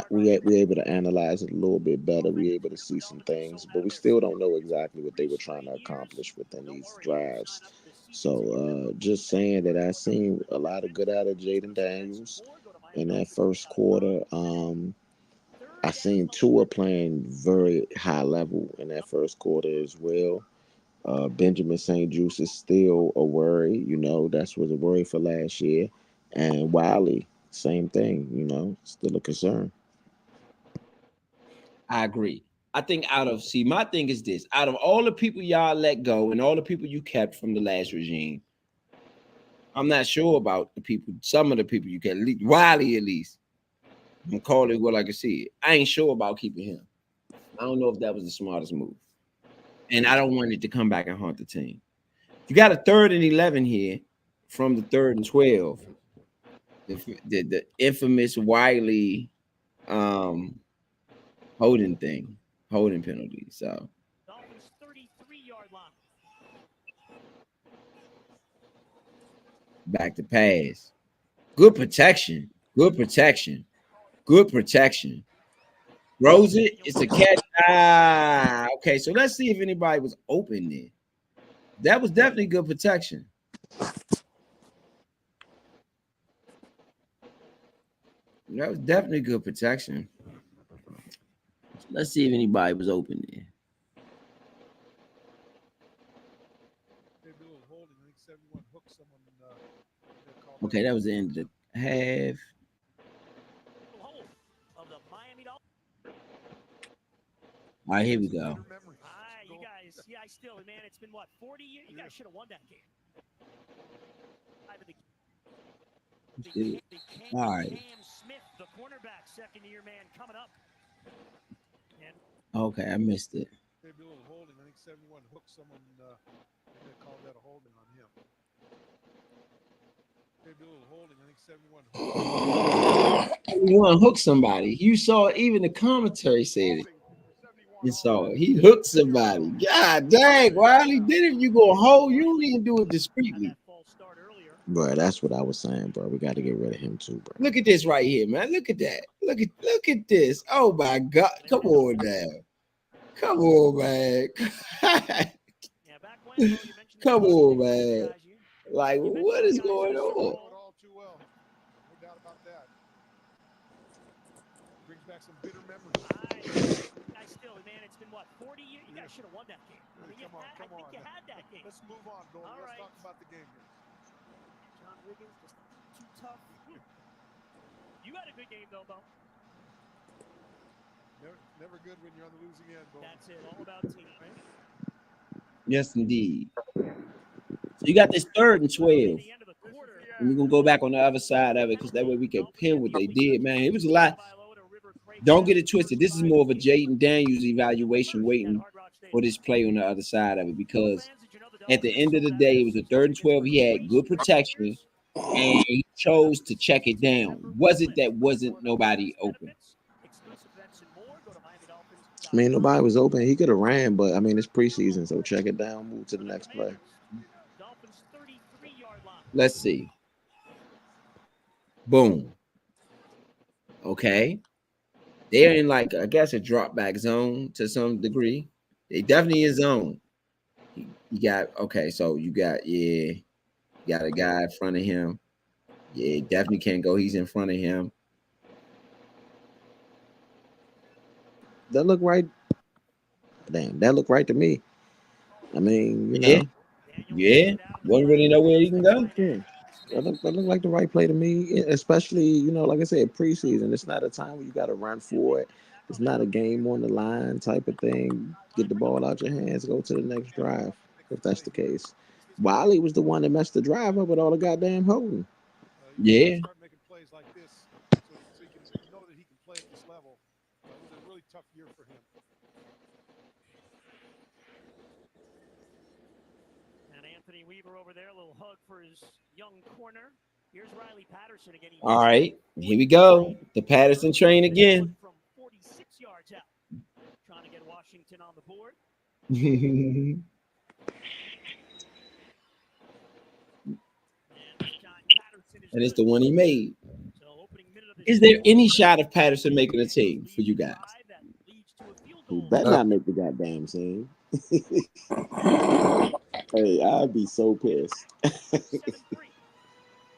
Speaker 4: we able to analyze it a little bit better. We able to see some things, but we still don't know exactly what they were trying to accomplish within these drives. So just saying that I seen a lot of good out of Jaden Daniels in that first quarter. I seen Tua playing very high level in that first quarter as well. Benjamin St. Juice is still a worry. That's was a worry for last year. And Wiley, same thing. Still a concern.
Speaker 2: I agree. I think my thing is this: out of all the people y'all let go and all the people you kept from the last regime, I'm not sure about some of the people you kept, Wiley at least. I'm gonna call it what I can see it. I ain't sure about keeping him. I don't know if that was the smartest move. And I don't want it to come back and haunt the team. You got a 3rd and 11 here from the 3rd and 12. The infamous Wiley holding penalty. So
Speaker 5: Dolphins 33-yard line.
Speaker 2: back to pass. Good protection. Throws it. It's a catch. Okay, so let's see if anybody was open there. That was definitely good protection. That was definitely good protection. Let's see if anybody was open there.
Speaker 6: Maybe a little holding. I think 71 hooked someone.
Speaker 2: Okay, that was the end of the half.
Speaker 5: Hold of the Miami Dolphins.
Speaker 2: All right, here we go.
Speaker 5: You guys, yeah, I still, man, it's been what, 40 years? You guys should have won that game.
Speaker 2: All right.
Speaker 5: Cam Smith, the cornerback, second-year man, coming up.
Speaker 2: Okay, I missed it.
Speaker 6: Maybe a little holding. I think 71 hooked someone. They called that a holding on him. Maybe a little holding. I think
Speaker 2: 71 hooked somebody. You saw even the commentary said it. You saw it. He hooked somebody. God dang, Wiley. Then if you go hold, you don't even do it discreetly.
Speaker 4: Bro, that's what I was saying, bro. We got to get rid of him too, bro.
Speaker 2: Look at this right here, man. Look at that. Look at this. Oh my God. Come on now. Come on, man. Come on, man. Like, what is going on?
Speaker 6: all too well. No doubt about that. Brings back some bitter memories.
Speaker 5: I still, man, it's been what, 40 years? You guys should have won that game. I think you had that game.
Speaker 6: Let's move on, Golden. Let's talk about the game here.
Speaker 5: John Riggins, just a little too tough. You had a good game, though, Bo.
Speaker 6: Never good when you're on the losing end, Bo.
Speaker 5: That's it. All about team, right?
Speaker 2: Yes, indeed. So you got this 3rd and 12.
Speaker 5: The end of the quarter.
Speaker 2: And we're gonna go back on the other side of it because that way we can pin what they did, man. It was a lot.
Speaker 5: Tagovailoa to River Craig
Speaker 2: Don't
Speaker 5: Brown.
Speaker 2: get it twisted. This is more of a Jaden Daniels evaluation waiting
Speaker 5: Hard Rock Stadium.
Speaker 2: for this play on the other side of it because
Speaker 5: Fans, did you know the
Speaker 2: at the
Speaker 5: Dolphins
Speaker 2: end of the
Speaker 5: sold out
Speaker 2: day,
Speaker 5: their
Speaker 2: it was a
Speaker 5: season
Speaker 2: 3rd and 12.
Speaker 5: tickets
Speaker 2: He
Speaker 5: for
Speaker 2: had good
Speaker 5: 3 straight
Speaker 2: protection
Speaker 5: years?
Speaker 2: and he chose to check it down. Was it that wasn't nobody open?
Speaker 5: Exclusive events and more. Go to
Speaker 4: I mean,
Speaker 5: MiamiDolphins.com.
Speaker 4: nobody was open. He could have ran, but I mean, it's preseason, so check it down, move to
Speaker 5: For
Speaker 4: the
Speaker 5: the
Speaker 4: next play.
Speaker 5: Commanders, Dolphins 33-yard line.
Speaker 2: Let's see. Boom. Okay. They're in like I guess a drop back zone to some degree. They definitely in zone. You got okay, so you got you got a guy in front of him. Yeah, definitely can't go. He's in front of him.
Speaker 4: That look right. Damn, that look right to me. I mean,
Speaker 2: Yeah,
Speaker 5: Daniel
Speaker 2: yeah.
Speaker 5: posted out in the
Speaker 2: Wouldn't really know
Speaker 5: flat.
Speaker 2: where he can go.
Speaker 4: yeah, that look like the right play to me. Especially, like I said, preseason. It's not a time where you got to run for it. It's not a game on the line type of thing. Get the ball out your hands, go to the next drive. If that's the case, Wiley was the one that messed the drive up with all the goddamn holding.
Speaker 6: You got to
Speaker 2: Yeah.
Speaker 6: start making plays like this so you can know that he can play at this level. It was a really tough year for him.
Speaker 5: And Anthony Weaver over there, a little hug for his young corner. Here's Riley Patterson again. He
Speaker 2: All
Speaker 5: missed
Speaker 2: right,
Speaker 5: that
Speaker 2: here we
Speaker 5: 43
Speaker 2: go. The Patterson
Speaker 5: early
Speaker 2: train
Speaker 5: on this one
Speaker 2: again.
Speaker 5: from 46 yards out. Trying to get Washington on the board.
Speaker 2: And
Speaker 5: And this time Patterson is
Speaker 2: it's
Speaker 5: good.
Speaker 2: the one he made.
Speaker 5: So opening minute of this
Speaker 2: Is there
Speaker 5: second
Speaker 2: any
Speaker 5: quarter,
Speaker 2: shot of Patterson making a
Speaker 5: Daniels
Speaker 2: team for
Speaker 5: leads
Speaker 2: you
Speaker 5: the
Speaker 2: guys?
Speaker 5: drive that leads to a field
Speaker 4: He
Speaker 5: goal.
Speaker 4: better not make the goddamn team. Hey, I'd be so pissed.
Speaker 5: 7-3.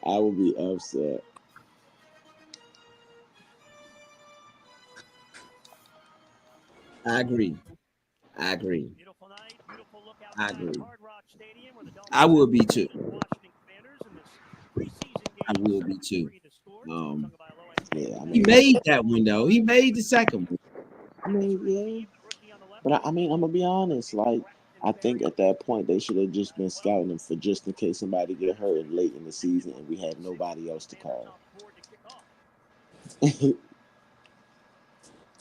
Speaker 4: I would be upset.
Speaker 2: I agree. I agree.
Speaker 5: Beautiful night, beautiful look
Speaker 2: I
Speaker 5: outside of
Speaker 2: agree.
Speaker 5: Hard Rock Stadium where the
Speaker 2: I
Speaker 5: Dolphins
Speaker 2: would
Speaker 5: have
Speaker 2: be
Speaker 5: been
Speaker 2: too.
Speaker 5: playing the Washington Commanders in this preseason
Speaker 2: I
Speaker 5: game.
Speaker 2: would be too.
Speaker 5: 7-3 the score. Tua
Speaker 2: Um,
Speaker 5: Tagovailoa
Speaker 4: Yeah, I
Speaker 2: he
Speaker 4: mean,
Speaker 2: made that one though. He made the second one.
Speaker 4: yeah.
Speaker 5: the rookie on the left.
Speaker 4: But I mean, I'm gonna be honest. Like, I think at that point they should have just been scouting him for just in case somebody get hurt late in the season and we had nobody else to
Speaker 5: Commanders
Speaker 4: call.
Speaker 5: on the board to kick off.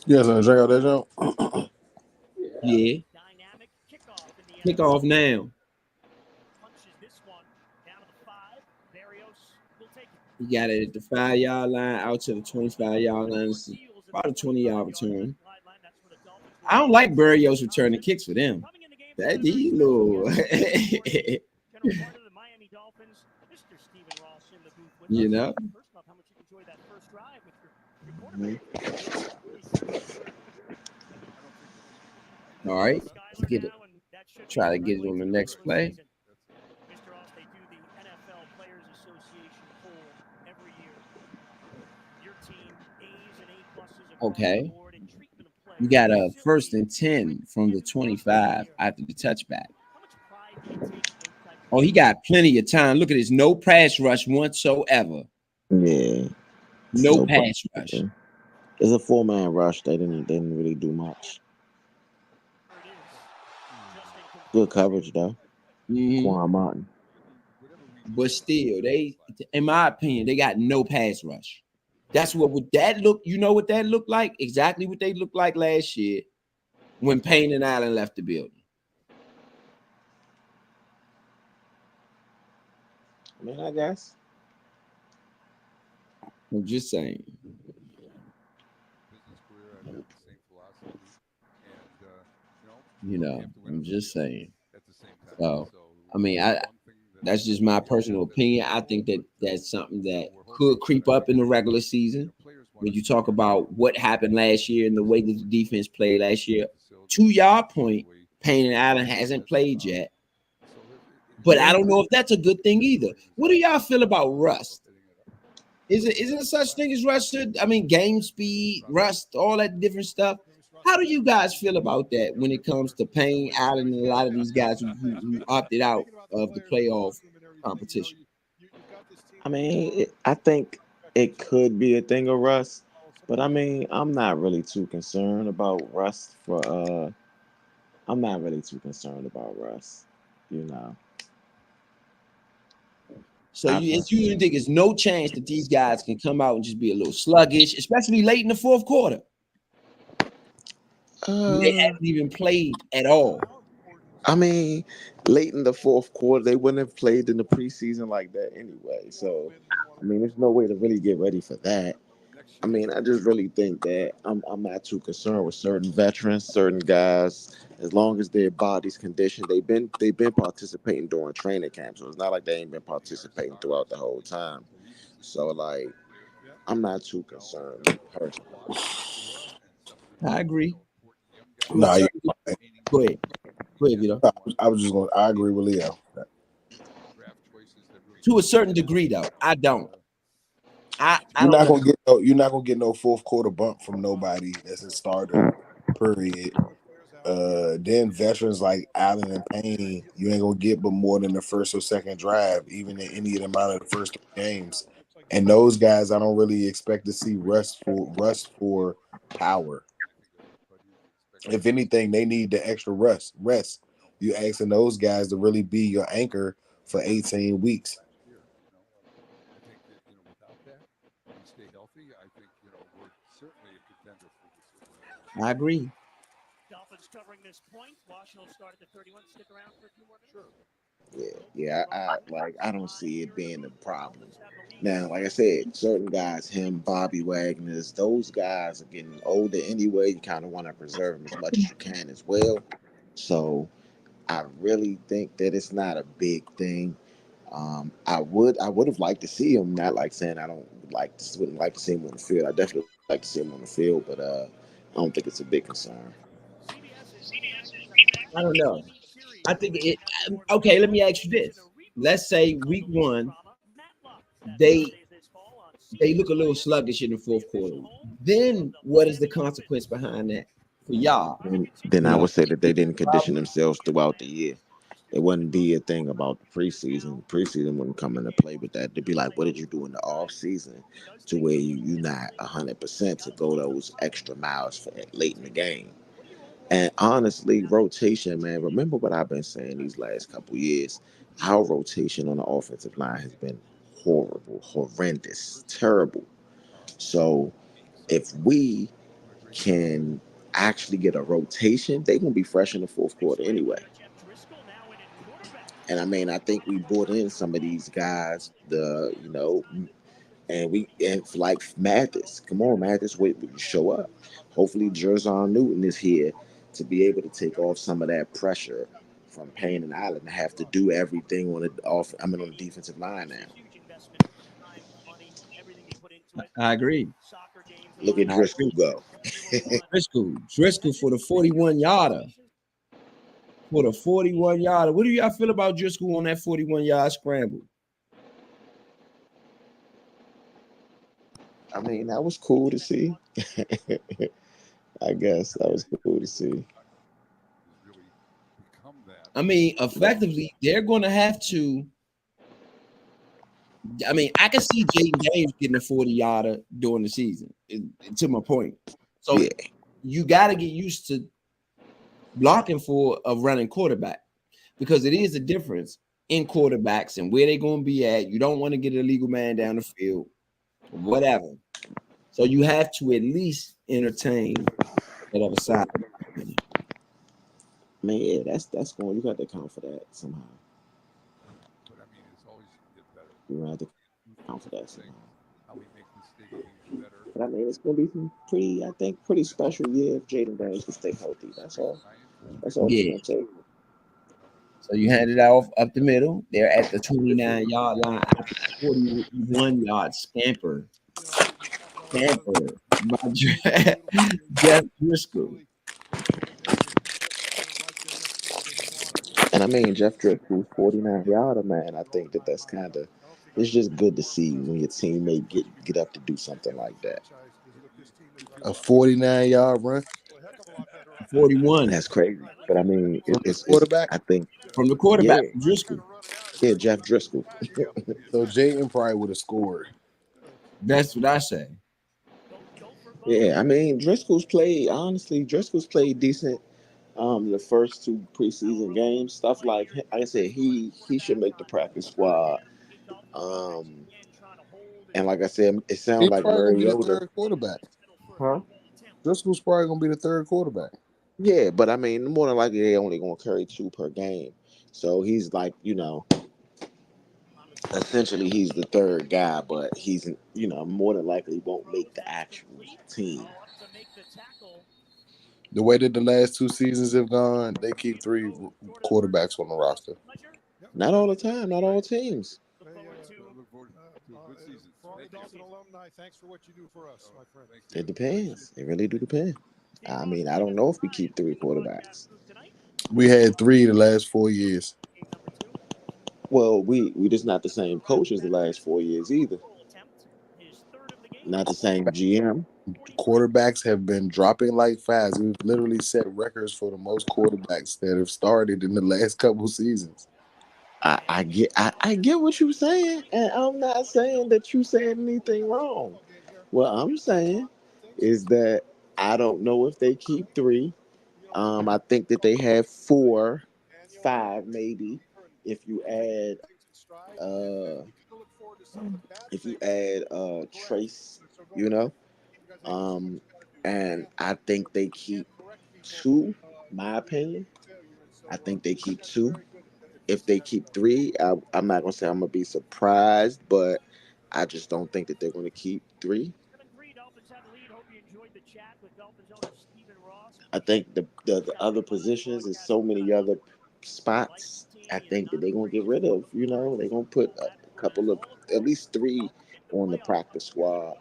Speaker 3: You guys want to drink out that joint?
Speaker 2: Yeah.
Speaker 5: Dynamic kickoff in the
Speaker 2: Kick
Speaker 5: NFL.
Speaker 2: off now.
Speaker 5: Punches this one down to the 5. Barrios will take it.
Speaker 2: He got it at the 5 yard line out to the 25 yard line. It's about a 20 yard return.
Speaker 5: That's where the Dolphins will
Speaker 2: I don't like Burrios returning kicks for them.
Speaker 5: coming in the game for
Speaker 2: That
Speaker 5: one of their
Speaker 2: he
Speaker 5: special
Speaker 2: little,
Speaker 5: guests. General partner of the Miami Dolphins, Mr. Stephen Ross in the booth with
Speaker 2: you
Speaker 5: us.
Speaker 2: know.
Speaker 5: First off, how much you enjoyed that first drive with your quarterback?
Speaker 2: All right,
Speaker 5: Skyler
Speaker 2: get it.
Speaker 5: now, and that should be
Speaker 2: Try to
Speaker 5: the
Speaker 2: get it
Speaker 5: runway
Speaker 2: on
Speaker 5: to
Speaker 2: the
Speaker 5: the
Speaker 2: next
Speaker 5: regular
Speaker 2: play.
Speaker 5: season. Mr. Ross, they do the NFL Players Association poll every year. Your team A's and A pluses across the
Speaker 2: Okay.
Speaker 5: board in treatment of players.
Speaker 2: We got a
Speaker 5: Facility,
Speaker 2: 1st and 10 from the 25 after the touchback.
Speaker 5: How much pride do you take in those types of
Speaker 2: Oh, he got plenty of time. Look at this. No pass rush whatsoever.
Speaker 4: Yeah,
Speaker 2: No
Speaker 4: no
Speaker 2: pass rush.
Speaker 4: problem. It's a 4-man rush. They didn't really do much.
Speaker 5: it is? Just incomplete.
Speaker 4: Good coverage though.
Speaker 2: Mhm.
Speaker 4: Quan Martin.
Speaker 2: But still, they, in my opinion, they got no pass rush. That's what would that look. You know what that looked like? Exactly what they looked like last year when Payne and Allen left the building.
Speaker 4: I mean, I guess.
Speaker 2: I'm just saying.
Speaker 7: Business career, I've had the same philosophy, and
Speaker 2: You know, I'm just saying.
Speaker 7: at the same time.
Speaker 2: So,
Speaker 7: So
Speaker 2: I mean,
Speaker 7: one thing
Speaker 2: that's just my personal opinion. I think that that's something that could creep up in the regular season. When you talk about what happened last year and the way that the defense played last year, to your point, Payne and Allen hasn't played yet. But I don't know if that's a good thing either. What do y'all feel about rust? Is it such thing as rust? I mean, game speed, rust, all that different stuff. How do you guys feel about that when it comes to Payne, Allen, and a lot of these guys who opted out of the playoff competition?
Speaker 4: I mean, I think it could be a thing of rust. But I mean, I'm not really too concerned about Russ for I'm not really too concerned about Russ. You know,
Speaker 2: So
Speaker 4: I
Speaker 2: you think there's no chance that these guys can come out and just be a little sluggish, especially late in the fourth quarter. They
Speaker 4: uh
Speaker 2: haven't even played at all.
Speaker 4: I mean, late in the fourth quarter, they wouldn't have played in the preseason like that anyway. So, I mean, there's no way to really get ready for that. I mean, I just really think that I'm not too concerned with certain veterans, certain guys, as long as their body's conditioned. They've been participating during training camp, so it's not like they ain't been participating throughout the whole time. So like, I'm not too concerned, me personally.
Speaker 2: I agree. To a
Speaker 3: Nah,
Speaker 2: certain
Speaker 3: right.
Speaker 2: go ahead. Go ahead, Vito.
Speaker 3: I was just going. I agree with Leo.
Speaker 2: To a certain degree, though, I don't. I
Speaker 3: You're
Speaker 2: don't
Speaker 3: not
Speaker 2: know.
Speaker 3: gonna get no. You're not gonna get no fourth quarter bump from nobody that's a starter. Period. Then veterans like Allen and Payne, you ain't gonna get but more than the first or second drive, even in any amount of the first three games. And those guys, I don't really expect to see rust for power. If anything, they need the extra rest. Rest. You asking those guys to really be your anchor for 18 weeks.
Speaker 2: I agree.
Speaker 5: Dolphins covering this point. Washington will start at the 31. Stick around for a few more minutes.
Speaker 4: I don't see it being a problem. Now, like I said, certain guys, him, Bobby Wagner's, those guys are getting older anyway. You kind of want to preserve them as much as you can as well. So I really think that it's not a big thing. I would have liked to see him. Not like saying I don't wouldn't like to see him on the field. I definitely would like to see him on the field, but I don't think it's a big concern.
Speaker 5: CBS is bringing back the second
Speaker 2: I
Speaker 5: annual
Speaker 2: don't know.
Speaker 5: TV
Speaker 2: I
Speaker 5: series
Speaker 2: think
Speaker 5: with
Speaker 2: it.
Speaker 5: Academy Award winner
Speaker 2: Okay, let me
Speaker 5: LeBron
Speaker 2: ask you
Speaker 5: James in
Speaker 2: this.
Speaker 5: a reboot
Speaker 2: Let's say
Speaker 5: called
Speaker 2: week
Speaker 5: The League of
Speaker 2: one,
Speaker 5: Drama. Matlock. That's
Speaker 2: they
Speaker 5: Thursdays this fall on
Speaker 2: they look
Speaker 5: CBS
Speaker 2: a little
Speaker 5: Land,
Speaker 2: sluggish in the
Speaker 5: the
Speaker 2: fourth quarter.
Speaker 5: official home of
Speaker 2: Then
Speaker 5: the
Speaker 2: what is the
Speaker 5: Miami
Speaker 2: consequence
Speaker 5: Dolphins.
Speaker 2: behind that for y'all?
Speaker 4: Then
Speaker 2: You
Speaker 4: I
Speaker 2: know,
Speaker 4: would say that they didn't condition
Speaker 2: problem.
Speaker 4: themselves throughout the year. It wouldn't be a thing about the preseason. Preseason wouldn't come into play with that. They'd be like, what did you do in the off season to where you're not 100% to go those extra miles for late in the game. And honestly, rotation, man. Remember what I've been saying these last couple years. Our rotation on the offensive line has been horrible, horrendous, terrible. So if we can actually get a rotation, they're gonna be fresh in the fourth quarter anyway. And I mean, I think we brought in some of these guys, and for like Mathis. Come on, Mathis, wait, will you show up? Hopefully, Jerzon Newton is here to be able to take off some of that pressure from Payne and Allen to have to do everything on the defensive line now.
Speaker 2: I agree.
Speaker 4: Look at
Speaker 2: I
Speaker 4: Driscoll
Speaker 2: agree.
Speaker 4: go.
Speaker 2: Driscoll for the 41 yarder. For the 41 yarder. What do y'all feel about Driscoll on that 41-yard scramble?
Speaker 4: I mean, that was cool to see. I guess that was cool to see.
Speaker 2: I mean, effectively, they're going to have to. I mean, I can see Jaden Daniels getting a 40-yarder during the season, to my point. So
Speaker 4: Yeah,
Speaker 2: you got to get used to blocking for a running quarterback because it is a difference in quarterbacks and where they're going to be at. You don't want to get an illegal man down the field, whatever. So you have to at least entertain that other side.
Speaker 4: man, yeah, that's going. You got to account for that somehow. You have to account for that somehow. But I mean, it's going to be some I think, pretty special year if Jaden Daniels can stay healthy. That's all. That's all it's
Speaker 2: Yeah.
Speaker 4: going to take.
Speaker 2: So you hand it off up the middle. They're at the 29-yard line after 41-yard scamper by Jeff Driscoll.
Speaker 4: And I mean, Jeff Driscoll's 49-yarder, man. I think that's kind of, it's just good to see when your teammate get up to do something like that.
Speaker 3: A 49-yard run
Speaker 2: 41
Speaker 4: That's crazy. But I mean,
Speaker 3: from the
Speaker 4: it's
Speaker 3: quarterback.
Speaker 4: I think,
Speaker 2: from the quarterback,
Speaker 4: yeah,
Speaker 2: from Driscoll.
Speaker 4: yeah, Jeff Driscoll.
Speaker 3: So Jayden probably would have scored.
Speaker 2: That's what I say.
Speaker 4: Yeah, I mean Driscoll's played decent. The first two preseason games, stuff like I said, he should make the practice squad. Um, and like I said, it sounds
Speaker 3: He's
Speaker 4: like
Speaker 3: probably gonna be the
Speaker 4: Mariota,
Speaker 3: third quarterback.
Speaker 4: huh?
Speaker 3: Driscoll's probably gonna be the third quarterback.
Speaker 4: Yeah, but I mean, more than likely they only gonna carry two per game, so he's like, essentially he's the third guy, but he's more than likely won't make the actual team.
Speaker 3: The way that the last two seasons have gone, they keep three quarterbacks on the roster.
Speaker 6: Yep.
Speaker 4: Not all the time, not all teams.
Speaker 6: Hey,
Speaker 7: So I look forward to a good season.
Speaker 6: for all the
Speaker 7: Thank you.
Speaker 6: Dolphin alumni, thanks for what you do for us,
Speaker 7: Oh,
Speaker 6: my friend.
Speaker 7: thank
Speaker 4: It
Speaker 7: you.
Speaker 4: depends. It really do depend. I mean, I don't know if we keep three quarterbacks.
Speaker 3: We had three the last 4 years.
Speaker 4: Well, we just not the same coaches the last 4 years either. Not the same GM.
Speaker 3: Quarterbacks have been dropping like flies. We've literally set records for the most quarterbacks that have started in the last couple seasons.
Speaker 4: I get what you're saying, and I'm not saying that you said anything wrong. What I'm saying is that I don't know if they keep three. I think that they have four, five maybe. If you add uh Trace, you know. Um and I think they keep two, my opinion. I think they keep two. If they keep three, I'm not gonna say I'm gonna be surprised, but I just don't think that they're gonna keep three.
Speaker 5: 7-3, Dolphins have the lead. Hope you enjoyed the chat with Dolphins owner Stephen Ross.
Speaker 4: I think the other positions is so many other spots. I think that they're gonna get rid of. They're gonna put a couple of at least three on the practice squad.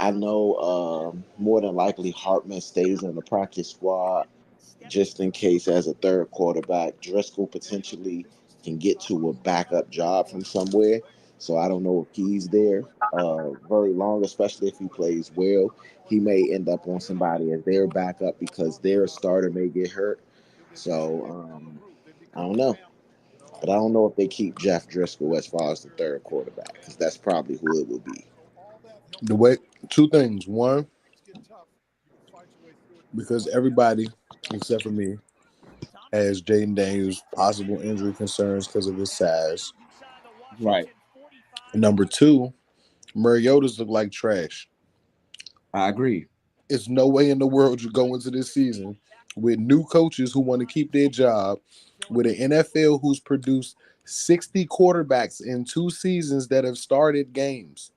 Speaker 4: I know more than likely Hartman stays on the practice squad just in case as a third quarterback. Driscoll potentially can get to a backup job from somewhere. So I don't know if he's there very long, especially if he plays well. He may end up on somebody as their backup because their starter may get hurt. So I don't know. But I don't know if they keep Jeff Driscoll as far as the third quarterback because that's probably who it would be.
Speaker 3: The way two things. One, because everybody except for me has Jaden Daniels possible injury concerns because of his size.
Speaker 4: Right.
Speaker 3: Number two, Mariota's look like trash.
Speaker 4: I agree.
Speaker 3: It's no way in the world you go into this season with new coaches who want to keep their job, with an NFL who's produced 60 quarterbacks in 2 seasons that have started games.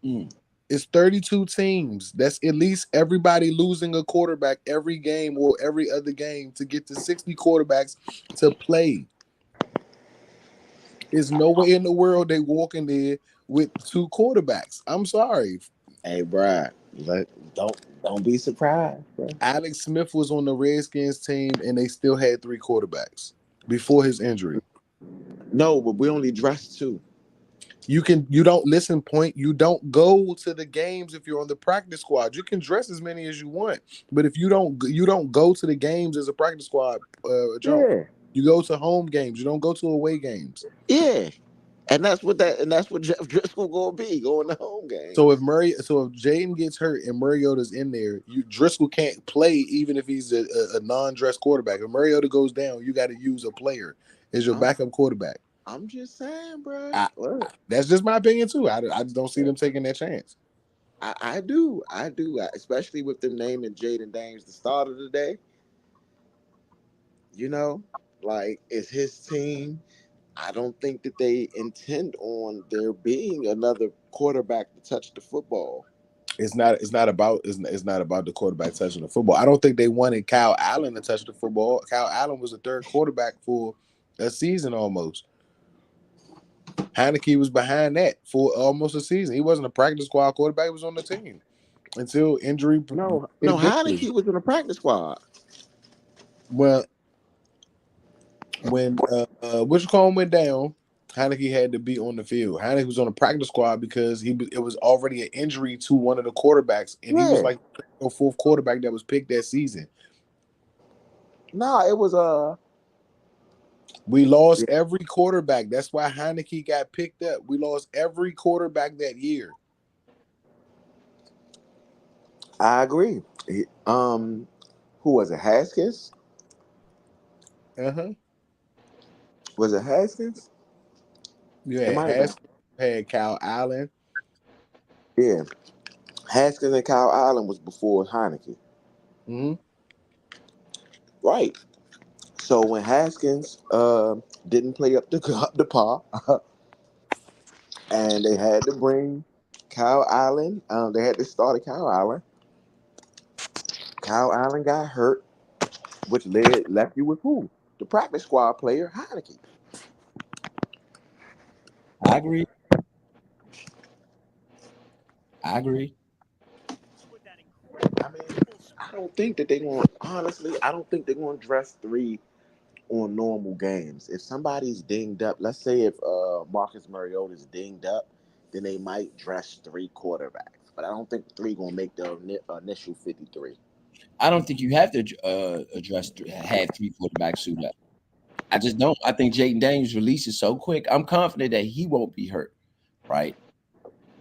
Speaker 4: Mm.
Speaker 3: It's 32 teams. That's at least everybody losing a quarterback every game or every other game to get to 60 quarterbacks to play. There's no way in the world they walk in there with two quarterbacks. I'm sorry.
Speaker 4: Hey, Brad, don't be surprised, bro.
Speaker 3: Alex Smith was on the Redskins team and they still had three quarterbacks before his injury.
Speaker 4: No, but we only dressed two.
Speaker 3: You don't listen, point. You don't go to the games if you're on the practice squad. You can dress as many as you want, but if you don't go to the games as a practice squad, Jones.
Speaker 4: Yeah,
Speaker 3: You go to home games. You don't go to away games.
Speaker 4: yeah, and that's what Jeff Driscoll gonna be going to home games.
Speaker 3: So if Jaden gets hurt and Mariota's in there, Driscoll can't play even if he's a non-dress quarterback. If Mariota goes down, you got to use a player as your
Speaker 4: I'm
Speaker 3: backup quarterback.
Speaker 4: I'm just saying, bro.
Speaker 3: I,
Speaker 4: Look,
Speaker 3: that's just my opinion too. I just don't see them taking that chance.
Speaker 4: I do, especially with them naming Jaden Daniels the start of the day. You know, like it's his team. I don't think that they intend on there being another quarterback to touch the football.
Speaker 3: It's not about the quarterback touching the football. I don't think they wanted Kyle Allen to touch the football. Kyle Allen was the third quarterback for a season almost. Heineke was behind that for almost a season. He wasn't a practice squad quarterback. He was on the team until injury
Speaker 4: No,
Speaker 3: hit victory.
Speaker 4: Heineke was in the practice squad.
Speaker 3: Well, when which call went down, Heineke had to be on the field. Heineke was on the practice squad because it was already an injury to one of the quarterbacks, and he was
Speaker 4: Yeah.
Speaker 3: like the fourth quarterback that was picked that season.
Speaker 4: No, it was
Speaker 3: We lost
Speaker 4: yeah.
Speaker 3: every quarterback. That's why Heineke got picked up. We lost every quarterback that year.
Speaker 4: I agree. Who was it? Haskins?
Speaker 3: Uh-huh.
Speaker 4: Was it Haskins?
Speaker 3: You
Speaker 4: It
Speaker 3: had
Speaker 4: might have been.
Speaker 3: Haskins, you had Kyle Allen.
Speaker 4: Yeah, Haskins and Kyle Allen was before Heineke.
Speaker 3: Mm-hmm.
Speaker 4: Right. So when Haskins didn't play up to up to par, and they had to bring Kyle Allen, they had to start at Kyle Allen. Kyle Allen got hurt, which left you with who? The practice squad player Heineke.
Speaker 2: I agree. I agree.
Speaker 5: With that incredible
Speaker 4: I mean, I don't think that they're going. Honestly, I don't think they're going to dress three on normal games. If somebody's dinged up, let's say if Marcus Mariota's dinged up, then they might dress three quarterbacks. But I don't think three gonna make the initial 53.
Speaker 2: I don't think you have to have three quarterbacks suit up. I just don't. I think Jaden Daniels' release is so quick. I'm confident that he won't be hurt. Right.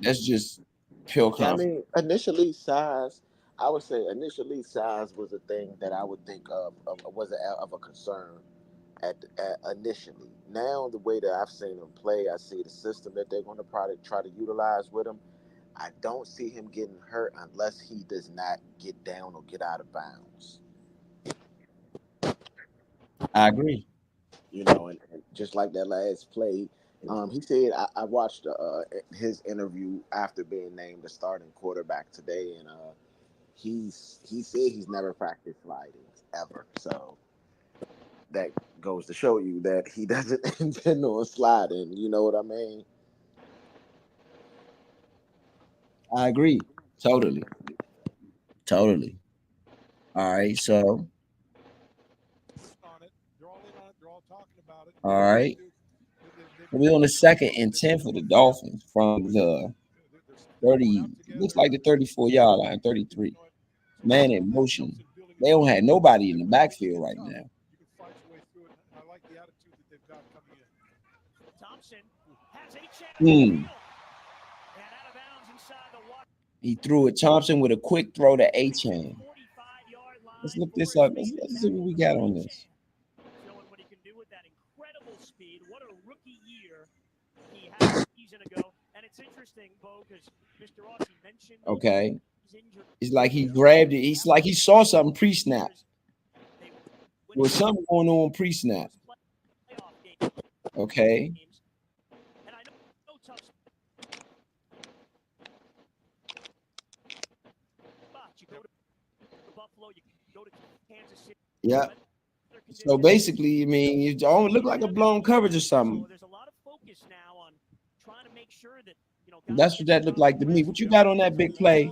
Speaker 2: That's just pure
Speaker 4: Yeah, I
Speaker 2: confidence.
Speaker 4: mean, initially size. I would say initially size was a thing that I would think was of a concern at initially. Now the way that I've seen him play, I see the system that they're going to probably try to utilize with him. I don't see him getting hurt unless he does not get down or get out of bounds.
Speaker 2: I agree.
Speaker 4: And just like that last play, he said I watched his interview after being named the starting quarterback today, and he said he's never practiced sliding ever. So that goes to show you that he doesn't intend on sliding. You know what I mean?
Speaker 2: I agree. Totally. Totally. All right. So,
Speaker 6: On it. They're all in on it. They're all talking about it.
Speaker 2: all
Speaker 6: Whatever they
Speaker 2: right.
Speaker 6: do, they've
Speaker 2: We're on the second and 10 for
Speaker 6: become
Speaker 2: the
Speaker 6: a family.
Speaker 2: Dolphins from the
Speaker 6: They're going
Speaker 2: 30,
Speaker 6: out
Speaker 2: looks
Speaker 6: together.
Speaker 2: like the 34-yard line, 33.
Speaker 6: You know, to
Speaker 2: Man
Speaker 6: see
Speaker 2: in
Speaker 6: that
Speaker 2: motion.
Speaker 6: helps in building a
Speaker 2: They don't
Speaker 6: team.
Speaker 2: have nobody in
Speaker 6: And
Speaker 2: the
Speaker 6: when things
Speaker 2: backfield
Speaker 6: get
Speaker 2: right
Speaker 6: tough,
Speaker 2: now.
Speaker 6: you can fight your way through it. And I like the attitude that they've got coming in.
Speaker 5: Thompson has a chance to
Speaker 2: Hmm.
Speaker 5: steal. And out of bounds inside the
Speaker 2: He threw it. Thompson with a quick throw to A-Chain.
Speaker 5: 45-yard
Speaker 2: Let's
Speaker 5: line
Speaker 2: look
Speaker 5: for
Speaker 2: this
Speaker 5: his
Speaker 2: up.
Speaker 5: maiden
Speaker 2: Let's see
Speaker 5: attack.
Speaker 2: what we got on this.
Speaker 5: Showing what he can do with that incredible speed. What a rookie year he had a season ago. And it's interesting, Bo, because Mr. Rossi mentioned
Speaker 2: Okay.
Speaker 5: he's injured.
Speaker 2: It's like he grabbed it. It's like he saw something pre-snap.
Speaker 5: They
Speaker 2: There was something going on pre-snap.
Speaker 5: playoff
Speaker 2: Okay.
Speaker 5: games. And I know tough spots. You go to Buffalo, you go to Kansas City.
Speaker 2: Yeah. So basically, I mean, it almost look like a blown coverage or something.
Speaker 5: So there's a lot of focus now on trying to make sure that guys
Speaker 2: That's what that looked like to me. What you got on that big play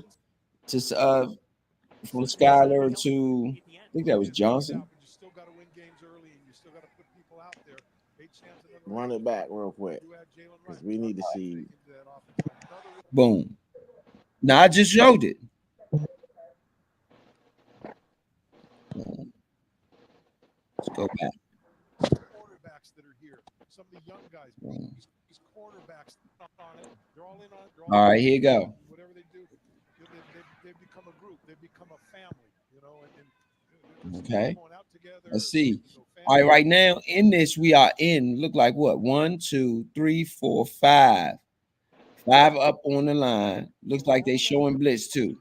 Speaker 2: to from Skyler to I think that was Johnson.
Speaker 6: But you still got to win games early, and you still got to put people out there.
Speaker 4: Run it back real quick because we need to see.
Speaker 2: Boom. Now I just showed it. Let's go back.
Speaker 6: Cornerbacks that are here, some of the young guys, these cornerbacks on it. They're all in on it.
Speaker 2: All right, here you go.
Speaker 6: Whatever they do, they've become a group. They've become a family. And
Speaker 2: Okay.
Speaker 6: going out together.
Speaker 2: Let's see. All right, right now in this we are in. Look like what? 1, 2, 3, 4, 5. 5 up on the line. Looks like they showing blitz too.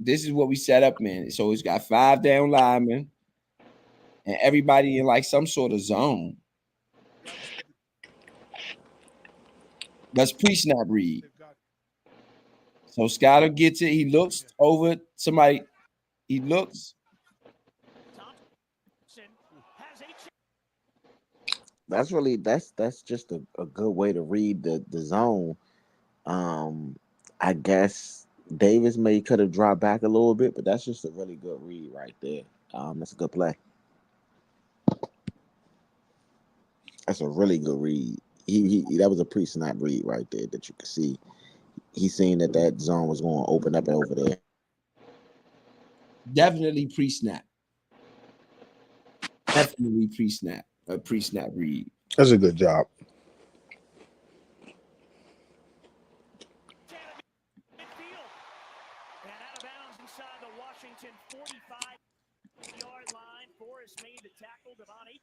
Speaker 2: This is what we set up in. So it's got 5 down linemen and everybody in like some sort of zone. That's pre-snap read. So Skyler gets it. He looks over somebody. He looks.
Speaker 4: That's just a good way to read the zone. I guess Davis may could have dropped back a little bit, but that's just a really good read right there. That's a good play. That's a really good read. He that was a pre-snap read right there that you could see. He's seen that zone was going to open up over there.
Speaker 2: Definitely pre-snap. Definitely pre-snap. A pre-snap read.
Speaker 3: That's a good job.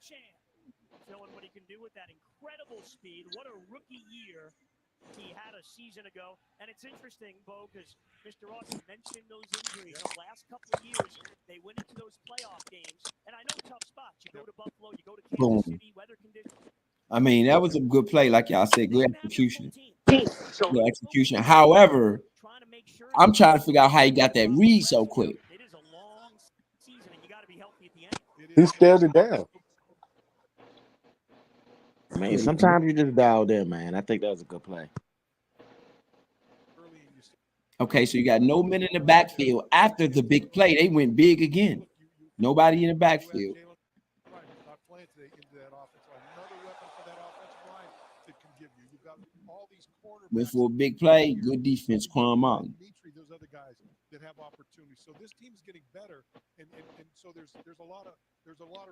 Speaker 5: showing what he can do with that incredible speed. What a rookie year he had a season ago. And it's interesting, Bo, because Mr. Ross mentioned those injuries. The last couple of years, they went into those playoff games. And I know tough spots. You go to Buffalo, you go to Kansas City, weather conditions.
Speaker 2: I mean, that was a good play, like y'all said, good execution. Good execution. However, I'm trying to figure out how he got that read so quick.
Speaker 5: It is a long season, and you got to be healthy at the end.
Speaker 3: He stared it down.
Speaker 4: Man, sometimes you just dialed in, man. I think that was a good play.
Speaker 2: Okay, so you got no men in the backfield after the big play. They went big again. Nobody in the backfield.
Speaker 6: Right, he's not playing today into that offensive line. Another weapon for that offensive line that can give you. You've got all these cornerbacks.
Speaker 2: Went for a big play. Good defense, Quan Martin.
Speaker 6: Dimitri, those other guys that have opportunities. So this team's getting better, and so there's a lot of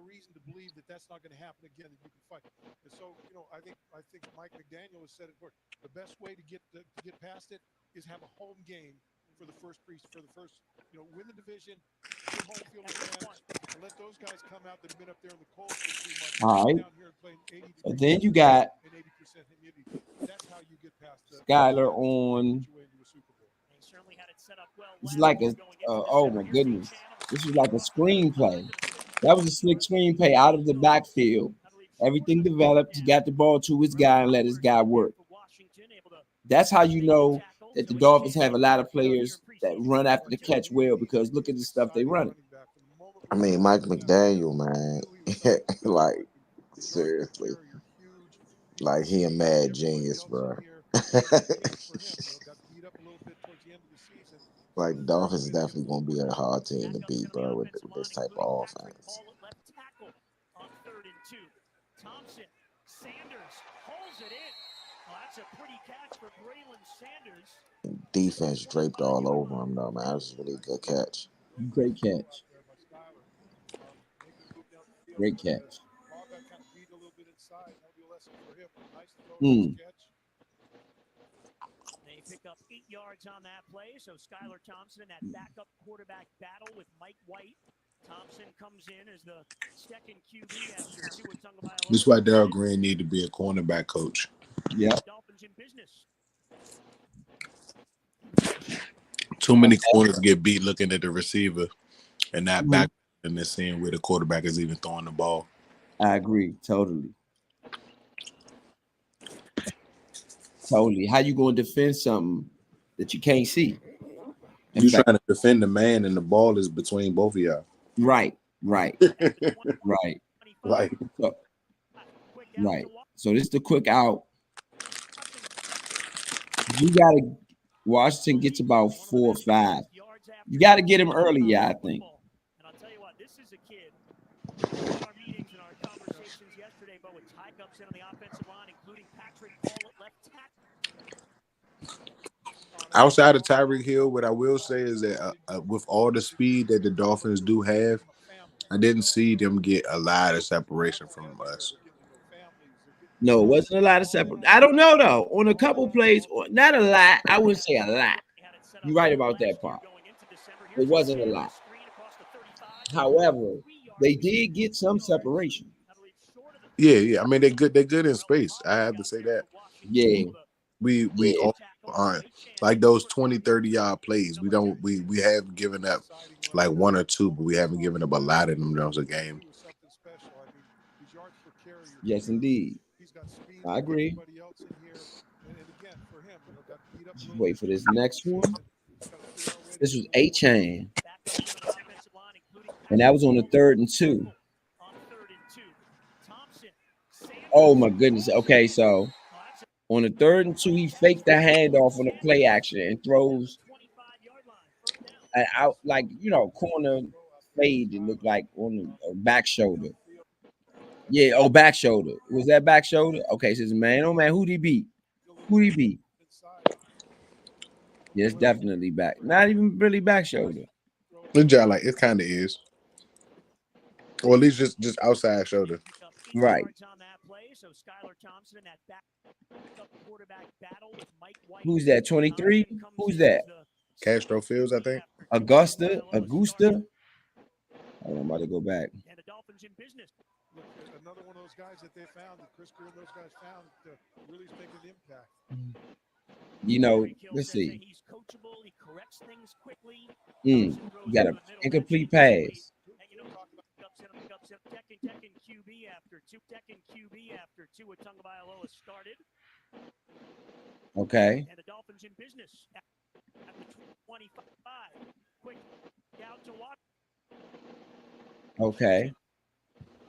Speaker 6: reason to believe that that's not going to happen again. That you can fight. And so I think Mike McDaniel has said it before. The best way to get past it is have a home game for the first win the division, get home field advantage, and let those guys come out that have been up there in the cold for 3 months.
Speaker 2: All right.
Speaker 6: Down here and playing 80
Speaker 2: So then you got
Speaker 6: and 80% humidity. That's how you get past the
Speaker 2: Skyler on. This is like a oh my goodness. This is like a screenplay. That was a slick screenplay out of the backfield. Everything developed. He got the ball to his guy and let his guy work. That's how you know that the Dolphins have a lot of players that run after the catch well, because look at the stuff they run.
Speaker 4: I mean, Mike McDaniel, man, like seriously, like he a mad genius, bro. Like the Dolphins is definitely gonna be a hard team to beat, bro, with this type of offense.
Speaker 5: On 3rd and 2. Thompson, Sanders holds it in. Well, that's a pretty catch for Braylon Sanders.
Speaker 4: Defense draped all over him, though, man. That was a really good catch.
Speaker 2: Great catch. Great catch.
Speaker 5: They pick up 8 yards on that play. So Skylar Thompson in that backup quarterback battle with Mike White. Thompson comes in as the second QB after Tua Tagovailoa.
Speaker 3: This is why Darryl Green need to be a cornerback coach.
Speaker 2: Yeah.
Speaker 5: Dolphins in business.
Speaker 3: Too many corners get beat looking at the receiver and not back and then seeing where the quarterback is even throwing the ball.
Speaker 2: I agree. Totally. How you going to defend something that you can't see?
Speaker 3: You trying to defend the man, and the ball is between both of y'all.
Speaker 2: Right.
Speaker 3: Like,
Speaker 2: So this is the quick out. You gotta. Washington gets about 4 or 5. You got to get him early, I think.
Speaker 5: And I'll tell you what, this is a kid. In our meetings and our conversations yesterday, but with Ty comes in on the offensive line, including Patrick Paul at left tackle.
Speaker 3: Outside of Tyreek Hill, what I will say is that with all the speed that the Dolphins do have, I didn't see them get a lot of separation from us.
Speaker 2: No, it wasn't a lot of separate. I don't know, though. On a couple plays, not a lot. I wouldn't say a lot. You're right about that part. It wasn't a lot. However, they did get some separation.
Speaker 3: Yeah. I mean, they're good. They're good in space. I have to say that.
Speaker 2: Yeah.
Speaker 3: We all aren't like those 20, 30-yard plays. We have given up like 1 or 2, but we haven't given up a lot of them. That was a game.
Speaker 2: Yes, indeed. I agree. Just wait for this next one. This was A-Chain. And that was on the 3rd and 2. Oh, my goodness. Okay, so on the 3rd and 2, he faked the handoff on the play action and throws out like, corner fade. It looked like on the back shoulder. Yeah, back shoulder. Was that back shoulder? Okay, says man, oh man, who'd he beat? Yes, definitely back. Not even really back shoulder.
Speaker 3: Like it kind of is, or at least just outside shoulder.
Speaker 2: Right. Who's that? 23? Who's that?
Speaker 3: Castro Fields, I think.
Speaker 2: Augusta. Oh, I'm about to go back.
Speaker 6: look, another one of those guys that they found, that Chris Greer and those guys found, really is making an impact.
Speaker 2: You know, let's see.
Speaker 5: He's coachable. He corrects things quickly.
Speaker 2: You got an incomplete pass.
Speaker 5: And you know, talk about upset, Tekken QB after two with Tagovailoa started.
Speaker 2: Okay.
Speaker 5: And the Dolphins in business at the 25. Quick out to Washington.
Speaker 2: Okay.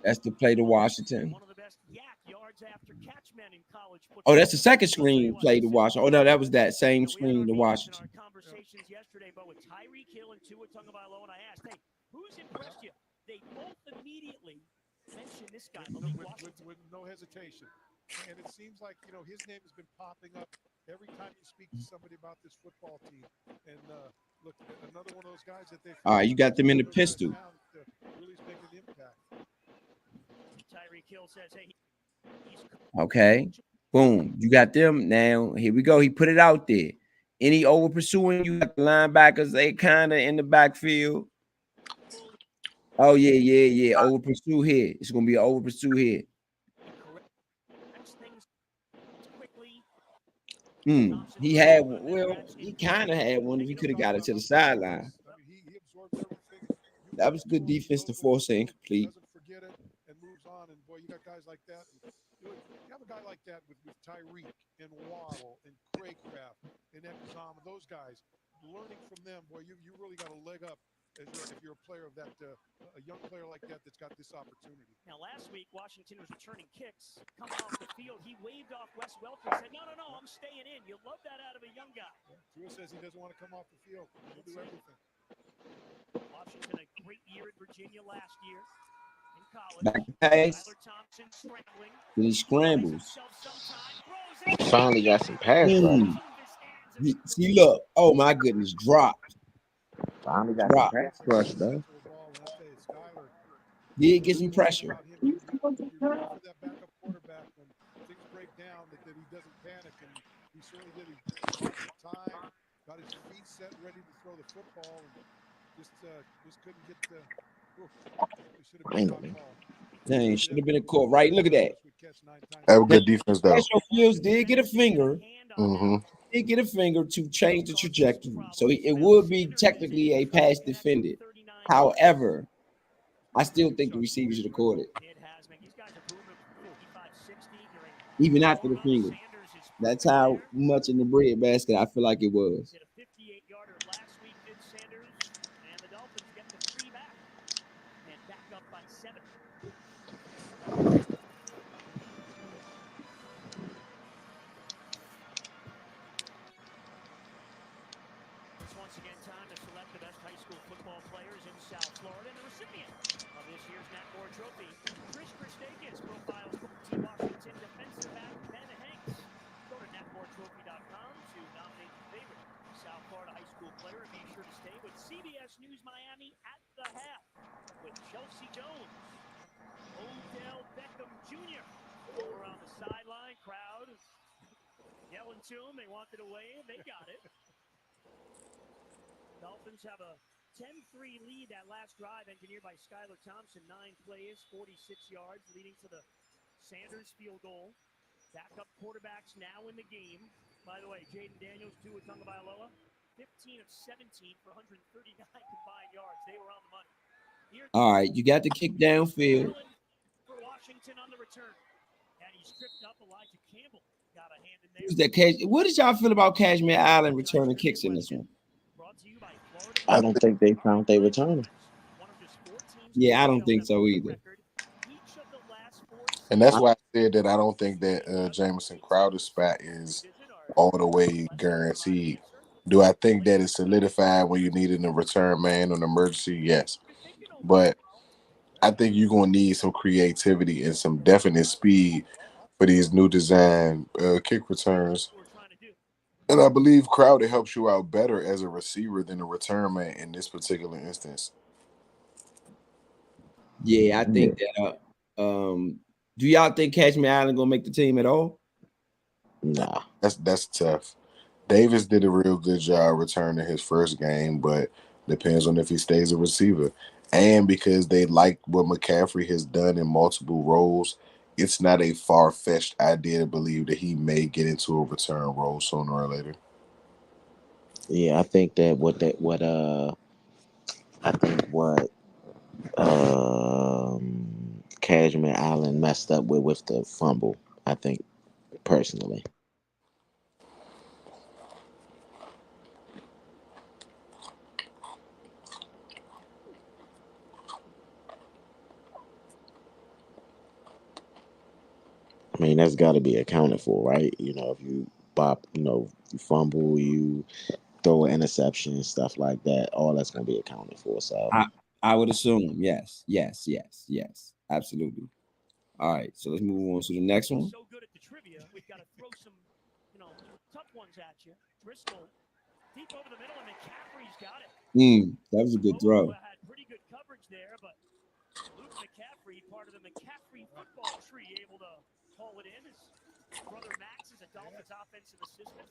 Speaker 2: That's the play to Washington.
Speaker 5: One of the best yak yards after catch men in college football.
Speaker 2: Oh, that's the second screen play to Washington. Oh no, that was that same screen to Washington.
Speaker 5: Our conversations yesterday, but with Tyreek Hill and Tua Tagovailoa, and I asked, hey, who's impressed you? They both immediately mentioned this guy, Malik Washington.
Speaker 6: With no hesitation. And it seems like, you know, his name has been popping up every time you speak to somebody about this football team. And look, another one of those guys that they found.
Speaker 2: All right, you got them in the pistol.
Speaker 6: Really is making an impact.
Speaker 5: Tyreek Hill says, hey,
Speaker 2: okay. Boom. You got them now. Here we go. He put it out there. Any over pursuing, you got the linebackers, they kind of in the backfield. Oh, yeah. Over pursue here. It's going to be an over pursue here. He had one. Well, he kind of had one if he could have got it to the sideline. That was good defense to force it incomplete.
Speaker 6: Doesn't forget it and moves on. And boy, you got guys like that. You have a guy like that with Tyreek and Waddle and Craycraft and Exum, those guys. Learning from them, boy, you really got a leg up if you're a player of that, a young player like that that's got this opportunity.
Speaker 5: Now, last week, Washington was returning kicks. Coming off the field, he waved off Wes Welker and said, no, I'm staying in. You love that out of a young guy.
Speaker 6: Tua says he doesn't want to come off the field. He'll do everything.
Speaker 5: Washington, a great year at Virginia last year.
Speaker 2: Back to pass. Then he scrambles.
Speaker 4: Finally got some pass rush.
Speaker 2: See, look. Oh, my goodness. Dropped.
Speaker 4: Finally got some pass rush, though.
Speaker 2: Did get some pressure.
Speaker 6: You root for that backup quarterback when things break down, that he doesn't panic. And he certainly did. He bought some time, got his feet set, ready to throw the football, and just couldn't get the.
Speaker 2: Dang, should have been a call. Right, look at that.
Speaker 7: That was good defense, though.
Speaker 2: Special Fields did get a finger.
Speaker 7: Mm-hmm.
Speaker 2: Did get a finger to change the trajectory. So it would be technically a pass defended. However, I still think the receiver should have caught it. Even after the finger. That's how much in the breadbasket I feel like it was.
Speaker 5: News Miami at the half with Chelsea Jones, Odell Beckham Jr. all around the sideline. Crowd yelling to him. They wanted to wave. They got it. Dolphins have a 10-3 lead. That last drive engineered by Skylar Thompson. 9 plays, 46 yards, leading to the Sanders field goal. Backup quarterbacks now in the game. By the way, Jaden Daniels, Tua Tagovailoa. 15 of 17 for 139 combined yards. They were on the money.
Speaker 2: All right, you got the kick downfield.
Speaker 5: For Washington on the return. And he stripped up. Elijah Campbell got a hand in there.
Speaker 2: Who's that? What did y'all feel about Cashmere Island returning kicks in this one?
Speaker 4: I don't think they found their returner.
Speaker 2: Yeah, I don't think so either.
Speaker 7: And that's why I said that I don't think that Jamison Crowder's spot is all the way guaranteed. Do I think that it's solidified when you needed a return man on emergency? Yes. But I think you're going to need some creativity and some definite speed for these new design kick returns. And I believe Crowder helps you out better as a receiver than a return man in this particular instance.
Speaker 2: Yeah, I think that. Do y'all think Cashmere Island going to make the team at all?
Speaker 4: Nah.
Speaker 7: That's tough. Davis did a real good job returning his first game, but depends on if he stays a receiver. and because they like what McCaffrey has done in multiple roles, it's not a far fetched idea to believe that he may get into a return role sooner or later.
Speaker 4: Yeah, I think that what Cashman Allen messed up with the fumble. I think personally. I mean, that's got to be accounted for, right? If you bop, you fumble, you throw an interception, stuff like that, all that's going to be accounted for. So,
Speaker 2: I I would assume yes, yes, yes, yes, absolutely. All right, so let's move on to the next one.
Speaker 5: So good at the trivia, we've got to throw some, tough ones at you. Driscoll deep over the middle, and McCaffrey's got it.
Speaker 2: That was a good
Speaker 5: Oh,
Speaker 2: throw.
Speaker 5: had pretty good coverage there, but Luke McCaffrey, part of the McCaffrey football tree, able to haul it in. His brother Max is a Dolphins offensive assistant.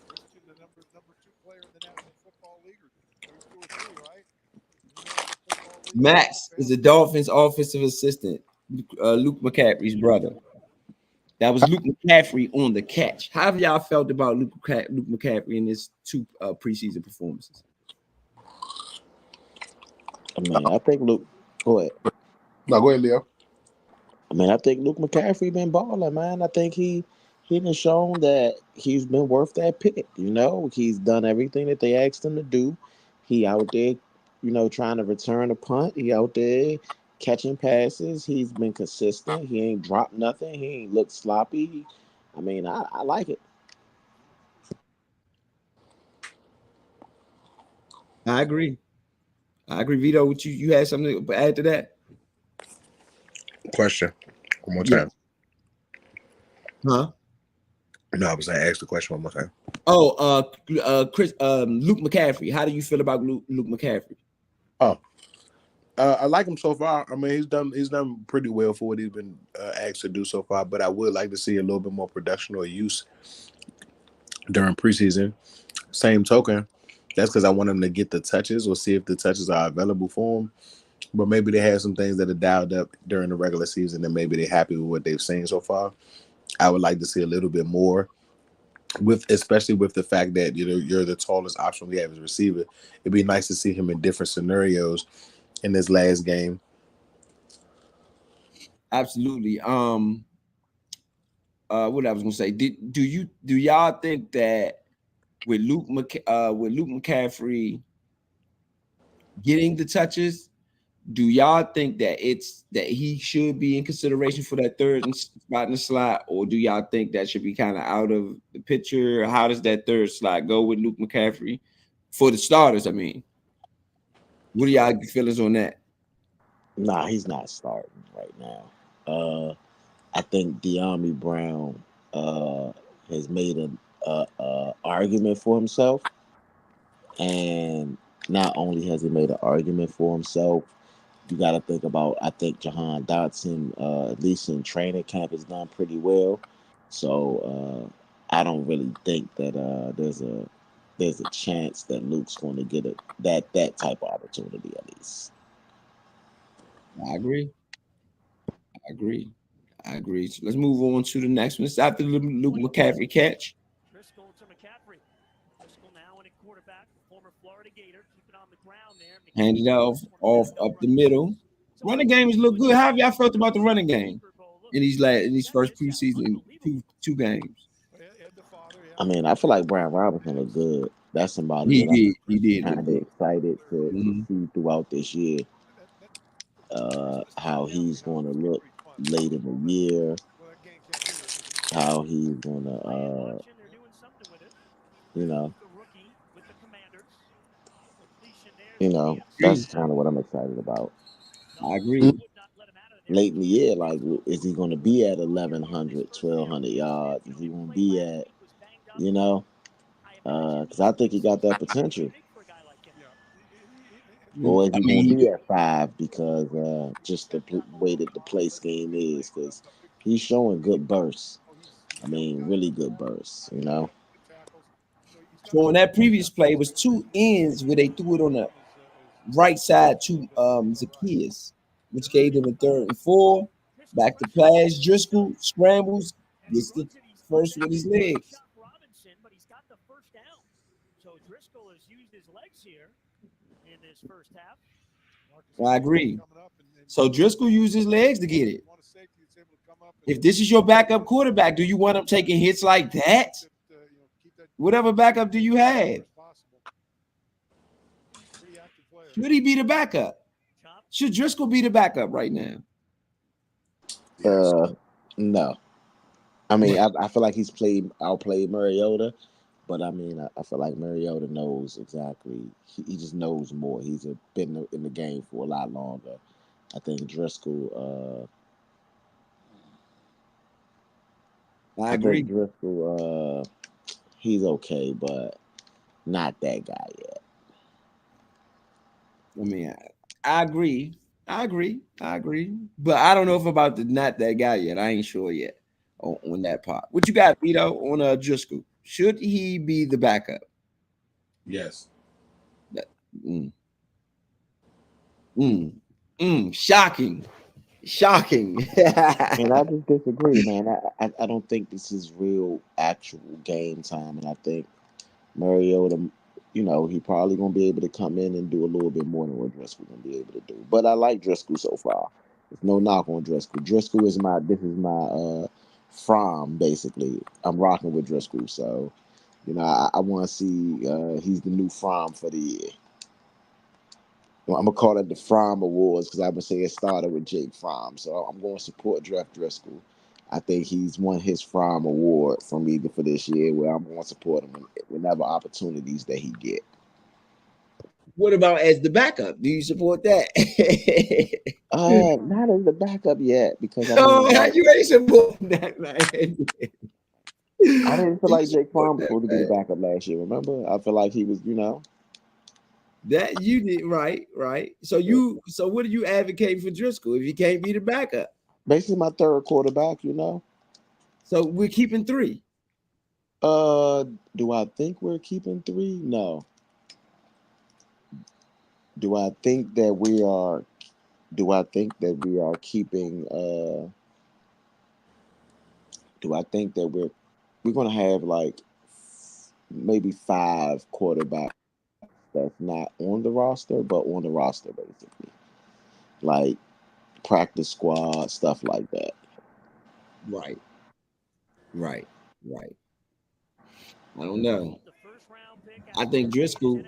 Speaker 6: Christian, the number two player in the National Football League, or maybe two or three, right? In the National Football League.
Speaker 2: Max is the Dolphins' offensive assistant, Luke McCaffrey's brother. That was Luke McCaffrey on the catch. How have y'all felt about Luke McCaffrey in his two preseason performances?
Speaker 4: I mean, I think Luke. Go ahead.
Speaker 7: No, go ahead, Leo.
Speaker 4: I mean, I think Luke McCaffrey been balling, man. I think he been shown that he's been worth that pick. He's done everything that they asked him to do. He out there, trying to return a punt. He out there catching passes. He's been consistent. He ain't dropped nothing. He ain't looked sloppy. I mean, I like it.
Speaker 2: I agree. I agree, Vito. What you had something to add to that?
Speaker 7: Question one more
Speaker 2: Yeah.
Speaker 7: time.
Speaker 2: Huh?
Speaker 7: No, I was going to ask the question one more time.
Speaker 2: Oh, Luke McCaffrey. How do you feel about Luke McCaffrey?
Speaker 7: Oh, I like him so far. I mean, he's done pretty well for what he's been asked to do so far. But I would like to see a little bit more production or use during preseason. Same token, that's because I want him to get the touches or see if the touches are available for him. But maybe they have some things that are dialed up during the regular season, and maybe they're happy with what they've seen so far. I would like to see a little bit more, especially with the fact that you're the tallest option we have as receiver. It'd be nice to see him in different scenarios in this last game.
Speaker 2: Absolutely. What I was gonna say? Do y'all think that with Luke McCaffrey getting the touches, do y'all think that he should be in consideration for that third spot in the slot, or do y'all think that should be kind of out of the picture? How does that third slot go with Luke McCaffrey for the starters? I mean, what are y'all feelings on that?
Speaker 4: Nah, he's not starting right now. I think De'Ami Brown has made a argument for himself, and not only has he made an argument for himself, you got to think about. I think Jahan Dotson, at least in training camp, has done pretty well. So I don't really think that there's a chance that Luke's going to get that type of opportunity at least.
Speaker 2: I agree. I agree. I agree. So let's move on to the next one. It's after the Luke McCaffrey catch.
Speaker 5: Driscoll to McCaffrey. Driscoll now in at quarterback, former Florida Gator, keep it on the ground there.
Speaker 2: Handed off up the middle. Running game has looked good. How have y'all felt about the running game in these first preseason two games?
Speaker 4: I mean, I feel like Brian Robinson looked good. That's somebody
Speaker 2: He
Speaker 4: that I'm
Speaker 2: did. He did look
Speaker 4: kind of
Speaker 2: good.
Speaker 4: excited to
Speaker 2: Mhm.
Speaker 4: see throughout this year. How he's going to look late in the year, how he's going to,
Speaker 5: Watching, they're doing something with it.
Speaker 4: you know,
Speaker 5: The rookie with the Commanders. Completion there to
Speaker 4: that's
Speaker 2: Agree.
Speaker 4: kind of what I'm excited about.
Speaker 2: I
Speaker 5: They
Speaker 2: agree.
Speaker 5: would not let him out of there.
Speaker 4: Late in the year, like, is he going to be at 1,100, 1,200 yards? Is he going to be at, you know, because I think he got that potential. Or is
Speaker 2: I
Speaker 4: he going to
Speaker 2: mean,
Speaker 4: be at 5 because just the way that the play scheme is? Because he's showing good bursts. I mean, really good bursts.
Speaker 2: so on that previous play, it was two ends where they threw it on the right side to Zacchaeus, which gave them a 3rd and 4. Back to pass. Driscoll scrambles, gets the first with his legs.
Speaker 5: Robinson, but he's got the first down. So Driscoll has used his legs here in this first half.
Speaker 2: I agree. So Driscoll used his legs to get it. If this is your backup quarterback, do you want him taking hits like that? Whatever backup do you have? Should he be the backup? Should Driscoll be the backup right now?
Speaker 4: No. I mean, I feel like he's outplayed Mariota, but I mean, I feel like Mariota knows exactly. He just knows more. Been in the game for a lot longer. I think Driscoll.
Speaker 2: I
Speaker 4: I think
Speaker 2: agree.
Speaker 4: Driscoll. He's okay, but not that guy yet.
Speaker 2: I mean, I agree. I agree. I agree. But I don't know if about the not that guy yet. I ain't sure yet on that part. What you got, Vito, on Driscoll? Should he be the backup?
Speaker 7: Yes.
Speaker 2: That- Mm, mm, shocking. Shocking.
Speaker 4: And I just disagree, man. I don't think this is real, actual game time, and I think Mariota, he probably gonna be able to come in and do a little bit more than what Driscoll gonna be able to do. But I like Driscoll so far. There's no knock on Driscoll. Driscoll is my from basically. I'm rocking with Driscoll, so I want to see he's the new from for the year. Well, I'm gonna call it the Fromm Awards because I've been saying it started with Jake Fromm. So I'm going to support Jeff Driscoll. I think he's won his Fromm Award for me for this year, where I'm going to support him whenever opportunities that he get.
Speaker 2: What about as the backup? Do you support that?
Speaker 4: Not as the backup yet because I
Speaker 2: Oh,
Speaker 4: mean, like,
Speaker 2: you ain't supporting that, man.
Speaker 4: I didn't feel
Speaker 2: You
Speaker 4: like Jake
Speaker 2: support
Speaker 4: Fromm was
Speaker 2: that,
Speaker 4: supposed to be the
Speaker 2: man.
Speaker 4: backup last year. Remember, I feel like he was,
Speaker 2: That you did right, right. So what are you advocating for Driscoll if he can't be the backup?
Speaker 4: basically my third quarterback.
Speaker 2: So we're keeping 3.
Speaker 4: Uh, do I think we're keeping three? No. Do I think that we are? Do I think that we are keeping? Do I think that we're gonna have like maybe 5 quarterbacks that's not on the roster, but on the roster basically, like practice squad stuff like that.
Speaker 2: Right, right, right. I don't know.
Speaker 5: The first round pick
Speaker 2: I
Speaker 5: after
Speaker 2: think
Speaker 5: making his
Speaker 2: Driscoll.
Speaker 5: NFL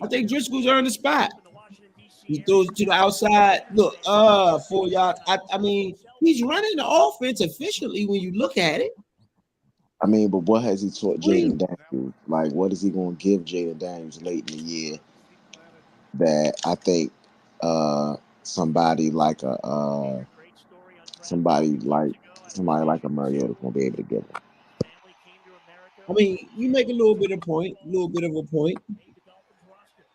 Speaker 2: I think
Speaker 5: debut.
Speaker 2: Driscoll's earned a spot.
Speaker 5: In the Washington, D.C.
Speaker 2: He throws
Speaker 5: area.
Speaker 2: it to the outside. Look, 4 yards. I mean, he's running the offense efficiently when you look at it.
Speaker 4: I mean, but what has he taught Jaden
Speaker 2: Clean.
Speaker 4: Daniels? Like, what is he going to give Jaden Daniels late in the year that I think somebody like
Speaker 5: Great story undrafted a
Speaker 4: somebody
Speaker 5: few years
Speaker 4: like
Speaker 5: ago out of
Speaker 4: somebody like a
Speaker 5: Division
Speaker 4: Mariota
Speaker 5: Two.
Speaker 4: is going to be able to give him?
Speaker 5: Family came to America
Speaker 2: I
Speaker 5: when
Speaker 2: mean,
Speaker 5: he
Speaker 2: you make a little bit of point, a little bit of a point.
Speaker 5: made the Dolphins roster.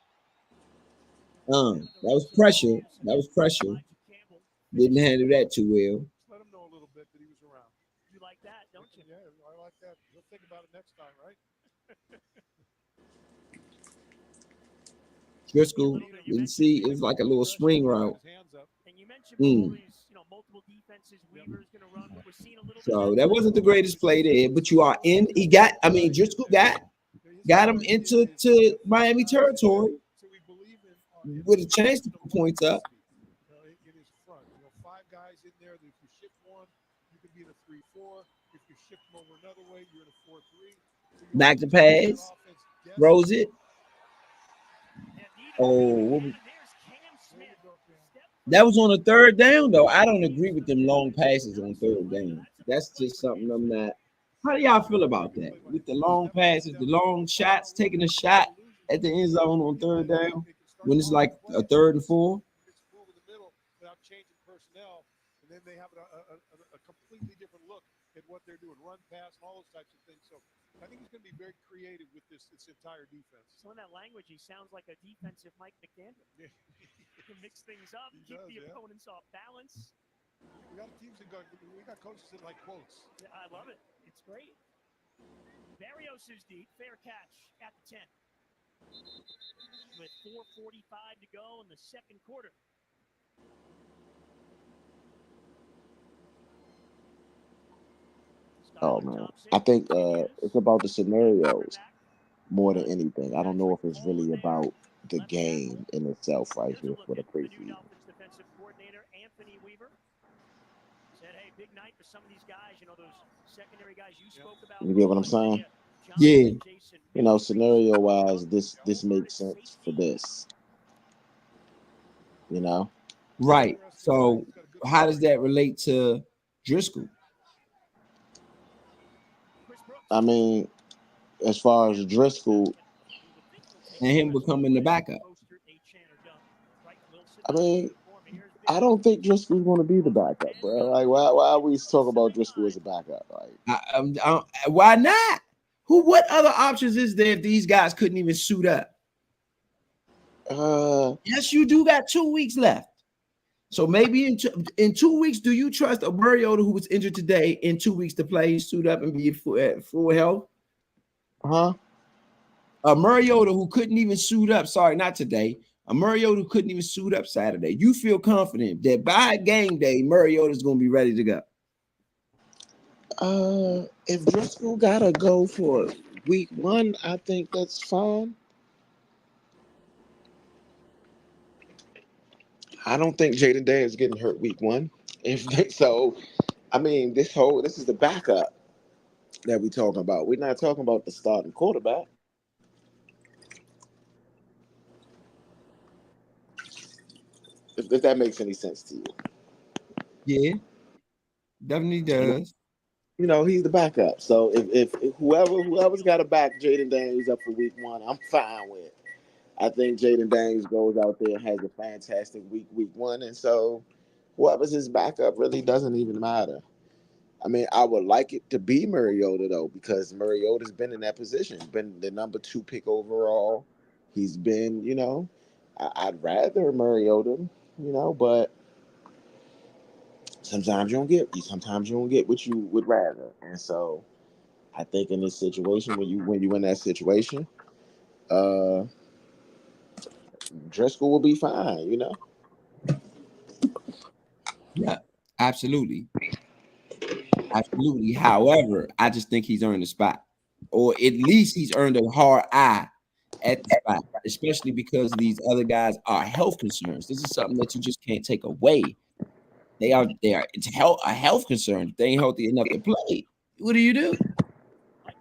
Speaker 2: That was pressure. That was pressure.
Speaker 5: Elijah Campbell
Speaker 2: Didn't
Speaker 5: finished
Speaker 2: handle that too well.
Speaker 6: Let him know a little bit that he was around.
Speaker 5: you like that, don't you?
Speaker 6: Yeah, I like that. He'll think about it next time, right?
Speaker 2: Driscoll didn't see it was like a little swing route.
Speaker 6: His hands up.
Speaker 5: And you mentioned before
Speaker 2: Mm.
Speaker 5: these, multiple defenses Weaver's going to run. We're seeing a little bit of
Speaker 2: So
Speaker 5: that
Speaker 2: that wasn't the greatest play there, but you are in. He got. I mean, Driscoll got him into Miami territory
Speaker 6: So we believe in
Speaker 2: with a chance to put points up.
Speaker 6: in his front. 5 guys in there that if you shift one, you can be in a 3-4. If you shift them over another way, you're in a 4-3. So you
Speaker 2: Back
Speaker 6: always
Speaker 2: to
Speaker 6: keep that
Speaker 2: pass,
Speaker 6: offense guessing.
Speaker 2: throws it. Oh,
Speaker 5: and there's Cam Smith.
Speaker 2: that was on a 3rd down though. I don't agree with them long passes on 3rd down. That's just something I'm not. How do y'all feel about that? With the long passes, the long shots, taking a shot at the end zone on 3rd down when it's like a 3rd and 4.
Speaker 6: It's move in the middle without changing personnel, and then they have a completely different look at what they're doing, run, pass, and all those types of things. So I think he's going to be very creative with this entire defense.
Speaker 5: So in that language, he sounds like a defensive Mike McDaniel. He can mix things up, keep the opponents off balance.
Speaker 6: We got teams that we got coaches that like quotes.
Speaker 5: Yeah, I love it. It's great. Barrios is deep, fair catch at the 10. with 4:45 to go in the second quarter.
Speaker 4: Oh
Speaker 5: Skylar
Speaker 4: man,
Speaker 5: Thompson
Speaker 4: I think it's
Speaker 5: continues
Speaker 4: about the
Speaker 5: at
Speaker 4: scenarios
Speaker 5: quarterback.
Speaker 4: more than
Speaker 5: But
Speaker 4: anything. I don't know
Speaker 5: Patrick
Speaker 4: if it's
Speaker 5: Queen
Speaker 4: really
Speaker 5: there,
Speaker 4: about the
Speaker 5: left tackle.
Speaker 4: game in itself right
Speaker 5: Here's a
Speaker 4: here
Speaker 5: look
Speaker 4: for the
Speaker 5: at the new
Speaker 4: preseason.
Speaker 5: Dolphins defensive coordinator, Anthony Weaver. Said, hey, big night for some of these guys. You know, those secondary guys you spoke about,
Speaker 4: You get what
Speaker 5: Mo,
Speaker 4: I'm saying?
Speaker 5: Isaiah
Speaker 2: Yeah,
Speaker 5: Johnson, Jason
Speaker 4: You know,
Speaker 5: Witten
Speaker 4: scenario
Speaker 5: previously.
Speaker 4: wise,
Speaker 5: Look
Speaker 4: this
Speaker 5: over
Speaker 4: makes
Speaker 5: at
Speaker 4: sense for
Speaker 5: safety.
Speaker 4: this. You know,
Speaker 2: right. So how does that relate to Driscoll
Speaker 5: Chris
Speaker 4: I
Speaker 5: Brooks.
Speaker 4: mean, as far as Driscoll,
Speaker 5: You would think he'll take
Speaker 2: and
Speaker 5: the
Speaker 2: him
Speaker 5: rest of the
Speaker 2: becoming the
Speaker 5: way.
Speaker 2: backup?
Speaker 5: Mostert, Achan, or Dunk. Brighton Wilson
Speaker 4: I
Speaker 5: not in
Speaker 4: mean,
Speaker 5: uniform. Here's Big
Speaker 4: I don't
Speaker 5: Blue.
Speaker 4: think Driscoll's going to be the backup,
Speaker 5: And
Speaker 4: bro. Like,
Speaker 5: Dunk
Speaker 4: why are we talking about
Speaker 5: inside
Speaker 4: Driscoll as
Speaker 5: line.
Speaker 4: a backup? Like,
Speaker 2: Why not? Who? What other options is there if these guys couldn't even suit up?
Speaker 4: uh,
Speaker 2: Yes, you do got 2 weeks left. So maybe in 2 weeks, do you trust a Mariota who was injured today in 2 weeks to play, suit up, and be at full health?
Speaker 4: huh?
Speaker 2: A Mariota who couldn't even suit up. Sorry, not today. A Mariota who couldn't even suit up Saturday. You feel confident that by game day, Mariota is going to be ready to go?
Speaker 4: If Driscoll gotta go for week one, I think that's fine. I don't think Jaden Daniels getting hurt week one. If so, I mean, this is the backup that we talking about. We're not talking about the starting quarterback. If that makes any sense to you.
Speaker 2: Yeah, definitely does.
Speaker 4: You know, he's the backup. So if whoever's got to back Jaden Daniels up for week one, I'm fine with. I think Jaden Daniels goes out there and has a fantastic week one, and so whoever's his backup really doesn't even matter. I mean, I would like it to be Mariota though, because Mariota's been in that position, been the number two pick overall. He's been, I'd rather Mariota, but sometimes you don't get what you would rather, and so I think in this situation, when you in that situation, uh, Driscoll will be fine.
Speaker 2: Yeah, absolutely. Absolutely. However, I just think he's earned a spot, or at least he's earned a hard eye at the spot, especially because these other guys are health concerns. This is something that you just can't take away. They are it's a health concern. If they ain't healthy enough to play, what do you do?
Speaker 5: Mike.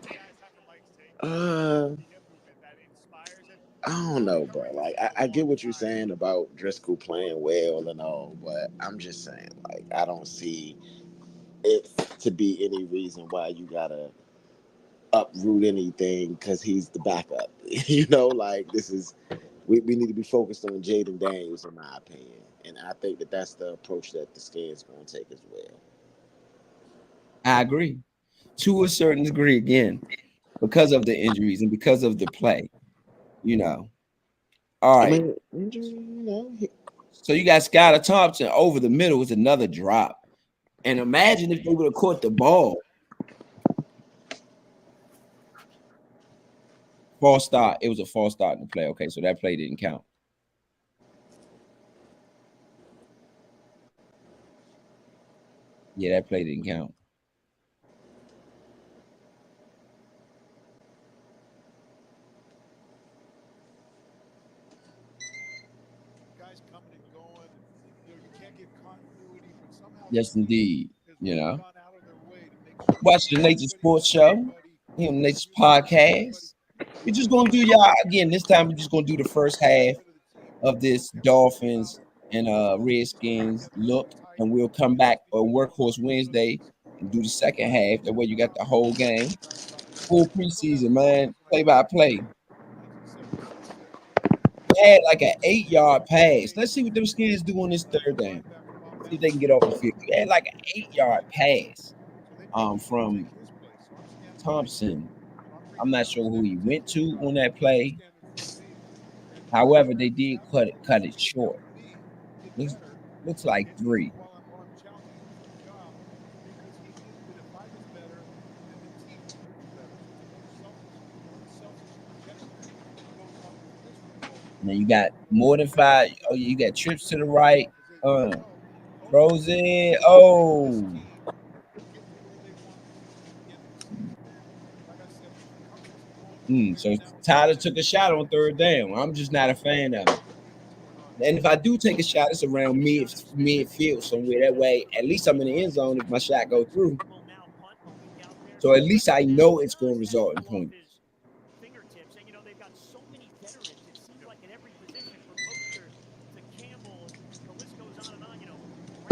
Speaker 6: Guys having Mike's take.
Speaker 4: Uh,
Speaker 6: The hip movement that inspires it.
Speaker 4: I don't know, bro.
Speaker 6: Covering this
Speaker 4: Like,
Speaker 6: for a
Speaker 4: I
Speaker 6: long
Speaker 4: get what you're
Speaker 6: time.
Speaker 4: saying about Driscoll playing well and all, but I'm just saying, like, I don't see it to be any reason why you gotta uproot anything because he's the backup. Like we need to be focused on Jaden Daniels, in my opinion, and I think that that's the approach that the Skins going to take as well.
Speaker 2: I agree to a certain degree again because of the injuries and because of the play. You know. All
Speaker 4: I
Speaker 2: right.
Speaker 4: mean, injury,
Speaker 2: So you got Skylar Thompson over the middle with another drop. And imagine if they would have caught the ball. False start. It was a false start in the play. Okay, so that play didn't count. Yeah, that play didn't count.
Speaker 6: Guys coming and going. You can't get continuity, but somehow this
Speaker 2: Yes,
Speaker 6: team
Speaker 2: indeed.
Speaker 6: has
Speaker 2: You
Speaker 6: really
Speaker 2: know,
Speaker 6: gone out of their way to make sure that
Speaker 2: watching the Nature
Speaker 6: everybody
Speaker 2: Sports
Speaker 6: knows
Speaker 2: Show,
Speaker 6: everybody,
Speaker 2: here on the Nature
Speaker 6: everybody knows everybody.
Speaker 2: Podcast. We're just gonna do y'all again. This time we're just gonna do the first half
Speaker 6: Benefit of the team.
Speaker 2: of this
Speaker 6: And we talk about
Speaker 2: Dolphins and
Speaker 6: these guys coming
Speaker 2: Redskins
Speaker 6: together so
Speaker 2: look,
Speaker 6: tight.
Speaker 2: and we'll come
Speaker 6: It
Speaker 2: back
Speaker 6: has to be
Speaker 2: on
Speaker 6: done in
Speaker 2: Workhorse
Speaker 6: one
Speaker 2: Wednesday
Speaker 6: rhythm.
Speaker 2: and do the second
Speaker 6: Guys
Speaker 2: half.
Speaker 6: keep
Speaker 2: That way you
Speaker 6: stepping
Speaker 2: got
Speaker 6: up.
Speaker 2: the whole game,
Speaker 6: Guys like
Speaker 2: full
Speaker 6: let's go back
Speaker 2: preseason,
Speaker 6: to the
Speaker 2: man,
Speaker 6: Dolphins when I
Speaker 2: play
Speaker 6: think
Speaker 2: by
Speaker 6: about
Speaker 2: play.
Speaker 6: 1976.
Speaker 2: They had like an 8 yard pass. Let's see what them skins do on this third down.
Speaker 6: Linebacker Bob
Speaker 2: See if they can
Speaker 6: Bowers
Speaker 2: get off the
Speaker 6: was
Speaker 2: field. They had like an 8 yard pass
Speaker 6: so they knew who was going to take
Speaker 2: from
Speaker 6: his place. So I'm standing behind him.
Speaker 2: Thompson.
Speaker 6: And I'm
Speaker 2: I'm
Speaker 6: thinking
Speaker 2: not
Speaker 6: about
Speaker 2: sure
Speaker 6: who's
Speaker 2: who
Speaker 6: next
Speaker 2: he
Speaker 6: to take
Speaker 2: went
Speaker 6: his
Speaker 2: to
Speaker 6: job.
Speaker 2: on that
Speaker 6: And he's
Speaker 2: play.
Speaker 6: standing in front of me. And
Speaker 2: However, they
Speaker 6: Travis
Speaker 2: did
Speaker 6: Salmon
Speaker 2: cut it
Speaker 6: is
Speaker 2: short.
Speaker 6: helping me get
Speaker 2: Looks
Speaker 6: better
Speaker 2: looks like
Speaker 6: and
Speaker 2: 3.
Speaker 6: while I'm challenging him for the job because he knew that if I was better, then the team would be better. So it's a selfish projection
Speaker 2: Now you got more than five. Oh, you got trips to the right. Throws in. Oh. So Tyler took a shot on third down. I'm just not a fan of it. And if I do take a shot, it's around midfield somewhere. That way, at least I'm in the end zone if my shot go through. So at least I know it's going to result in points.
Speaker 5: Fingertips, and they've got so many veterans. It seems like at every position, from Mostert to Campbell, and the list goes on and on.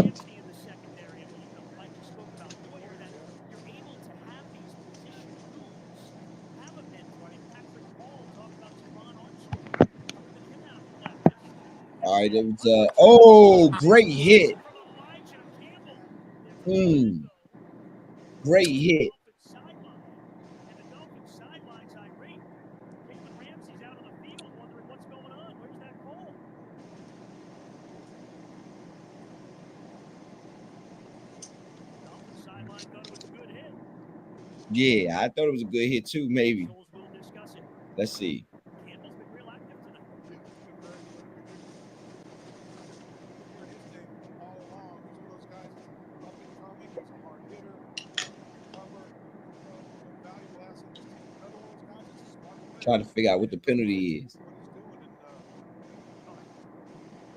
Speaker 5: Ramsey in the secondary, and like we spoke about Boyer, that you're able to have these position groups have a mentor. I mean, Patrick Hall talked about Teron Armstrong moving him out left.
Speaker 2: All right, it was great hit.
Speaker 5: From Elijah Campbell.
Speaker 2: Great hit.
Speaker 5: And the Dolphins sidelines irate. Jalen Ramsey's out on the field wondering what's going on. Where's that call? Dolphins sideline thought it was a good hit.
Speaker 2: Yeah, I thought it was a good hit too, maybe.
Speaker 5: We'll discuss it.
Speaker 2: Let's see.
Speaker 5: Campbell's been real active tonight.
Speaker 6: Yeah, he's been very good. Looking at his tape all along, he's one of those guys that's up and coming. He's a hard hitter, cover, valuable asset to this team. Another one of those guys that's a smart player.
Speaker 2: Trying to figure out what the penalty is.
Speaker 6: What he's doing, and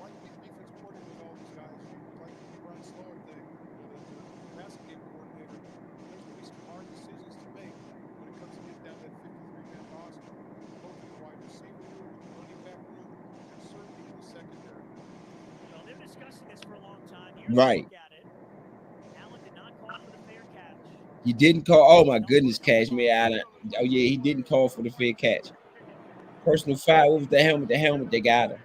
Speaker 6: like to be the defense coordinator with all these guys. You'd like to be run slower today, the passing game coordinator. There's going to be some hard decisions to make when it comes to getting down that 53-man roster, both in the wide receiver room, running back room, and certainly in the secondary.
Speaker 5: Well, they're discussing this for a long time. Here's
Speaker 2: right.
Speaker 5: A look at it. Allen did not call for the fair catch.
Speaker 2: He didn't call. Oh my goodness, Cashmere Allen. Oh yeah, he didn't call for the fair catch. Personal foul. What was the helmet? The helmet they got him.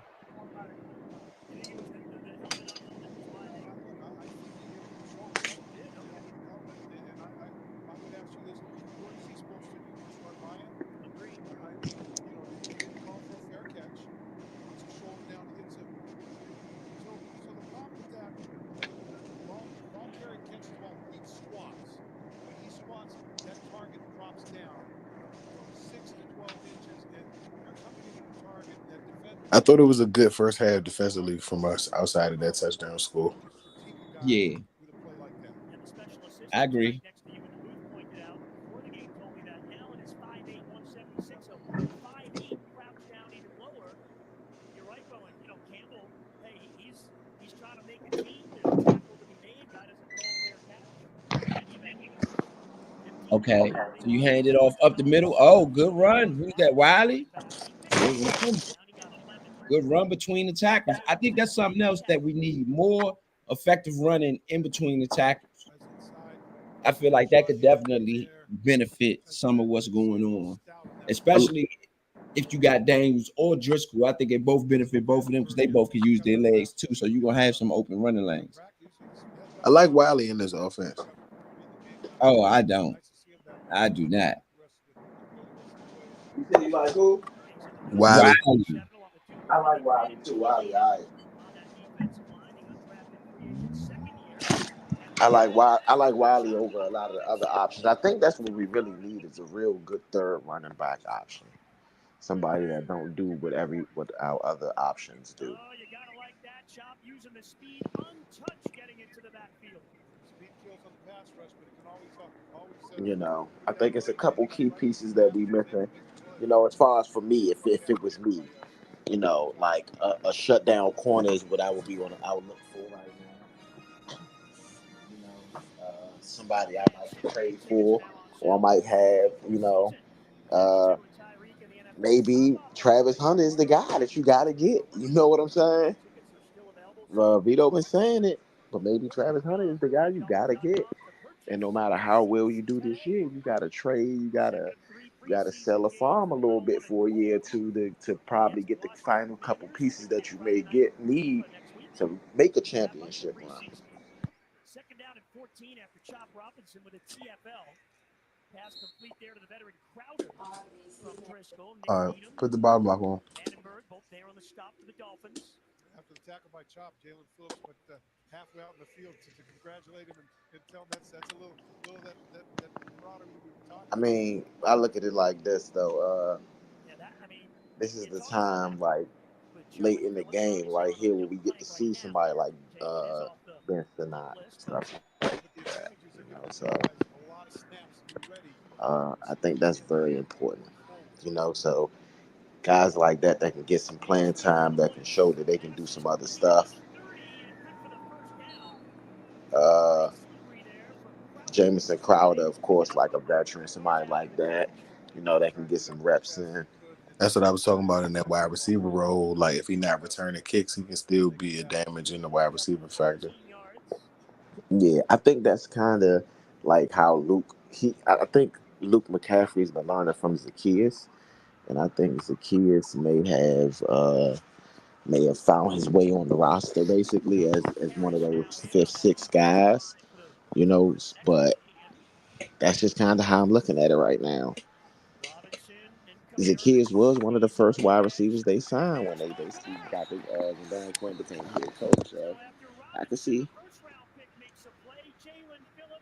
Speaker 7: I thought it was a good first half defensively from us outside of that touchdown score.
Speaker 2: Yeah. I agree.
Speaker 5: Next to you in the booth pointed out before the game told me that Allen is 5'8", 176, so 5'8", crouched down even lower. You're right, Bowen. Campbell, hey, he's trying to make a team. There's a tackle to be made. Guy doesn't call fair catch.
Speaker 2: Okay, so you hand it off up the middle. Oh, good run. Who's that? Wiley? Good run between the tackles. I think that's something else that we need, more effective running in between the tackles. I feel like that could definitely benefit some of what's going on, especially if you got Daniels or Driscoll. I think they both benefit both of them because they both can use their legs too. So you're going to have some open running lanes.
Speaker 7: I like Wiley in this offense.
Speaker 2: Oh, I don't. I do not.
Speaker 4: You said you like who?
Speaker 7: Wiley.
Speaker 4: I like Wiley too. Wiley, all right. I like Wiley over a lot of the other options. I think that's what we really need is a real good third running back option. Somebody that don't do what our other options do.
Speaker 5: Oh, you gotta like that. Chop using the speed untouched, getting into the backfield.
Speaker 6: Speed kills on the pass rush, but it can always.
Speaker 4: I think it's a couple key pieces that we missing. As far as for me, if it was me, like a shutdown corner is what I would be on the outlook for right now. Somebody I might trade for, or I might have, maybe Travis Hunter is the guy that you got to get. You know what I'm saying? Vito been saying it, but maybe Travis Hunter is the guy you got to get. And no matter how well you do this year, you got to trade. You got to sell a farm a little bit for a year or two to probably get the final couple pieces that you may need to make a championship run.
Speaker 5: Second down and 14 after Chop Robinson with a TFL. Pass complete there to the veteran Crowder from Driscoll.
Speaker 7: All right, put the bottom block on.
Speaker 5: Vandenberg both there on the stop for the Dolphins.
Speaker 6: After the tackle by Chop, Jalen Phillips went halfway out in the field to congratulate him and tell him that's a little that camaraderie we were talking about.
Speaker 4: I mean, I look at it like this though. This is the time, like late in the game right here where we get to see somebody like Ben Sinnott and stuff like that.
Speaker 6: But the advantage is
Speaker 4: You
Speaker 6: they're
Speaker 4: know,
Speaker 6: going to give
Speaker 4: so
Speaker 6: you guys a lot of snaps to be ready and
Speaker 4: I
Speaker 6: see what
Speaker 4: think
Speaker 6: you
Speaker 4: that's
Speaker 6: can do
Speaker 4: very important.
Speaker 6: going forward.
Speaker 4: You know, so guys like that can get some playing time, that can show that they can do some other stuff. Uh, Jamison Crowder, of course, like a veteran, somebody like that. You know, that can get some reps in.
Speaker 7: That's what I was talking about in that wide receiver role. Like if he not returning kicks, he can still be a damage in the wide receiver factor.
Speaker 4: Yeah, I think that's kind of like how Luke. I think Luke McCaffrey's been learning from Zacchaeus, and I think Zacchaeus may have found his way on the roster basically as one of those fifth, sixth guys. You know, but that's just kind of how I'm looking at it right now. Zacchaeus was one of the first wide receivers they signed when they basically got the when Dan Quinn became head coach. So I can see.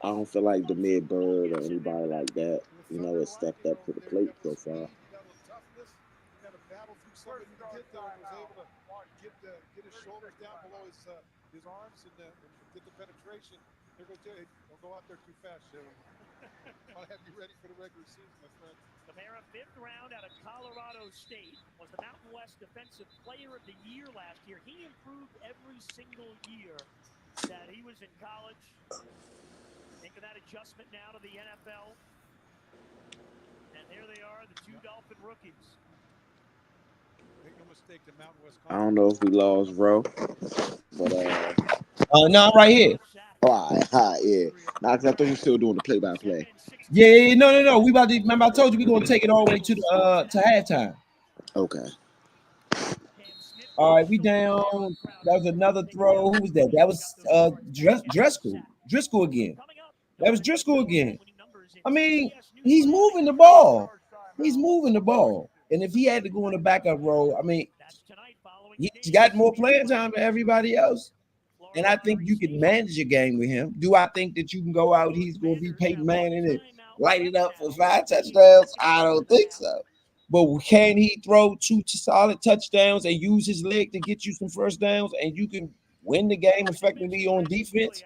Speaker 4: I don't feel like Demir Bird or anybody like that,
Speaker 6: For the
Speaker 4: you know,
Speaker 6: Thunder,
Speaker 4: has
Speaker 6: a lot,
Speaker 4: stepped up to the
Speaker 6: they
Speaker 4: plate
Speaker 6: got the
Speaker 4: so far.
Speaker 6: speed, you got a little toughness. You got to battle through somebody to get there, and was able to get his shoulders down below his arms and get the penetration. There goes Jay. Don't go out there too fast, Jalen. I'll have you ready for the regular season, my friend.
Speaker 5: Kamara, fifth round out of Colorado State, was the Mountain West Defensive Player of the Year last year. He improved every single year that he was in college. Making that adjustment now to the NFL. And there they are, the two Dolphin rookies.
Speaker 6: Make no mistake, the Mountain West
Speaker 4: I don't
Speaker 6: Conference
Speaker 4: know
Speaker 6: is
Speaker 4: if we
Speaker 6: going to be
Speaker 4: lost
Speaker 6: number one.
Speaker 4: Ro, but
Speaker 2: No, I'm right here.
Speaker 4: oh, all right, yeah. Nah, 'cause I thought you were still doing the play by play.
Speaker 2: Yeah, no. We about to remember. I told you we're gonna take it all the way to the to halftime.
Speaker 4: Okay.
Speaker 2: All right, we down. That was another throw. Who was that? That was Driscoll. Driscoll again. That was Driscoll again. I mean, he's moving the ball. He's moving the ball. And if he had to go in the backup role, I mean, he's got more playing time than everybody else. And I think you can manage a game with him. Do I think that you can go out? He's going to be Peyton Manning and light it up for 5 touchdowns? I don't think so. But can he throw two solid touchdowns and use his leg to get you some first downs and you can win the game effectively on defense?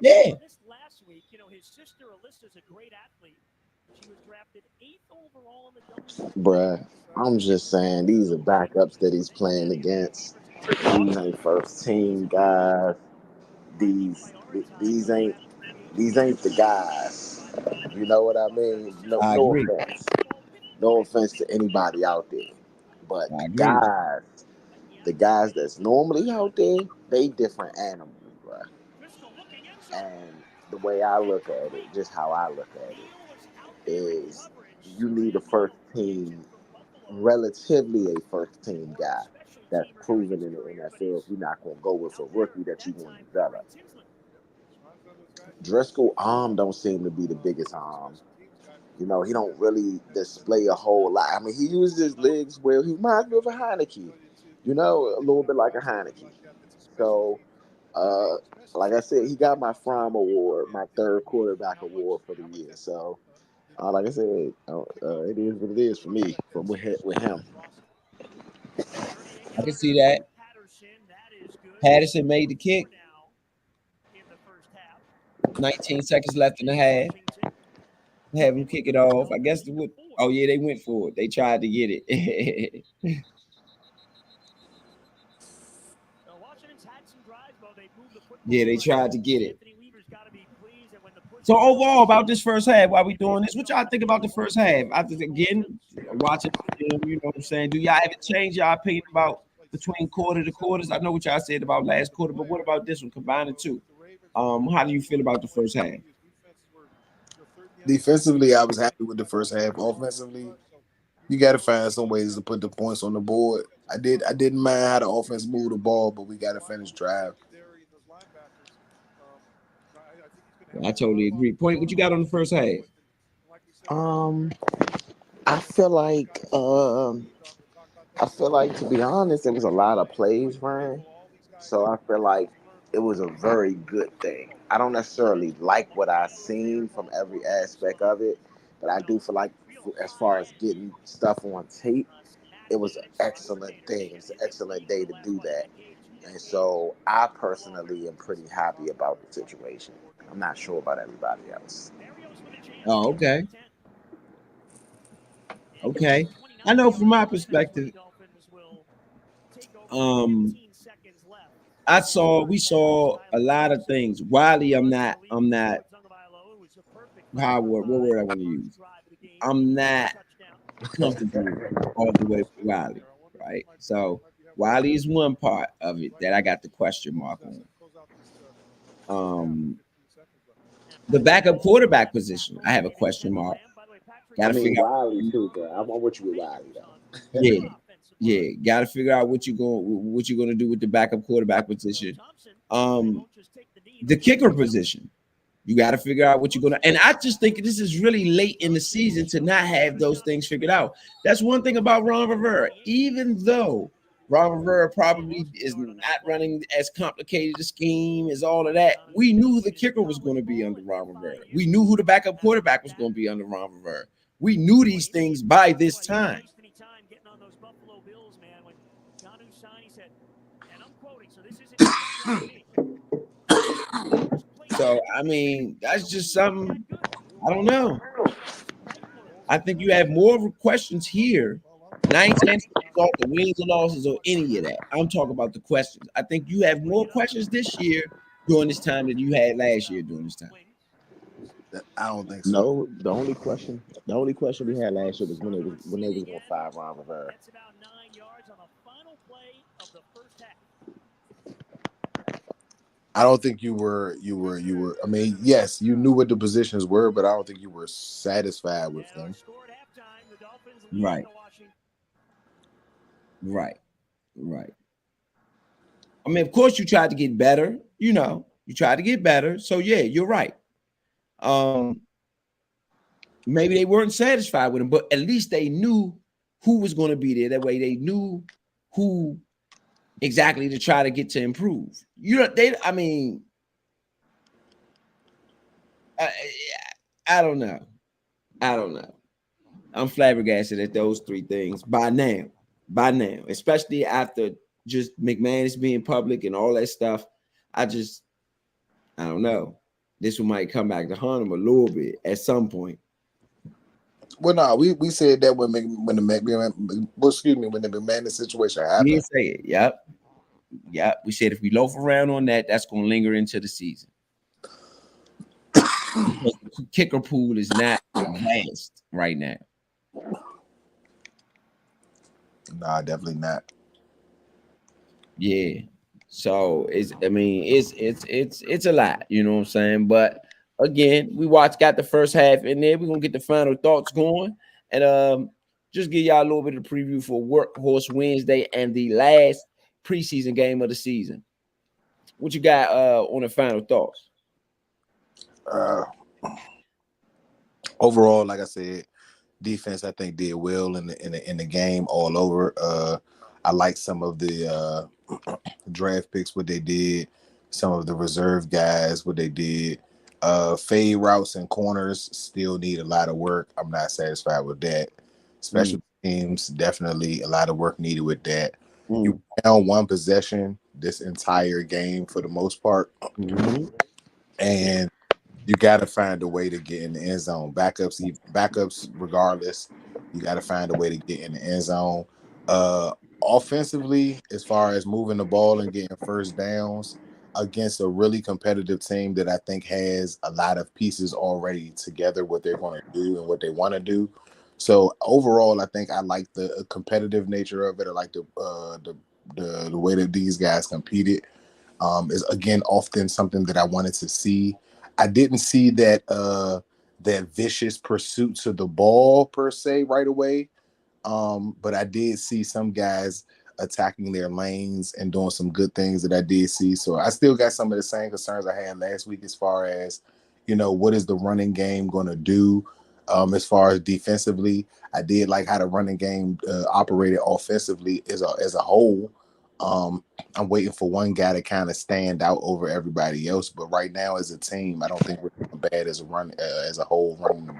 Speaker 2: Yeah.
Speaker 5: Last week, his sister Alyssa's a great athlete. She was drafted 8th overall in the
Speaker 4: Bruh, I'm just saying these are backups that he's playing against. These ain't first team guys. These ain't the guys. You know what I mean? No,
Speaker 2: I
Speaker 4: no
Speaker 2: agree.
Speaker 4: offense. No offense to anybody out there. But
Speaker 2: I agree.
Speaker 4: the guys that's normally out there, they different animals, bruh. And the way I look at it, just how I look at it, is you need a first team, relatively a first team guy that's proven in the NFL. If you're not going to go with a rookie that you want to develop, Driscoll arm don't seem to be the biggest arm. You know, he don't really display a whole lot. I mean, he uses his legs well. He reminds me of a Heineke. You know, a little bit like a Heineke. So, uh, like I said, he got my Fromm Award, my third quarterback award for the year. So, like I said, it is what it is for me from with him.
Speaker 2: I can see that. Patterson made the kick. 19 seconds left in the half. Have him kick it off. I guess they would. Oh yeah, they went for it. They tried to get it. Yeah, they tried to get it. So overall, about this first half, while we doing this, what y'all think about the first half? After again watching the film, you know what I'm saying? Do y'all ever change your opinion about between quarter to quarters? I know what y'all said about last quarter, but what about this one? Combine the two. How do you feel about the first half?
Speaker 7: Defensively, I was happy with the first half. Offensively, you got to find some ways to put the points on the board. I didn't mind how the offense moved the ball, but we got to finish drive.
Speaker 2: I totally agree. Point what you got on the first half.
Speaker 4: Um, I feel like, to be honest, it was a lot of plays, Ryan. So I feel like it was a very good thing. I don't necessarily like what I seen from every aspect of it, but I do feel like, as far as getting stuff on tape, it was an excellent thing. It was an excellent day to do that. And so I personally am pretty happy about the situation. I'm not sure about everybody else.
Speaker 2: Oh, okay. Okay. I know from my perspective, um, we saw a lot of things. Wiley, I'm not what word I want to use? I'm not comfortable all the way with Wiley, right? So Wiley is one part of it that I got the question mark on. Um, the backup quarterback position, I have a question mark. Got
Speaker 4: I
Speaker 2: to
Speaker 4: mean,
Speaker 2: figure out.
Speaker 4: Wiley too, but I'm with you with Wiley though.
Speaker 2: Yeah, yeah. Got to figure out what you're going to do with the backup quarterback position. The kicker position. You got to figure out what you're going to. And I just think this is really late in the season to not have those things figured out. That's one thing about Ron Rivera. Even though Ron Rivera probably is not running as complicated a scheme as all of that, we knew who the kicker was going to be under Ron Rivera. We knew who the backup quarterback was going to be under Ron Rivera. We knew these things by this time. So I mean, that's just something. I don't know. I think you have more questions here. And I ain't saying about the wins or losses or any of that. I'm talking about the questions. I think you have more questions this year during this time than you had last year during this time.
Speaker 7: I don't think so.
Speaker 4: No, the only question we had last year was when they was going to fire Ron Rivera.
Speaker 7: I don't think you were. I mean, yes, you knew what the positions were, but I don't think you were satisfied with them.
Speaker 2: Right. Right. Right. I mean, of course, you tried to get better. You tried to get better. So yeah, you're right. Maybe they weren't satisfied with him, but at least they knew who was going to be there. That way, they knew who exactly to try to get to improve. I mean, I don't know. I don't know. I'm flabbergasted at those three things by now. By now, especially after just McManus being public and all that stuff. I don't know. This one might come back to haunt him a little bit at some point.
Speaker 7: Well, no, we said that when the McManus situation
Speaker 2: We
Speaker 7: happened.
Speaker 2: didn't say it. Yep. We said if we loaf around on that, that's going to linger into the season. The kicker pool is not advanced right now.
Speaker 7: Nah, definitely not.
Speaker 2: Yeah. So it's a lot, you know what I'm saying? But again, got the first half in there. We're gonna get the final thoughts going and just give y'all a little bit of preview for Workhorse Wednesday and the last preseason game of the season. What you got on the final thoughts?
Speaker 7: Overall, like I said, defense I think did well in the game all over. I like some of the draft picks, what they did, some of the reserve guys, what they did. Fade routes and corners still need a lot of work. I'm not satisfied with that. Special teams, definitely a lot of work needed with that. You down one possession this entire game for the most part. And you got to find a way to get in the end zone. Backups, regardless, you got to find a way to get in the end zone. Offensively, as far as moving the ball and getting first downs against a really competitive team that I think has a lot of pieces already together, what they're going to do and what they want to do. So overall, I think I like the competitive nature of it. I like the way that these guys competed. Is again often something that I wanted to see. I didn't see that vicious pursuit to the ball per se right away. But I did see some guys attacking their lanes and doing some good things that I did see. So I still got some of the same concerns I had last week as far as, what is the running game going to do as far as defensively. I did like how the running game operated offensively as a whole. I'm waiting for one guy to kind of stand out over everybody else. But right now, as a team, I don't think we're doing bad as a whole running,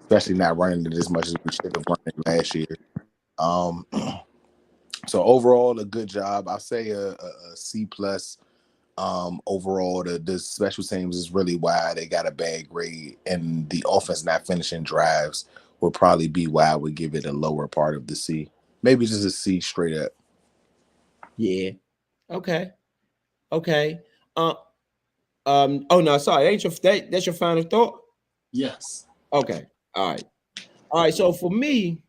Speaker 7: especially not running it as much as we should have run it last year. Um, so overall, a good job. I say a C plus. Overall, the special teams is really why they got a bad grade, and the offense not finishing drives would probably be why I would give it a lower part of the C. Maybe just a C straight up.
Speaker 2: Yeah. Okay. Okay. Uh, Oh no, sorry. Ain't your that's your final thought?
Speaker 7: Yes.
Speaker 2: Okay. All right. All right. So for me,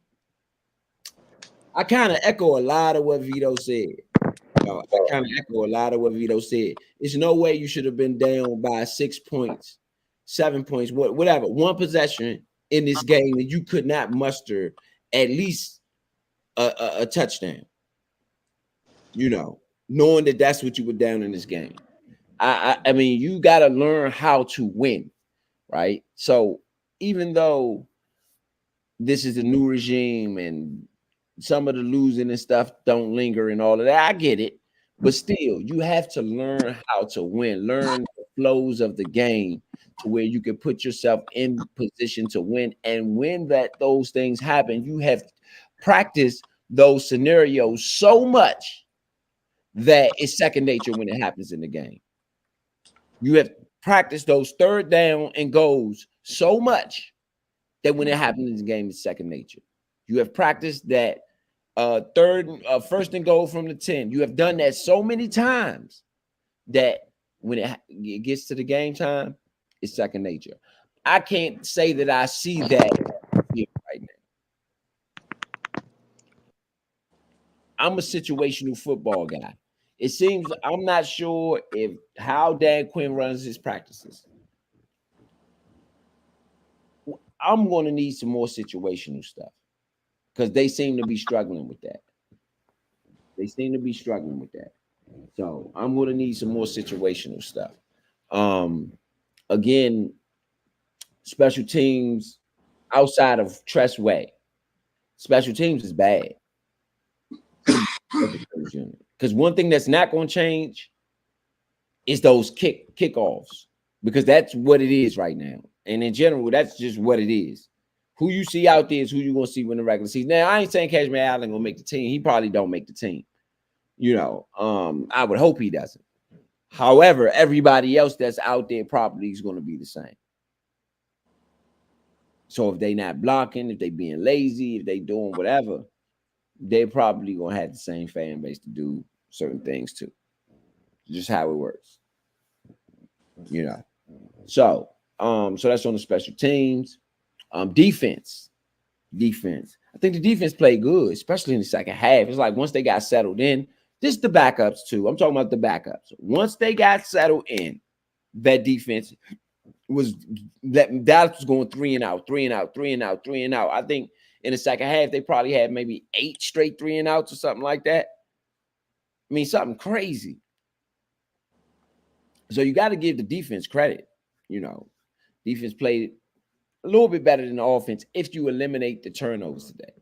Speaker 2: I kind of echo a lot of what Vito said. I kind of echo a lot of what Vito said. There's no way you should have been down by 6 points, 7 points, whatever, one possession in this game, and you could not muster at least a touchdown. Knowing that that's what you were down in this game. I mean, you got to learn how to win, right? So even though this is a new regime and some of the losing and stuff don't linger and all of that, I get it. But still, you have to learn how to win, learn the flows of the game to where you can put yourself in position to win. And when those things happen, you have practiced those scenarios so much that it's second nature when it happens in the game. You have practiced those third down and goals so much that when it happens in the game, it's second nature. You have practiced that first and goal from the 10. You have done that so many times that when it gets to the game time, it's second nature. I can't say that I see that here right now. I'm a situational football guy. It seems I'm not sure if how Dan Quinn runs his practices. I'm going to need some more situational stuff because they seem to be struggling with that. They seem to be struggling with that. So I'm going to need some more situational stuff. Again, special teams outside of Tress Way, special teams is bad. Because one thing that's not going to change is those kickoffs, because that's what it is right now. And in general, that's just what it is. Who you see out there is who you're going to see win the regular season. Now, I ain't saying Cashman Allen going to make the team. He probably don't make the team. I would hope he doesn't. However, everybody else that's out there probably is going to be the same. So if they not blocking, if they being lazy, if they doing whatever, they're probably going to have the same fan base to do certain things too. Just how it works. So that's on the special teams. Defense. I think the defense played good, especially in the second half. It's like once they got settled in, this is the backups too. I'm talking about the backups. Once they got settled in, that defense was that Dallas was going 3-and-out, 3-and-out, 3-and-out, 3-and-out. I think in the second half, they probably had maybe 8 straight 3-and-outs or something like that. I mean, something crazy. So you got to give the defense credit. Defense played a little bit better than the offense if you eliminate the turnovers today.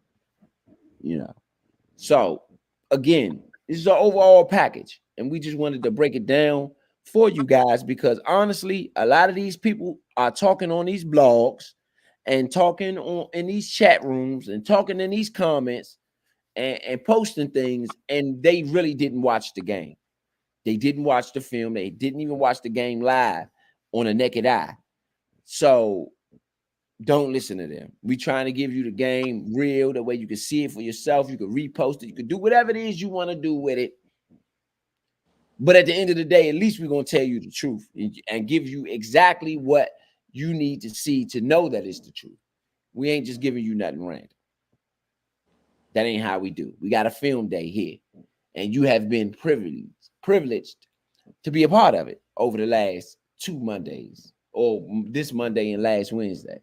Speaker 2: So again, this is an overall package, and we just wanted to break it down for you guys because honestly, a lot of these people are talking on these blogs and talking in these chat rooms and talking in these comments and posting things, and they really didn't watch the game. They didn't watch the film. They didn't even watch the game live on a naked eye. So don't listen to them. We trying to give you the game real, the way you can see it for yourself. You can repost it. You can do whatever it is you want to do with it. But at the end of the day, at least we're going to tell you the truth and give you exactly what you need to see to know that it's the truth. We ain't just giving you nothing random. That ain't how we do. We got a film day here, and you have been privileged to be a part of it over the last 2 Mondays, or this Monday and last Wednesday.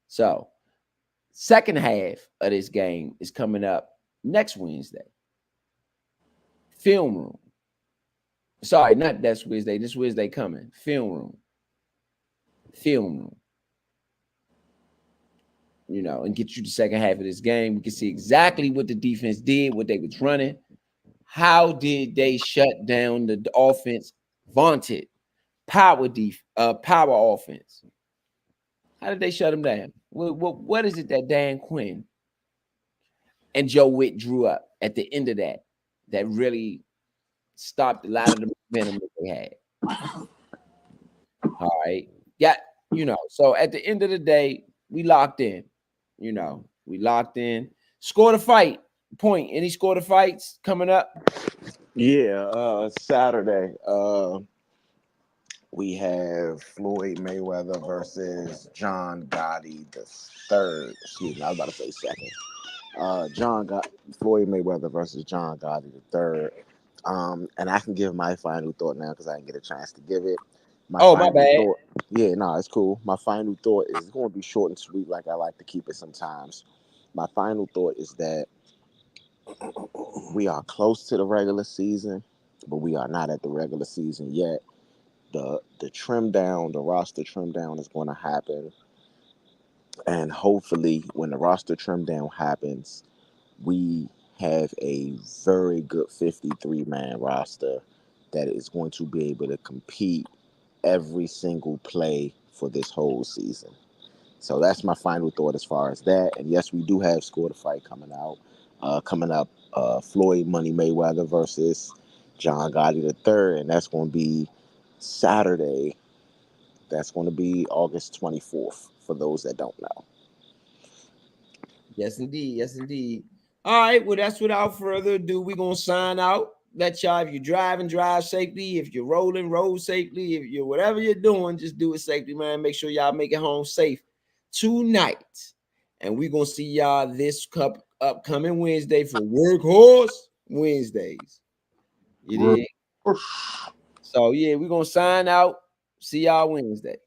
Speaker 2: So, second half of this game is coming up next Wednesday. Film room. Sorry, not this Wednesday. This Wednesday coming. Film room. And get you the second half of this game. We can see exactly what the defense did, what they was running. How did they shut down the offense? Vaunted power offense. How did they shut them down? What is it that Dan Quinn and Joe Witt drew up at the end of that. That really stopped a lot of the momentum that they had. All right. Yeah, so at the end of the day, we locked in. We locked in. Scored a fight. Point. Any score the fights coming up?
Speaker 4: Yeah, Saturday. We have Floyd Mayweather versus John Gotti the third. Excuse me, I was about to say second. Floyd Mayweather versus John Gotti the third. And I can give my final thought now because I didn't get a chance to give it. My
Speaker 2: Oh, my
Speaker 4: final
Speaker 2: bad.
Speaker 4: thought, yeah, no, it's cool. My final thought is going to be short and sweet, like I like to keep it sometimes. My final thought is that we are close to the regular season, but we are not at the regular season yet. The trim down, the roster trim down is going to happen, and hopefully, when the roster trim down happens, we have a very good 53-man roster that is going to be able to compete every single play for this whole season. So that's my final thought as far as that. And yes, we do have Score the Fight coming out. Coming up, Floyd Money Mayweather versus John Gotti the third, and that's going to be Saturday. That's going to be August 24th. For those that don't know.
Speaker 2: Yes, indeed. Yes, indeed. All right. Well, that's without further ado. We're going to sign out. Let y'all, if you're driving, drive safely. If you're rolling, roll safely. If you're whatever you're doing, just do it safely, man. Make sure y'all make it home safe tonight. And we're going to see y'all this upcoming Wednesday for Workhorse Wednesdays. You did. So, yeah, we're going to sign out. See y'all Wednesday.